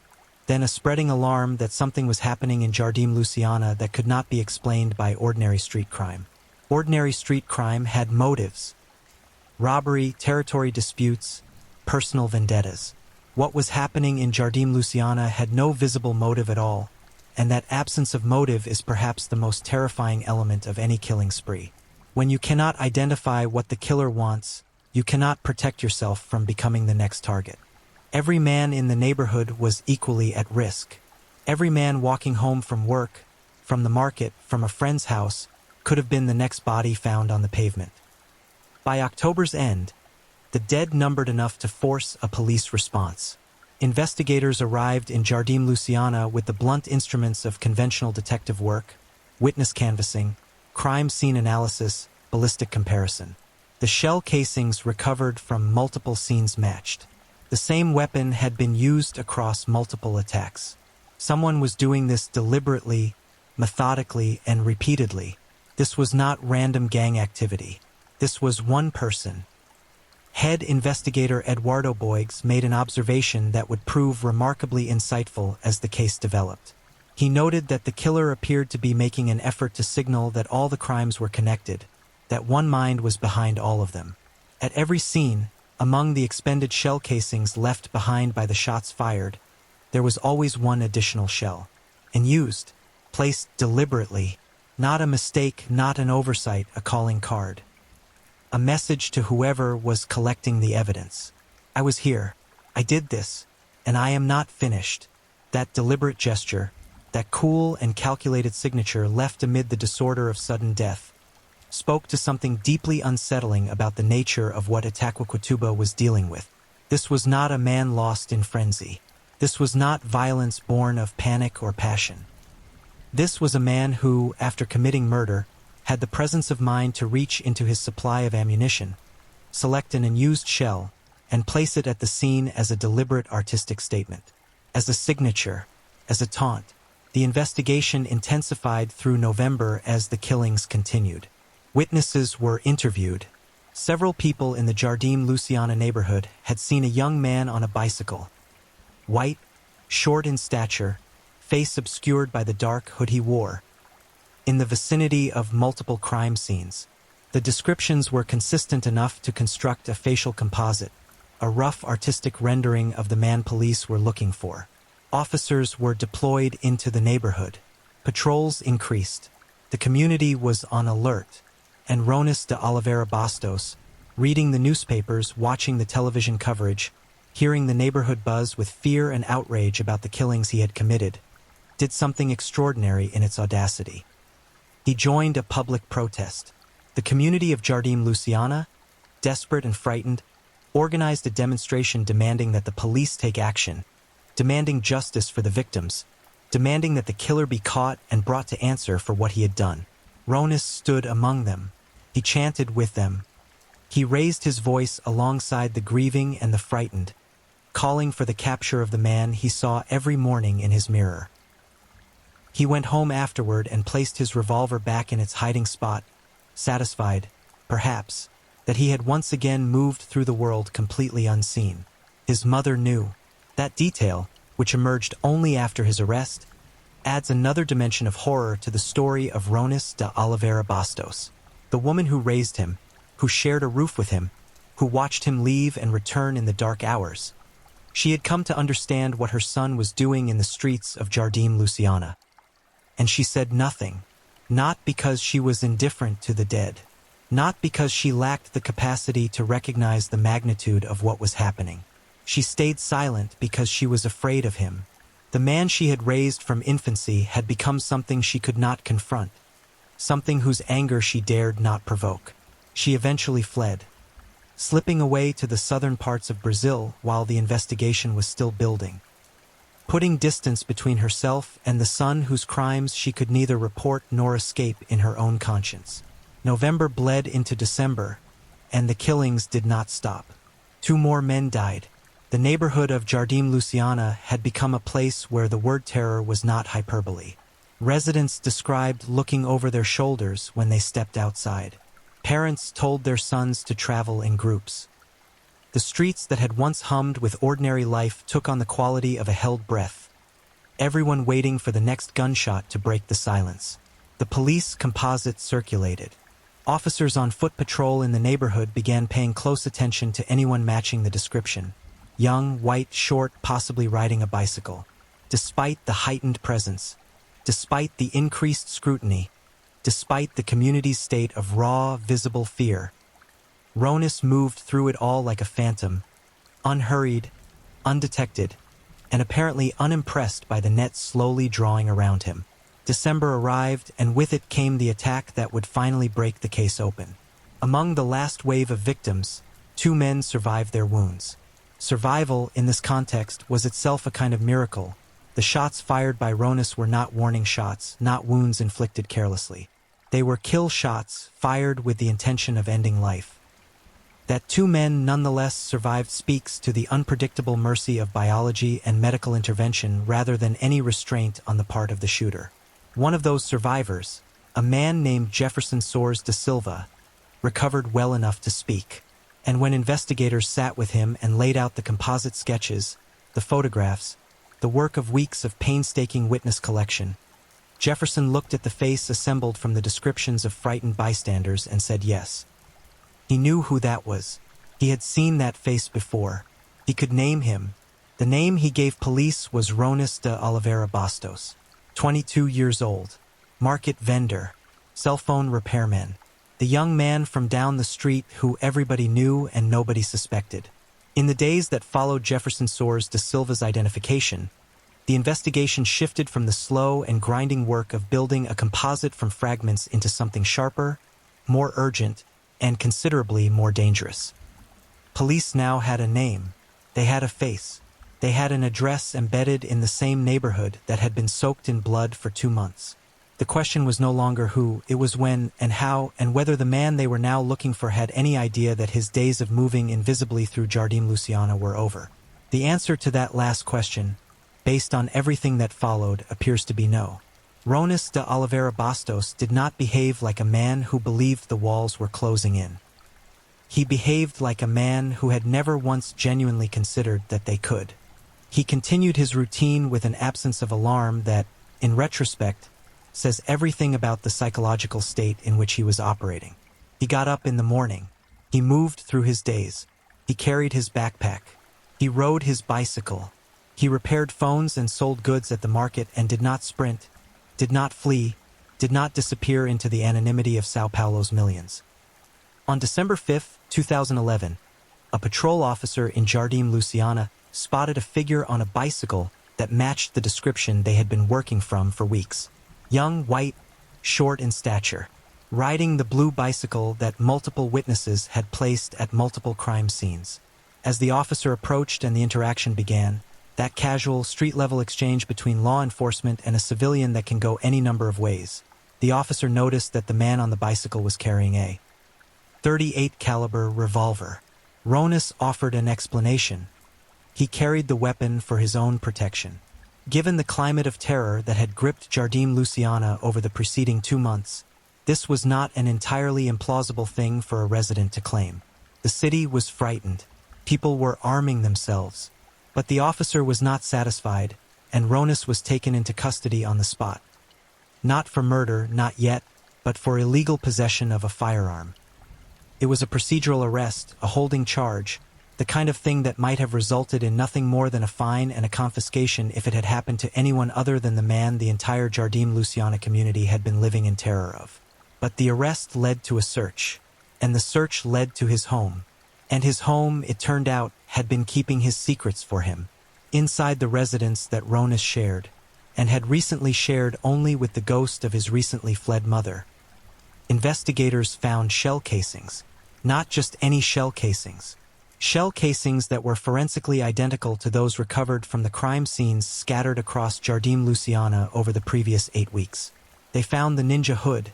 then a spreading alarm that something was happening in Jardim Luciana that could not be explained by ordinary street crime. Ordinary street crime had motives. Robbery, territory disputes, personal vendettas. What was happening in Jardim Luciana had no visible motive at all, and that absence of motive is perhaps the most terrifying element of any killing spree. When you cannot identify what the killer wants, you cannot protect yourself from becoming the next target. Every man in the neighborhood was equally at risk. Every man walking home from work, from the market, from a friend's house, could have been the next body found on the pavement. By October's end, the dead numbered enough to force a police response. Investigators arrived in Jardim Luciana with the blunt instruments of conventional detective work, witness canvassing, crime scene analysis, ballistic comparison. The shell casings recovered from multiple scenes matched. The same weapon had been used across multiple attacks. Someone was doing this deliberately, methodically, and repeatedly. This was not random gang activity. This was one person. Head investigator Eduardo Boigues made an observation that would prove remarkably insightful as the case developed. He noted that the killer appeared to be making an effort to signal that all the crimes were connected, that one mind was behind all of them. At every scene, among the expended shell casings left behind by the shots fired, there was always one additional shell. And used, placed deliberately, not a mistake, not an oversight, a calling card. A message to whoever was collecting the evidence. I was here. I did this. And I am not finished. That deliberate gesture, that cool and calculated signature left amid the disorder of sudden death, spoke to something deeply unsettling about the nature of what Itaquaquatuba was dealing with. This was not a man lost in frenzy. This was not violence born of panic or passion. This was a man who, after committing murder, had the presence of mind to reach into his supply of ammunition, select an unused shell, and place it at the scene as a deliberate artistic statement. As a signature, as a taunt. The investigation intensified through November as the killings continued. Witnesses were interviewed. Several people in the Jardim Luciana neighborhood had seen a young man on a bicycle. White, short in stature, face obscured by the dark hood he wore. in the vicinity of multiple crime scenes. The descriptions were consistent enough to construct a facial composite, a rough artistic rendering of the man police were looking for. Officers were deployed into the neighborhood. Patrols increased. The community was on alert, and Ronis de Oliveira Bastos, reading the newspapers, watching the television coverage, hearing the neighborhood buzz with fear and outrage about the killings he had committed, did something extraordinary in its audacity. He joined a public protest. The community of Jardim Luciana, desperate and frightened, organized a demonstration demanding that the police take action, demanding justice for the victims, demanding that the killer be caught and brought to answer for what he had done. Ronis stood among them. He chanted with them. He raised his voice alongside the grieving and the frightened, calling for the capture of the man he saw every morning in his mirror. He went home afterward and placed his revolver back in its hiding spot, satisfied, perhaps, that he had once again moved through the world completely unseen. His mother knew. That detail, which emerged only after his arrest, adds another dimension of horror to the story of Ronis de Oliveira Bastos, the woman who raised him, who shared a roof with him, who watched him leave and return in the dark hours. She had come to understand what her son was doing in the streets of Jardim Luciana. And she said nothing, not because she was indifferent to the dead, not because she lacked the capacity to recognize the magnitude of what was happening. She stayed silent because she was afraid of him. The man she had raised from infancy had become something she could not confront, something whose anger she dared not provoke. She eventually fled, slipping away to the southern parts of Brazil while the investigation was still building, putting distance between herself and the son whose crimes she could neither report nor escape in her own conscience. November bled into December, and the killings did not stop. 2 more men died. The neighborhood of Jardim Luciana had become a place where the word terror was not hyperbole. Residents described looking over their shoulders when they stepped outside. Parents told their sons to travel in groups. The streets that had once hummed with ordinary life took on the quality of a held breath, everyone waiting for the next gunshot to break the silence. The police composite circulated. Officers on foot patrol in the neighborhood began paying close attention to anyone matching the description. Young, white, short, possibly riding a bicycle. Despite the heightened presence, despite the increased scrutiny, despite the community's state of raw, visible fear, Ronis moved through it all like a phantom, unhurried, undetected, and apparently unimpressed by the net slowly drawing around him. December arrived, and with it came the attack that would finally break the case open. Among the last wave of victims, 2 men survived their wounds. Survival, in this context, was itself a kind of miracle. The shots fired by Ronis were not warning shots, not wounds inflicted carelessly. They were kill shots, fired with the intention of ending life. That 2 men nonetheless survived speaks to the unpredictable mercy of biology and medical intervention rather than any restraint on the part of the shooter. One of those survivors, a man named Jefferson Soares da Silva, recovered well enough to speak. And when investigators sat with him and laid out the composite sketches, the photographs, the work of weeks of painstaking witness collection, Jefferson looked at the face assembled from the descriptions of frightened bystanders and said yes. He knew who that was. He had seen that face before. He could name him. The name he gave police was Ronis de Oliveira Bastos. 22 years old, market vendor, cell phone repairman, the young man from down the street who everybody knew and nobody suspected. In the days that followed Jefferson Soares da Silva's identification, the investigation shifted from the slow and grinding work of building a composite from fragments into something sharper, more urgent, and considerably more dangerous. Police now had a name. They had a face. They had an address embedded in the same neighborhood that had been soaked in blood for 2 months. The question was no longer who, it was when and how, and whether the man they were now looking for had any idea that his days of moving invisibly through Jardim Luciana were over. The answer to that last question, based on everything that followed, appears to be no. Ronis de Oliveira Bastos did not behave like a man who believed the walls were closing in. He behaved like a man who had never once genuinely considered that they could. He continued his routine with an absence of alarm that, in retrospect, says everything about the psychological state in which he was operating. He got up in the morning. He moved through his days. He carried his backpack. He rode his bicycle. He repaired phones and sold goods at the market and did not sprint, did not flee, did not disappear into the anonymity of Sao Paulo's millions. On December 5, 2011, a patrol officer in Jardim Luciana spotted a figure on a bicycle that matched the description they had been working from for weeks. Young, white, short in stature, riding the blue bicycle that multiple witnesses had placed at multiple crime scenes. As the officer approached and the interaction began, that casual, street-level exchange between law enforcement and a civilian that can go any number of ways, the officer noticed that the man on the bicycle was carrying a .38 caliber revolver. Ronas offered an explanation. He carried the weapon for his own protection. Given the climate of terror that had gripped Jardim Luciana over the preceding 2 months, this was not an entirely implausible thing for a resident to claim. The city was frightened. People were arming themselves. But the officer was not satisfied, and Ronas was taken into custody on the spot. Not for murder, not yet, but for illegal possession of a firearm. It was a procedural arrest, a holding charge, the kind of thing that might have resulted in nothing more than a fine and a confiscation if it had happened to anyone other than the man the entire Jardim Luciana community had been living in terror of. But the arrest led to a search, and the search led to his home. And his home, it turned out, had been keeping his secrets for him, inside the residence that Ronas shared, and had recently shared only with the ghost of his recently fled mother. Investigators found shell casings, not just any shell casings. Shell casings that were forensically identical to those recovered from the crime scenes scattered across Jardim Luciana over the previous 8 weeks. They found the ninja hood,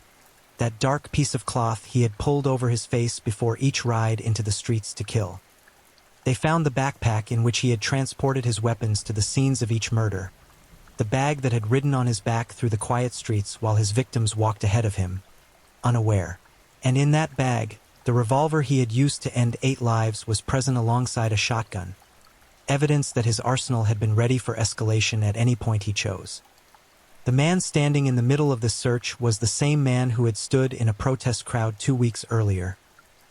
that dark piece of cloth he had pulled over his face before each ride into the streets to kill. They found the backpack in which he had transported his weapons to the scenes of each murder, the bag that had ridden on his back through the quiet streets while his victims walked ahead of him, unaware. And in that bag, the revolver he had used to end 8 lives was present alongside a shotgun, evidence that his arsenal had been ready for escalation at any point he chose. The man standing in the middle of the search was the same man who had stood in a protest crowd 2 weeks earlier,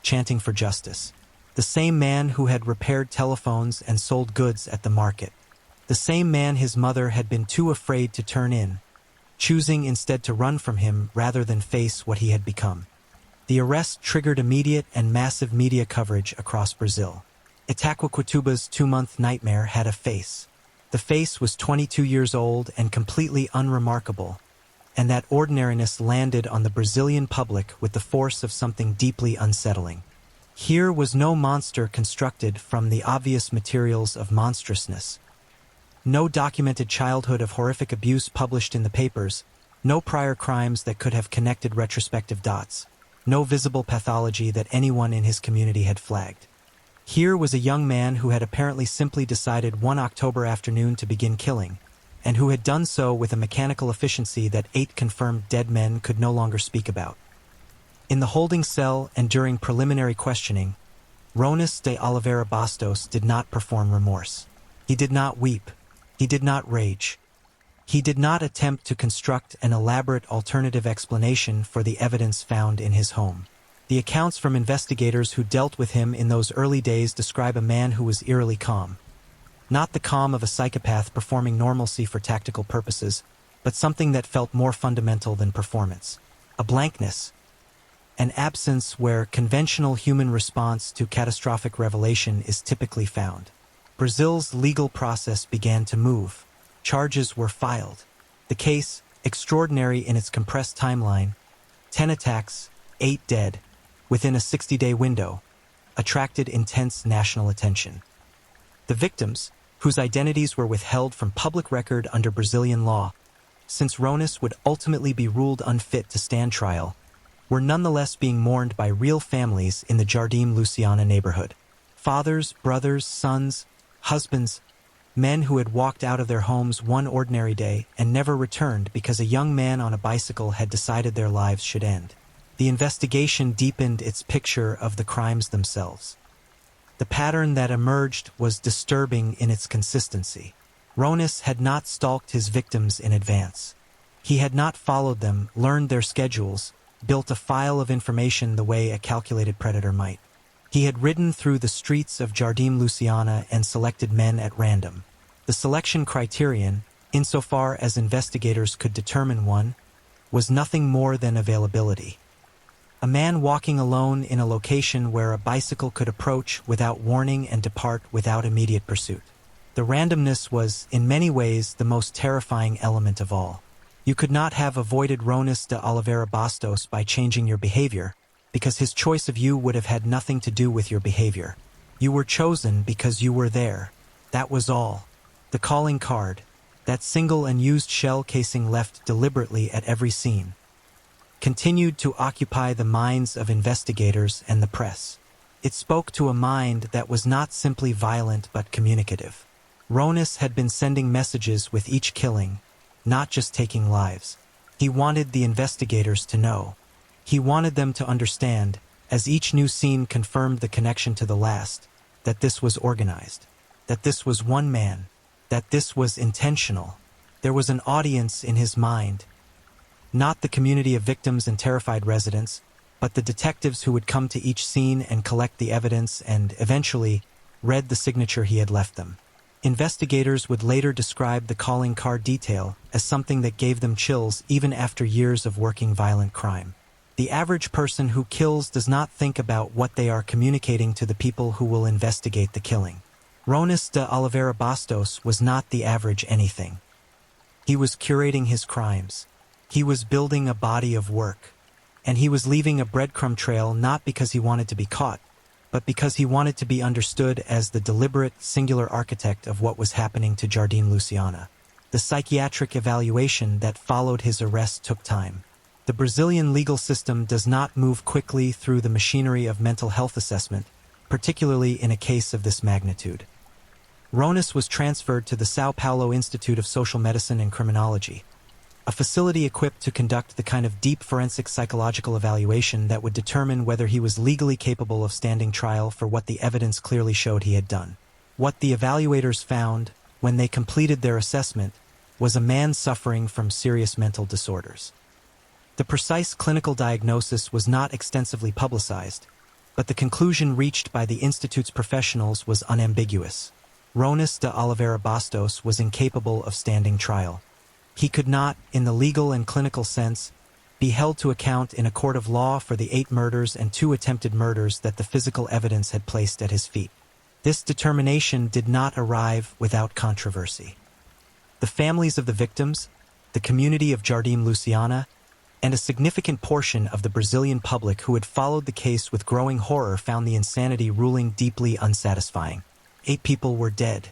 chanting for justice. The same man who had repaired telephones and sold goods at the market. The same man his mother had been too afraid to turn in, choosing instead to run from him rather than face what he had become. The arrest triggered immediate and massive media coverage across Brazil. Itaquaquecetuba's 2-month nightmare had a face. The face was 22 years old and completely unremarkable, and that ordinariness landed on the Brazilian public with the force of something deeply unsettling. Here was no monster constructed from the obvious materials of monstrousness. No documented childhood of horrific abuse published in the papers, no prior crimes that could have connected retrospective dots. No visible pathology that anyone in his community had flagged. Here was a young man who had apparently simply decided one October afternoon to begin killing, and who had done so with a mechanical efficiency that 8 confirmed dead men could no longer speak about. In the holding cell and during preliminary questioning, Ronas de Oliveira Bastos did not perform remorse. He did not weep. He did not rage. He did not attempt to construct an elaborate alternative explanation for the evidence found in his home. The accounts from investigators who dealt with him in those early days describe a man who was eerily calm. Not the calm of a psychopath performing normalcy for tactical purposes, but something that felt more fundamental than performance. A blankness. An absence where conventional human response to catastrophic revelation is typically found. Brazil's legal process began to move. Charges were filed. The case, extraordinary in its compressed timeline, 10 attacks, 8 dead, within a 60-day window, attracted intense national attention. The victims, whose identities were withheld from public record under Brazilian law, since Ronas would ultimately be ruled unfit to stand trial, were nonetheless being mourned by real families in the Jardim Luciana neighborhood. Fathers, brothers, sons, husbands, men who had walked out of their homes one ordinary day and never returned because a young man on a bicycle had decided their lives should end. The investigation deepened its picture of the crimes themselves. The pattern that emerged was disturbing in its consistency. Ronas had not stalked his victims in advance. He had not followed them, learned their schedules, built a file of information the way a calculated predator might. He had ridden through the streets of Jardim Luciana and selected men at random. The selection criterion, insofar as investigators could determine one, was nothing more than availability. A man walking alone in a location where a bicycle could approach without warning and depart without immediate pursuit. The randomness was, in many ways, the most terrifying element of all. You could not have avoided Ronis de Oliveira Bastos by changing your behavior, because his choice of you would have had nothing to do with your behavior. You were chosen because you were there. That was all. The calling card, that single unused shell casing left deliberately at every scene, continued to occupy the minds of investigators and the press. It spoke to a mind that was not simply violent but communicative. Ronis had been sending messages with each killing, not just taking lives. He wanted the investigators to know. He wanted them to understand, as each new scene confirmed the connection to the last, that this was organized, that this was one man, that this was intentional. There was an audience in his mind, not the community of victims and terrified residents, but the detectives who would come to each scene and collect the evidence and, eventually, read the signature he had left them. Investigators would later describe the calling card detail as something that gave them chills even after years of working violent crime. The average person who kills does not think about what they are communicating to the people who will investigate the killing. Ronis de Oliveira Bastos was not the average anything. He was curating his crimes. He was building a body of work. And he was leaving a breadcrumb trail not because he wanted to be caught, but because he wanted to be understood as the deliberate, singular architect of what was happening to Jardim Luciana. The psychiatric evaluation that followed his arrest took time. The Brazilian legal system does not move quickly through the machinery of mental health assessment, particularly in a case of this magnitude. Ronis was transferred to the São Paulo Institute of Social Medicine and Criminology, a facility equipped to conduct the kind of deep forensic psychological evaluation that would determine whether he was legally capable of standing trial for what the evidence clearly showed he had done. What the evaluators found, when they completed their assessment, was a man suffering from serious mental disorders. The precise clinical diagnosis was not extensively publicized, but the conclusion reached by the Institute's professionals was unambiguous. Ronis de Oliveira Bastos was incapable of standing trial. He could not, in the legal and clinical sense, be held to account in a court of law for the 8 murders and 2 attempted murders that the physical evidence had placed at his feet. This determination did not arrive without controversy. The families of the victims, the community of Jardim Luciana, and a significant portion of the Brazilian public who had followed the case with growing horror found the insanity ruling deeply unsatisfying. 8 people were dead.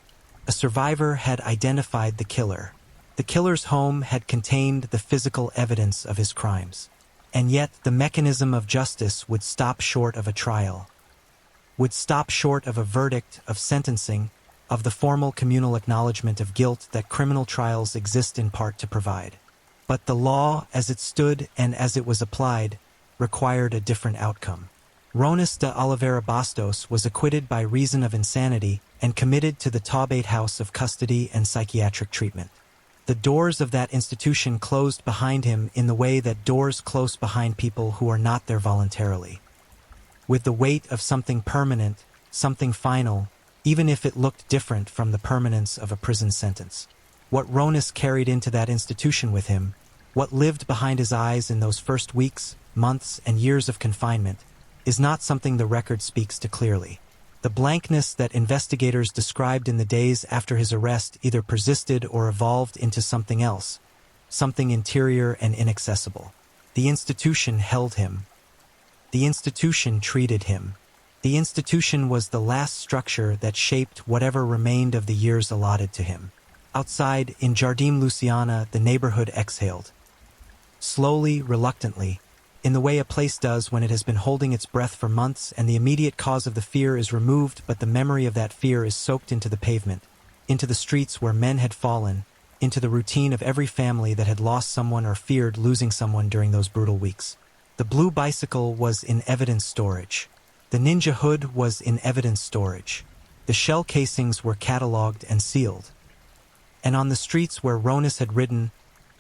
A survivor had identified the killer. The killer's home had contained the physical evidence of his crimes. And yet the mechanism of justice would stop short of a trial, would stop short of a verdict, of sentencing, of the formal communal acknowledgement of guilt that criminal trials exist in part to provide. But the law, as it stood and as it was applied, required a different outcome. Ronis de Oliveira Bastos was acquitted by reason of insanity and committed to the Taubate House of Custody and Psychiatric Treatment. The doors of that institution closed behind him in the way that doors close behind people who are not there voluntarily. With the weight of something permanent, something final, even if it looked different from the permanence of a prison sentence. What Ronis carried into that institution with him, what lived behind his eyes in those first weeks, months, and years of confinement, is not something the record speaks to clearly. The blankness that investigators described in the days after his arrest either persisted or evolved into something else, something interior and inaccessible. The institution held him. The institution treated him. The institution was the last structure that shaped whatever remained of the years allotted to him. Outside, in Jardim Luciana, the neighborhood exhaled. Slowly, reluctantly, in the way a place does when it has been holding its breath for months and the immediate cause of the fear is removed, but the memory of that fear is soaked into the pavement, into the streets where men had fallen, into the routine of every family that had lost someone or feared losing someone during those brutal weeks. The blue bicycle was in evidence storage. The ninja hood was in evidence storage. The shell casings were catalogued and sealed. And on the streets where Ronis had ridden,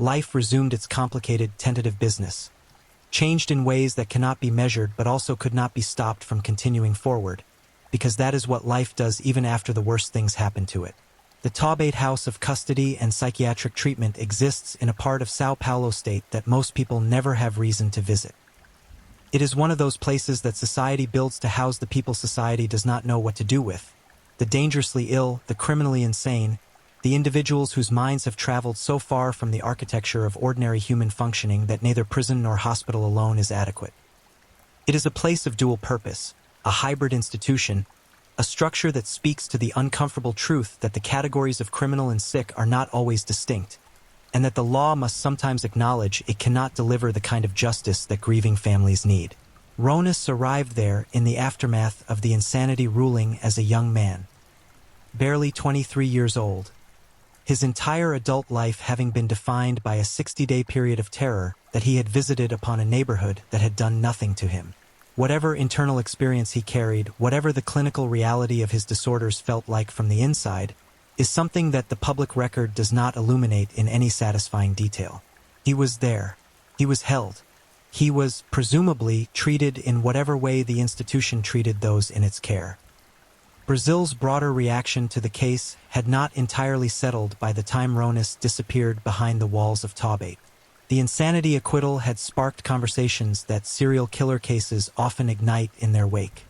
life resumed its complicated, tentative business. Changed in ways that cannot be measured but also could not be stopped from continuing forward, because that is what life does even after the worst things happen to it. The Taubate House of Custody and Psychiatric Treatment exists in a part of São Paulo state that most people never have reason to visit. It is one of those places that society builds to house the people society does not know what to do with. The dangerously ill, the criminally insane, the individuals whose minds have traveled so far from the architecture of ordinary human functioning that neither prison nor hospital alone is adequate. It is a place of dual purpose, a hybrid institution, a structure that speaks to the uncomfortable truth that the categories of criminal and sick are not always distinct, and that the law must sometimes acknowledge it cannot deliver the kind of justice that grieving families need. Ronas arrived there in the aftermath of the insanity ruling as a young man, barely 23 years old, his entire adult life having been defined by a 60-day period of terror that he had visited upon a neighborhood that had done nothing to him. Whatever internal experience he carried, whatever the clinical reality of his disorders felt like from the inside, is something that the public record does not illuminate in any satisfying detail. He was there. He was held. He was, presumably, treated in whatever way the institution treated those in its care. Brazil's broader reaction to the case had not entirely settled by the time Ronas disappeared behind the walls of Taubate. The insanity acquittal had sparked conversations that serial killer cases often ignite in their wake.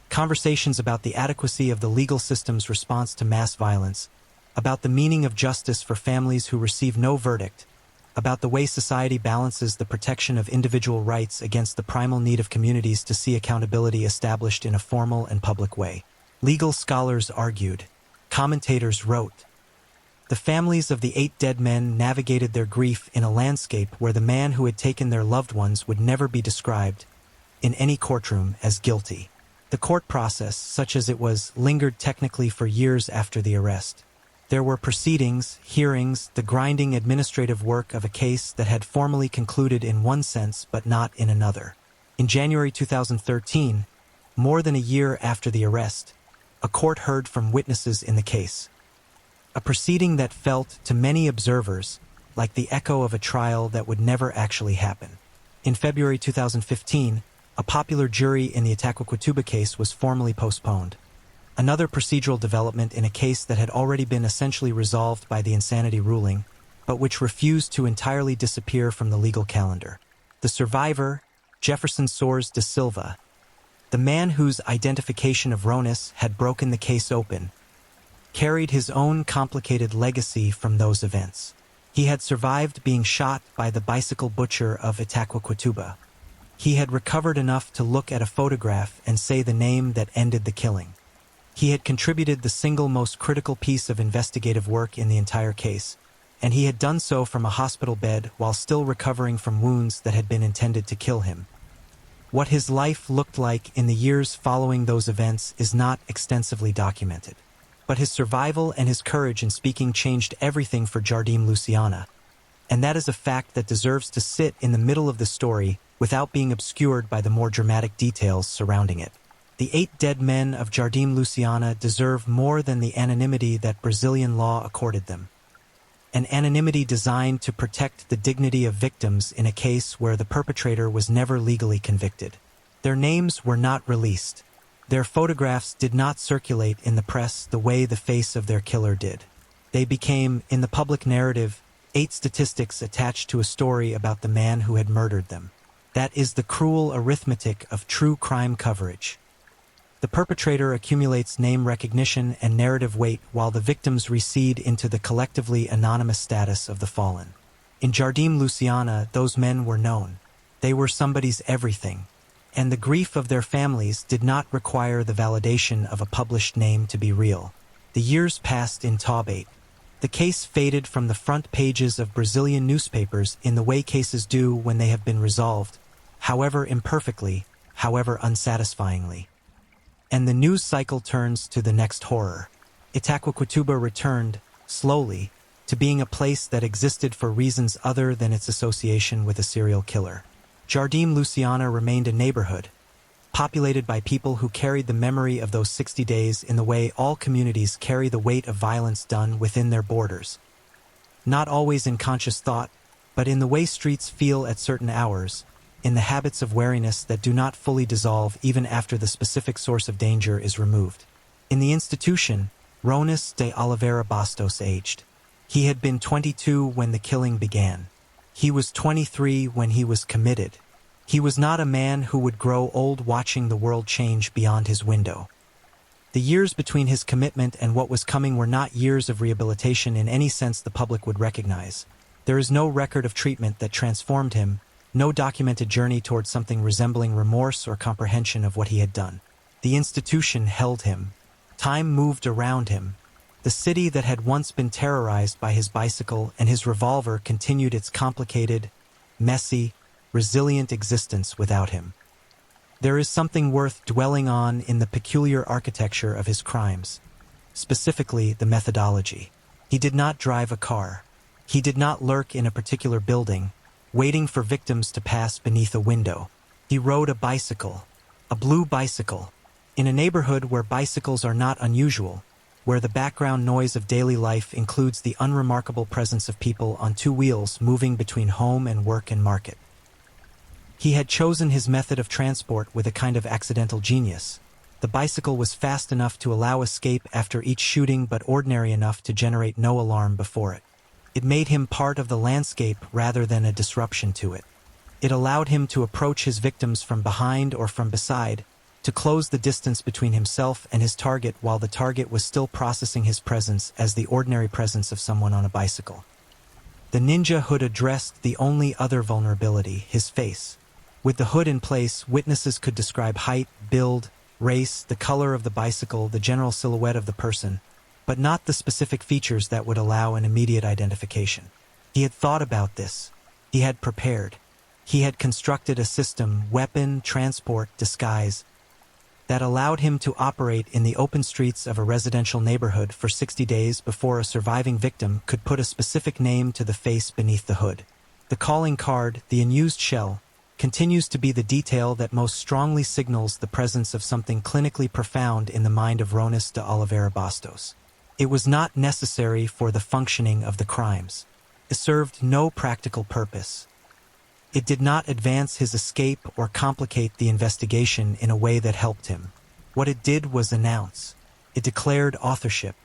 Conversations about the adequacy of the legal system's response to mass violence, about the meaning of justice for families who receive no verdict, about the way society balances the protection of individual rights against the primal need of communities to see accountability established in a formal and public way. Legal scholars argued. Commentators wrote. The families of the 8 dead men navigated their grief in a landscape where the man who had taken their loved ones would never be described, in any courtroom, as guilty. The court process, such as it was, lingered technically for years after the arrest. There were proceedings, hearings, the grinding administrative work of a case that had formally concluded in one sense but not in another. In January 2013, more than a year after the arrest, a court heard from witnesses in the case. A proceeding that felt, to many observers, like the echo of a trial that would never actually happen. In February 2015, a popular jury in the Itaquaquecetuba case was formally postponed. Another procedural development in a case that had already been essentially resolved by the insanity ruling, but which refused to entirely disappear from the legal calendar. The survivor, Jefferson Soares da Silva, the man whose identification of Ronas had broken the case open, carried his own complicated legacy from those events. He had survived being shot by the bicycle butcher of Itaquaquecetuba. He had recovered enough to look at a photograph and say the name that ended the killing. He had contributed the single most critical piece of investigative work in the entire case, and he had done so from a hospital bed while still recovering from wounds that had been intended to kill him. What his life looked like in the years following those events is not extensively documented. But his survival and his courage in speaking changed everything for Jardim Luciana, and that is a fact that deserves to sit in the middle of the story without being obscured by the more dramatic details surrounding it. The 8 dead men of Jardim Luciana deserve more than the anonymity that Brazilian law accorded them. An anonymity designed to protect the dignity of victims in a case where the perpetrator was never legally convicted. Their names were not released. Their photographs did not circulate in the press the way the face of their killer did. They became, in the public narrative, 8 statistics attached to a story about the man who had murdered them. That is the cruel arithmetic of true crime coverage. The perpetrator accumulates name recognition and narrative weight while the victims recede into the collectively anonymous status of the fallen. In Jardim Luciana, those men were known. They were somebody's everything, and the grief of their families did not require the validation of a published name to be real. The years passed in Taubate. The case faded from the front pages of Brazilian newspapers in the way cases do when they have been resolved, however imperfectly, however unsatisfyingly. And the news cycle turns to the next horror. Itaquaquecetuba returned, slowly, to being a place that existed for reasons other than its association with a serial killer. Jardim Luciana remained a neighborhood, populated by people who carried the memory of those 60 days in the way all communities carry the weight of violence done within their borders. Not always in conscious thought, but in the way streets feel at certain hours, in the habits of wariness that do not fully dissolve even after the specific source of danger is removed. In the institution, Ronis de Oliveira Bastos aged. He had been 22 when the killing began. He was 23 when he was committed. He was not a man who would grow old watching the world change beyond his window. The years between his commitment and what was coming were not years of rehabilitation in any sense the public would recognize. There is no record of treatment that transformed him, no documented journey towards something resembling remorse or comprehension of what he had done. The institution held him. Time moved around him. The city that had once been terrorized by his bicycle and his revolver continued its complicated, messy, resilient existence without him. There is something worth dwelling on in the peculiar architecture of his crimes, specifically the methodology. He did not drive a car. He did not lurk in a particular building, waiting for victims to pass beneath a window. He rode a bicycle, a blue bicycle, in a neighborhood where bicycles are not unusual, where the background noise of daily life includes the unremarkable presence of people on two wheels moving between home and work and market. He had chosen his method of transport with a kind of accidental genius. The bicycle was fast enough to allow escape after each shooting but ordinary enough to generate no alarm before it. It made him part of the landscape rather than a disruption to it. It allowed him to approach his victims from behind or from beside, to close the distance between himself and his target while the target was still processing his presence as the ordinary presence of someone on a bicycle. The ninja hood addressed the only other vulnerability, his face. With the hood in place, witnesses could describe height, build, race, the color of the bicycle, the general silhouette of the person, but not the specific features that would allow an immediate identification. He had thought about this. He had prepared. He had constructed a system, weapon, transport, disguise, that allowed him to operate in the open streets of a residential neighborhood for 60 days before a surviving victim could put a specific name to the face beneath the hood. The calling card, the unused shell, continues to be the detail that most strongly signals the presence of something clinically profound in the mind of Ronis de Oliveira Bastos. It was not necessary for the functioning of the crimes. It served no practical purpose. It did not advance his escape or complicate the investigation in a way that helped him. What it did was announce. It declared authorship.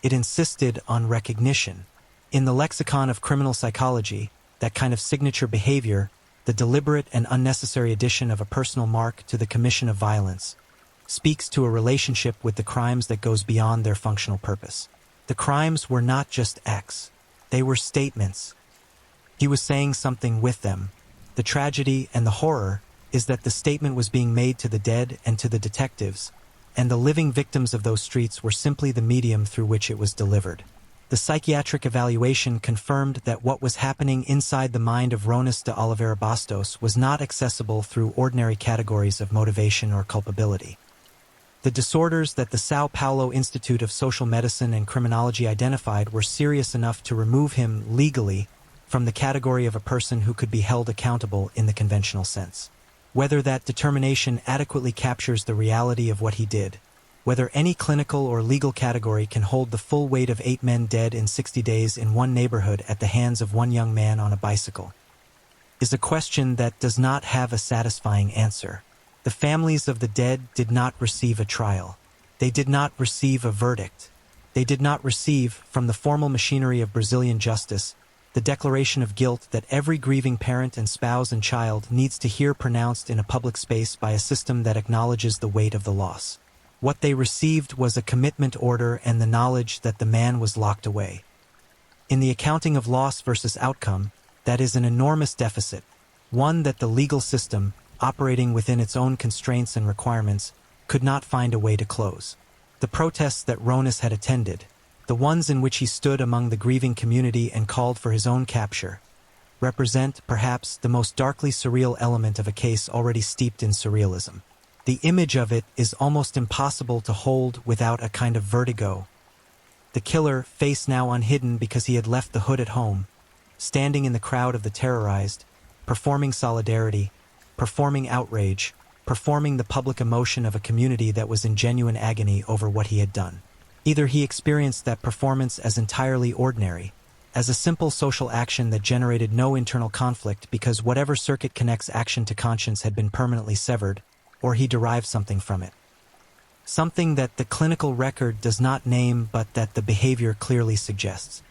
It insisted on recognition. In the lexicon of criminal psychology, that kind of signature behavior, the deliberate and unnecessary addition of a personal mark to the commission of violence, speaks to a relationship with the crimes that goes beyond their functional purpose. The crimes were not just acts. They were statements. He was saying something with them. The tragedy and the horror is that the statement was being made to the dead and to the detectives, and the living victims of those streets were simply the medium through which it was delivered. The psychiatric evaluation confirmed that what was happening inside the mind of Ronis de Oliveira Bastos was not accessible through ordinary categories of motivation or culpability. The disorders that the São Paulo Institute of Social Medicine and Criminology identified were serious enough to remove him legally from the category of a person who could be held accountable in the conventional sense. Whether that determination adequately captures the reality of what he did, whether any clinical or legal category can hold the full weight of 8 men dead in 60 days in one neighborhood at the hands of one young man on a bicycle, is a question that does not have a satisfying answer. The families of the dead did not receive a trial. They did not receive a verdict. They did not receive, from the formal machinery of Brazilian justice, the declaration of guilt that every grieving parent and spouse and child needs to hear pronounced in a public space by a system that acknowledges the weight of the loss. What they received was a commitment order and the knowledge that the man was locked away. In the accounting of loss versus outcome, that is an enormous deficit, one that the legal system, operating within its own constraints and requirements, could not find a way to close. The protests that Ronis had attended, the ones in which he stood among the grieving community and called for his own capture, represent, perhaps, the most darkly surreal element of a case already steeped in surrealism. The image of it is almost impossible to hold without a kind of vertigo. The killer, face now unhidden because he had left the hood at home, standing in the crowd of the terrorized, performing solidarity, performing outrage, performing the public emotion of a community that was in genuine agony over what he had done. Either he experienced that performance as entirely ordinary, as a simple social action that generated no internal conflict because whatever circuit connects action to conscience had been permanently severed, or he derived something from it. Something that the clinical record does not name but that the behavior clearly suggests.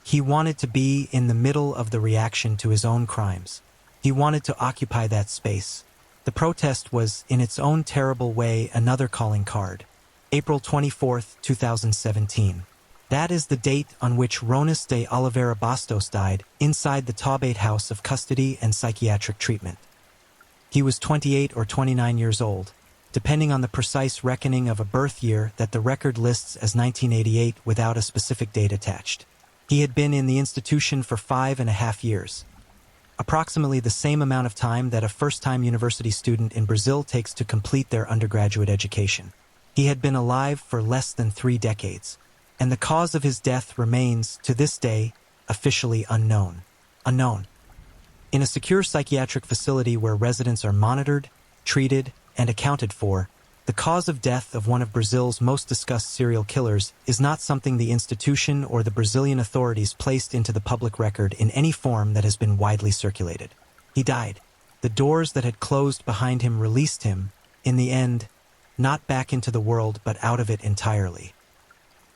He wanted to be in the middle of the reaction to his own crimes. He wanted to occupy that space. The protest was, in its own terrible way, another calling card. April 24, 2017. That is the date on which Ronis de Oliveira Bastos died, inside the Taubate House of Custody and Psychiatric Treatment. He was 28 or 29 years old, depending on the precise reckoning of a birth year that the record lists as 1988 without a specific date attached. He had been in the institution for 5.5 years. Approximately the same amount of time that a first-time university student in Brazil takes to complete their undergraduate education. He had been alive for less than 3 decades, and the cause of his death remains, to this day, officially unknown. In a secure psychiatric facility where residents are monitored, treated, and accounted for, the cause of death of one of Brazil's most discussed serial killers is not something the institution or the Brazilian authorities placed into the public record in any form that has been widely circulated. He died. The doors that had closed behind him released him, in the end, not back into the world but out of it entirely.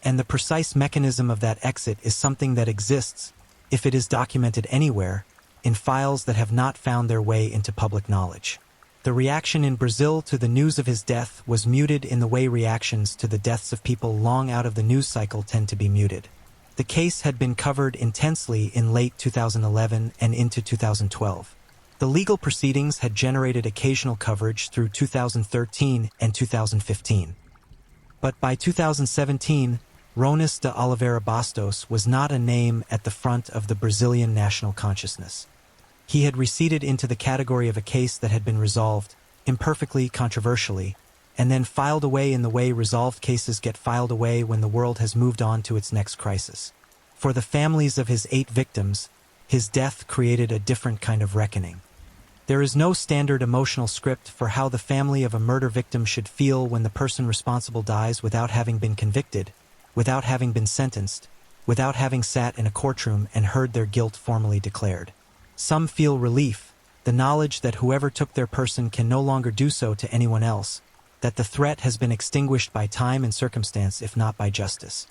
And the precise mechanism of that exit is something that exists, if it is documented anywhere, in files that have not found their way into public knowledge. The reaction in Brazil to the news of his death was muted in the way reactions to the deaths of people long out of the news cycle tend to be muted. The case had been covered intensely in late 2011 and into 2012. The legal proceedings had generated occasional coverage through 2013 and 2015. But by 2017, Ronis de Oliveira Bastos was not a name at the front of the Brazilian national consciousness. He had receded into the category of a case that had been resolved, imperfectly, controversially, and then filed away in the way resolved cases get filed away when the world has moved on to its next crisis. For the families of his 8 victims, his death created a different kind of reckoning. There is no standard emotional script for how the family of a murder victim should feel when the person responsible dies without having been convicted, without having been sentenced, without having sat in a courtroom and heard their guilt formally declared. Some feel relief, the knowledge that whoever took their person can no longer do so to anyone else, that the threat has been extinguished by time and circumstance if not by justice.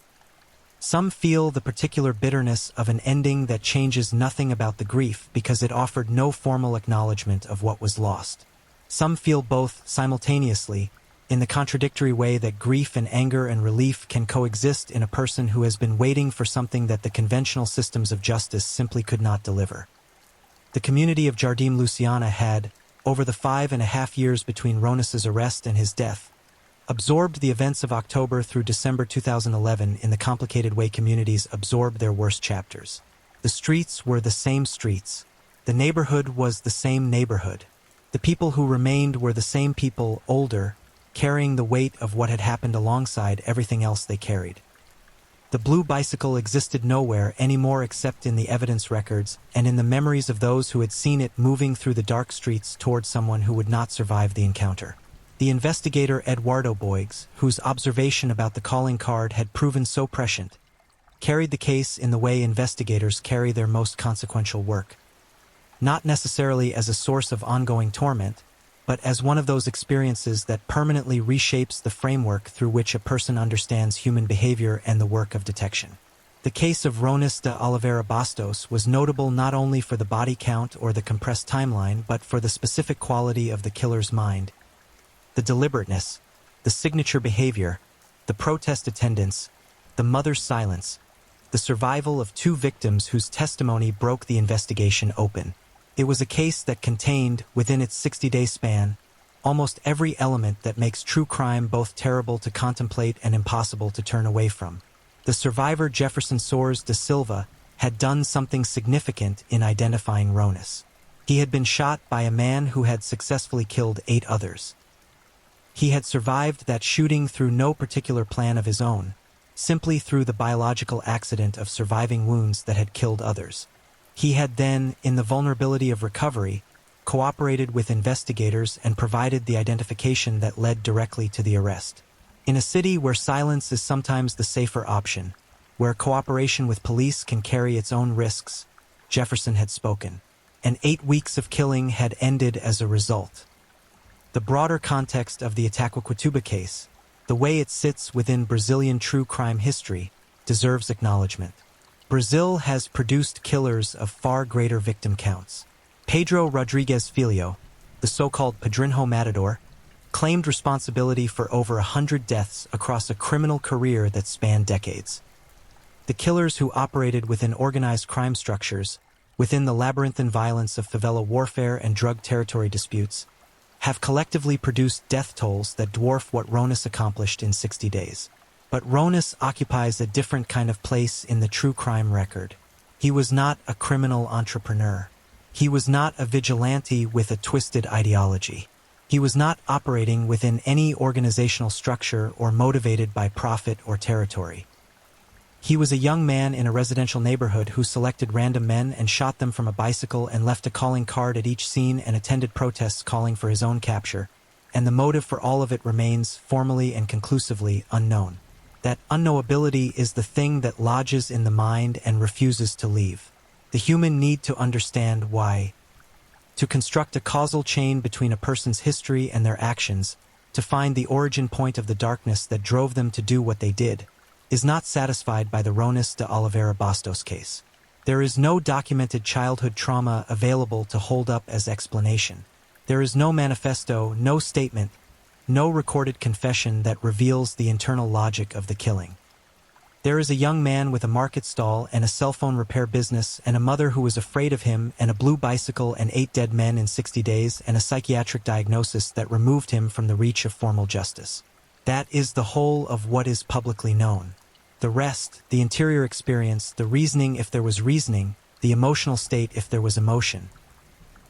Some feel the particular bitterness of an ending that changes nothing about the grief because it offered no formal acknowledgement of what was lost. Some feel both simultaneously, in the contradictory way that grief and anger and relief can coexist in a person who has been waiting for something that the conventional systems of justice simply could not deliver. The community of Jardim Luciana had, over the 5.5 years between Ronis's arrest and his death, absorbed the events of October through December 2011 in the complicated way communities absorb their worst chapters. The streets were the same streets. The neighborhood was the same neighborhood. The people who remained were the same people, older, carrying the weight of what had happened alongside everything else they carried. The blue bicycle existed nowhere anymore except in the evidence records and in the memories of those who had seen it moving through the dark streets toward someone who would not survive the encounter. The investigator Eduardo Boigues, whose observation about the calling card had proven so prescient, carried the case in the way investigators carry their most consequential work. Not necessarily as a source of ongoing torment, but as one of those experiences that permanently reshapes the framework through which a person understands human behavior and the work of detection. The case of Ronis de Oliveira Bastos was notable not only for the body count or the compressed timeline, but for the specific quality of the killer's mind. The deliberateness, the signature behavior, the protest attendance, the mother's silence, the survival of 2 victims whose testimony broke the investigation open. It was a case that contained, within its 60-day span, almost every element that makes true crime both terrible to contemplate and impossible to turn away from. The survivor Jefferson Soares da Silva had done something significant in identifying Ronis. He had been shot by a man who had successfully killed 8 others. He had survived that shooting through no particular plan of his own, simply through the biological accident of surviving wounds that had killed others. He had then, in the vulnerability of recovery, cooperated with investigators and provided the identification that led directly to the arrest. In a city where silence is sometimes the safer option, where cooperation with police can carry its own risks, Jefferson had spoken. And 8 weeks of killing had ended as a result. The broader context of the Itaquaquatuba case, the way it sits within Brazilian true crime history, deserves acknowledgement. Brazil has produced killers of far greater victim counts. Pedro Rodrigues Filho, the so-called Padrinho Matador, claimed responsibility for over 100 deaths across a criminal career that spanned decades. The killers who operated within organized crime structures, within the labyrinthine violence of favela warfare and drug territory disputes, have collectively produced death tolls that dwarf what Ronis accomplished in 60 days. But Ronis occupies a different kind of place in the true crime record. He was not a criminal entrepreneur. He was not a vigilante with a twisted ideology. He was not operating within any organizational structure or motivated by profit or territory. He was a young man in a residential neighborhood who selected random men and shot them from a bicycle and left a calling card at each scene and attended protests calling for his own capture, and the motive for all of it remains formally and conclusively unknown. That unknowability is the thing that lodges in the mind and refuses to leave. The human need to understand why. To construct a causal chain between a person's history and their actions, to find the origin point of the darkness that drove them to do what they did, is not satisfied by the Ronis de Oliveira Bastos case. There is no documented childhood trauma available to hold up as explanation. There is no manifesto, no statement, no recorded confession that reveals the internal logic of the killing. There is a young man with a market stall and a cell phone repair business and a mother who was afraid of him and a blue bicycle and 8 dead men in 60 days and a psychiatric diagnosis that removed him from the reach of formal justice. That is the whole of what is publicly known. The rest, the interior experience, the reasoning if there was reasoning, the emotional state if there was emotion,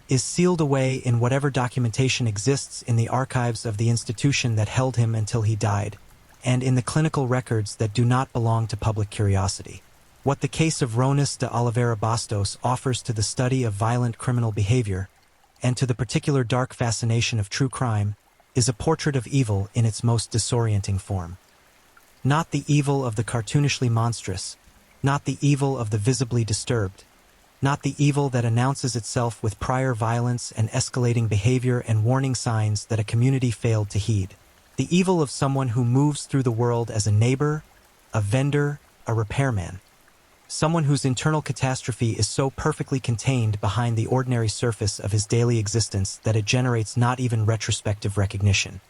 is sealed away in whatever documentation exists in the archives of the institution that held him until he died, and in the clinical records that do not belong to public curiosity. What the case of Ronis de Oliveira Bastos offers to the study of violent criminal behavior, and to the particular dark fascination of true crime, is a portrait of evil in its most disorienting form. Not the evil of the cartoonishly monstrous, not the evil of the visibly disturbed, not the evil that announces itself with prior violence and escalating behavior and warning signs that a community failed to heed. The evil of someone who moves through the world as a neighbor, a vendor, a repairman. Someone whose internal catastrophe is so perfectly contained behind the ordinary surface of his daily existence that it generates not even retrospective recognition.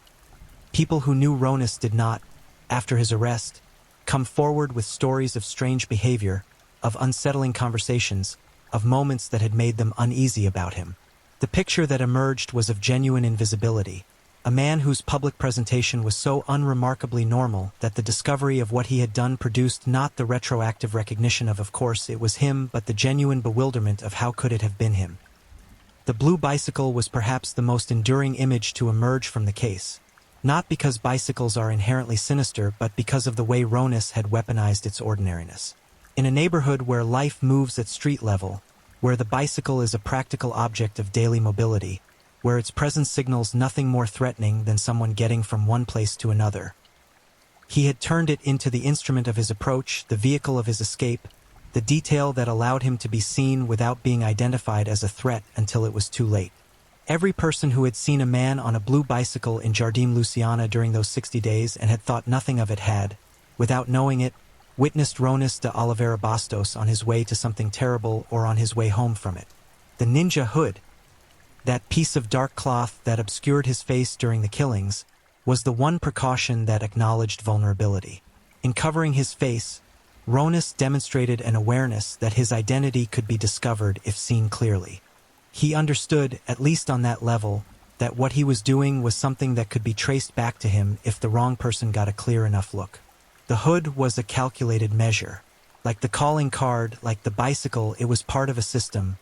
People who knew Ronis did not, after his arrest, come forward with stories of strange behavior, of unsettling conversations, of moments that had made them uneasy about him. The picture that emerged was of genuine invisibility, a man whose public presentation was so unremarkably normal that the discovery of what he had done produced not the retroactive recognition of course it was him, but the genuine bewilderment of how could it have been him. The blue bicycle was perhaps the most enduring image to emerge from the case, not because bicycles are inherently sinister, but because of the way Ronis had weaponized its ordinariness. In a neighborhood where life moves at street level, where the bicycle is a practical object of daily mobility, where its presence signals nothing more threatening than someone getting from one place to another, he had turned it into the instrument of his approach, the vehicle of his escape, the detail that allowed him to be seen without being identified as a threat until it was too late. Every person who had seen a man on a blue bicycle in Jardim Luciana during those 60 days and had thought nothing of it had, without knowing it, witnessed Ronis de Oliveira Bastos on his way to something terrible or on his way home from it. The ninja hood, that piece of dark cloth that obscured his face during the killings, was the one precaution that acknowledged vulnerability. In covering his face, Ronis demonstrated an awareness that his identity could be discovered if seen clearly. He understood, at least on that level, that what he was doing was something that could be traced back to him if the wrong person got a clear enough look. The hood was a calculated measure. Like the calling card, like the bicycle, it was part of a system,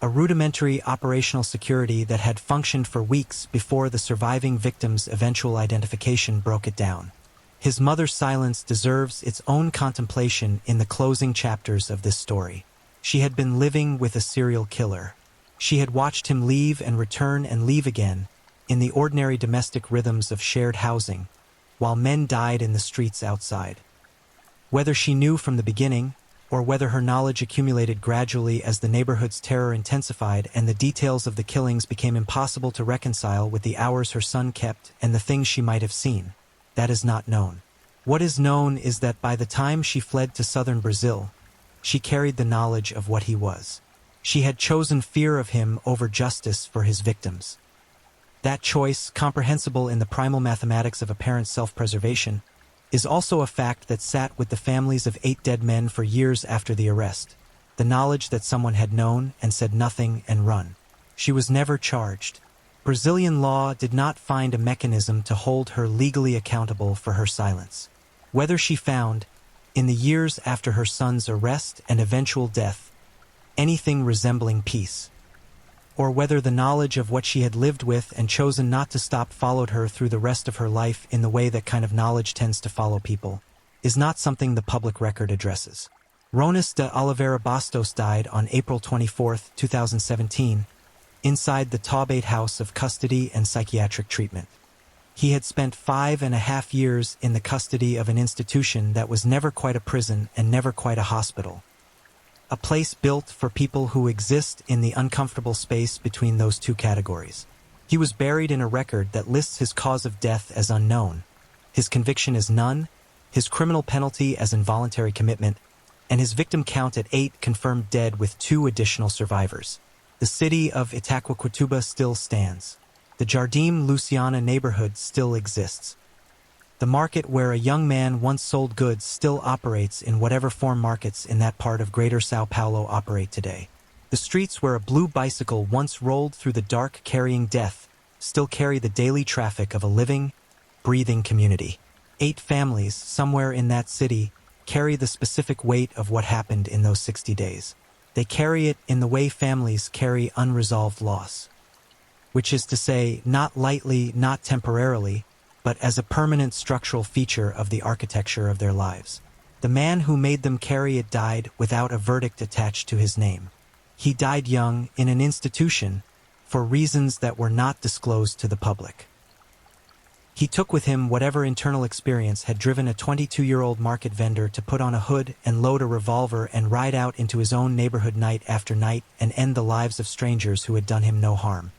a rudimentary operational security that had functioned for weeks before the surviving victim's eventual identification broke it down. His mother's silence deserves its own contemplation in the closing chapters of this story. She had been living with a serial killer. She had watched him leave and return and leave again, in the ordinary domestic rhythms of shared housing, while men died in the streets outside. Whether she knew from the beginning, or whether her knowledge accumulated gradually as the neighborhood's terror intensified and the details of the killings became impossible to reconcile with the hours her son kept and the things she might have seen, that is not known. What is known is that by the time she fled to southern Brazil, she carried the knowledge of what he was. She had chosen fear of him over justice for his victims. That choice, comprehensible in the primal mathematics of apparent self-preservation, is also a fact that sat with the families of 8 dead men for years after the arrest, the knowledge that someone had known and said nothing and run. She was never charged. Brazilian law did not find a mechanism to hold her legally accountable for her silence. Whether she found, in the years after her son's arrest and eventual death, anything resembling peace, or whether the knowledge of what she had lived with and chosen not to stop followed her through the rest of her life in the way that kind of knowledge tends to follow people, is not something the public record addresses. Ronas de Oliveira Bastos died on April 24, 2017, inside the Taubate House of Custody and Psychiatric Treatment. He had spent 5.5 years in the custody of an institution that was never quite a prison and never quite a hospital. A place built for people who exist in the uncomfortable space between those two categories. He was buried in a record that lists his cause of death as unknown, his conviction as none, his criminal penalty as involuntary commitment, and his victim count at 8 confirmed dead with 2 additional survivors. The city of Itaquaquecetuba still stands. The Jardim Luciana neighborhood still exists. The market where a young man once sold goods still operates in whatever form markets in that part of Greater São Paulo operate today. The streets where a blue bicycle once rolled through the dark carrying death still carry the daily traffic of a living, breathing community. 8 families somewhere in that city carry the specific weight of what happened in those 60 days. They carry it in the way families carry unresolved loss, which is to say, not lightly, not temporarily, but as a permanent structural feature of the architecture of their lives. The man who made them carry it died without a verdict attached to his name. He died young in an institution for reasons that were not disclosed to the public. He took with him whatever internal experience had driven a 22-year-old market vendor to put on a hood and load a revolver and ride out into his own neighborhood night after night and end the lives of strangers who had done him no harm.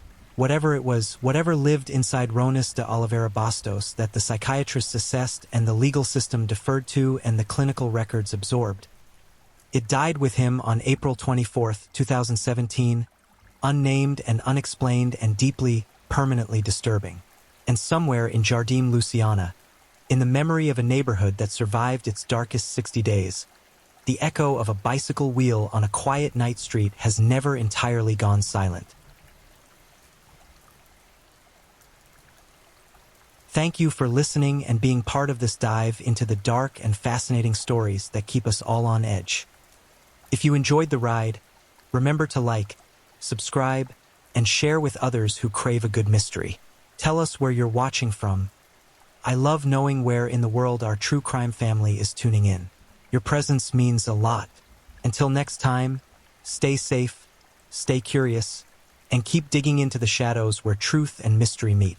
Whatever it was, whatever lived inside Ronas de Oliveira Bastos that the psychiatrists assessed and the legal system deferred to and the clinical records absorbed, it died with him on April 24, 2017, unnamed and unexplained and deeply, permanently disturbing. And somewhere in Jardim Luciana, in the memory of a neighborhood that survived its darkest 60 days, the echo of a bicycle wheel on a quiet night street has never entirely gone silent. Thank you for listening and being part of this dive into the dark and fascinating stories that keep us all on edge. If you enjoyed the ride, remember to like, subscribe, and share with others who crave a good mystery. Tell us where you're watching from. I love knowing where in the world our true crime family is tuning in. Your presence means a lot. Until next time, stay safe, stay curious, and keep digging into the shadows where truth and mystery meet.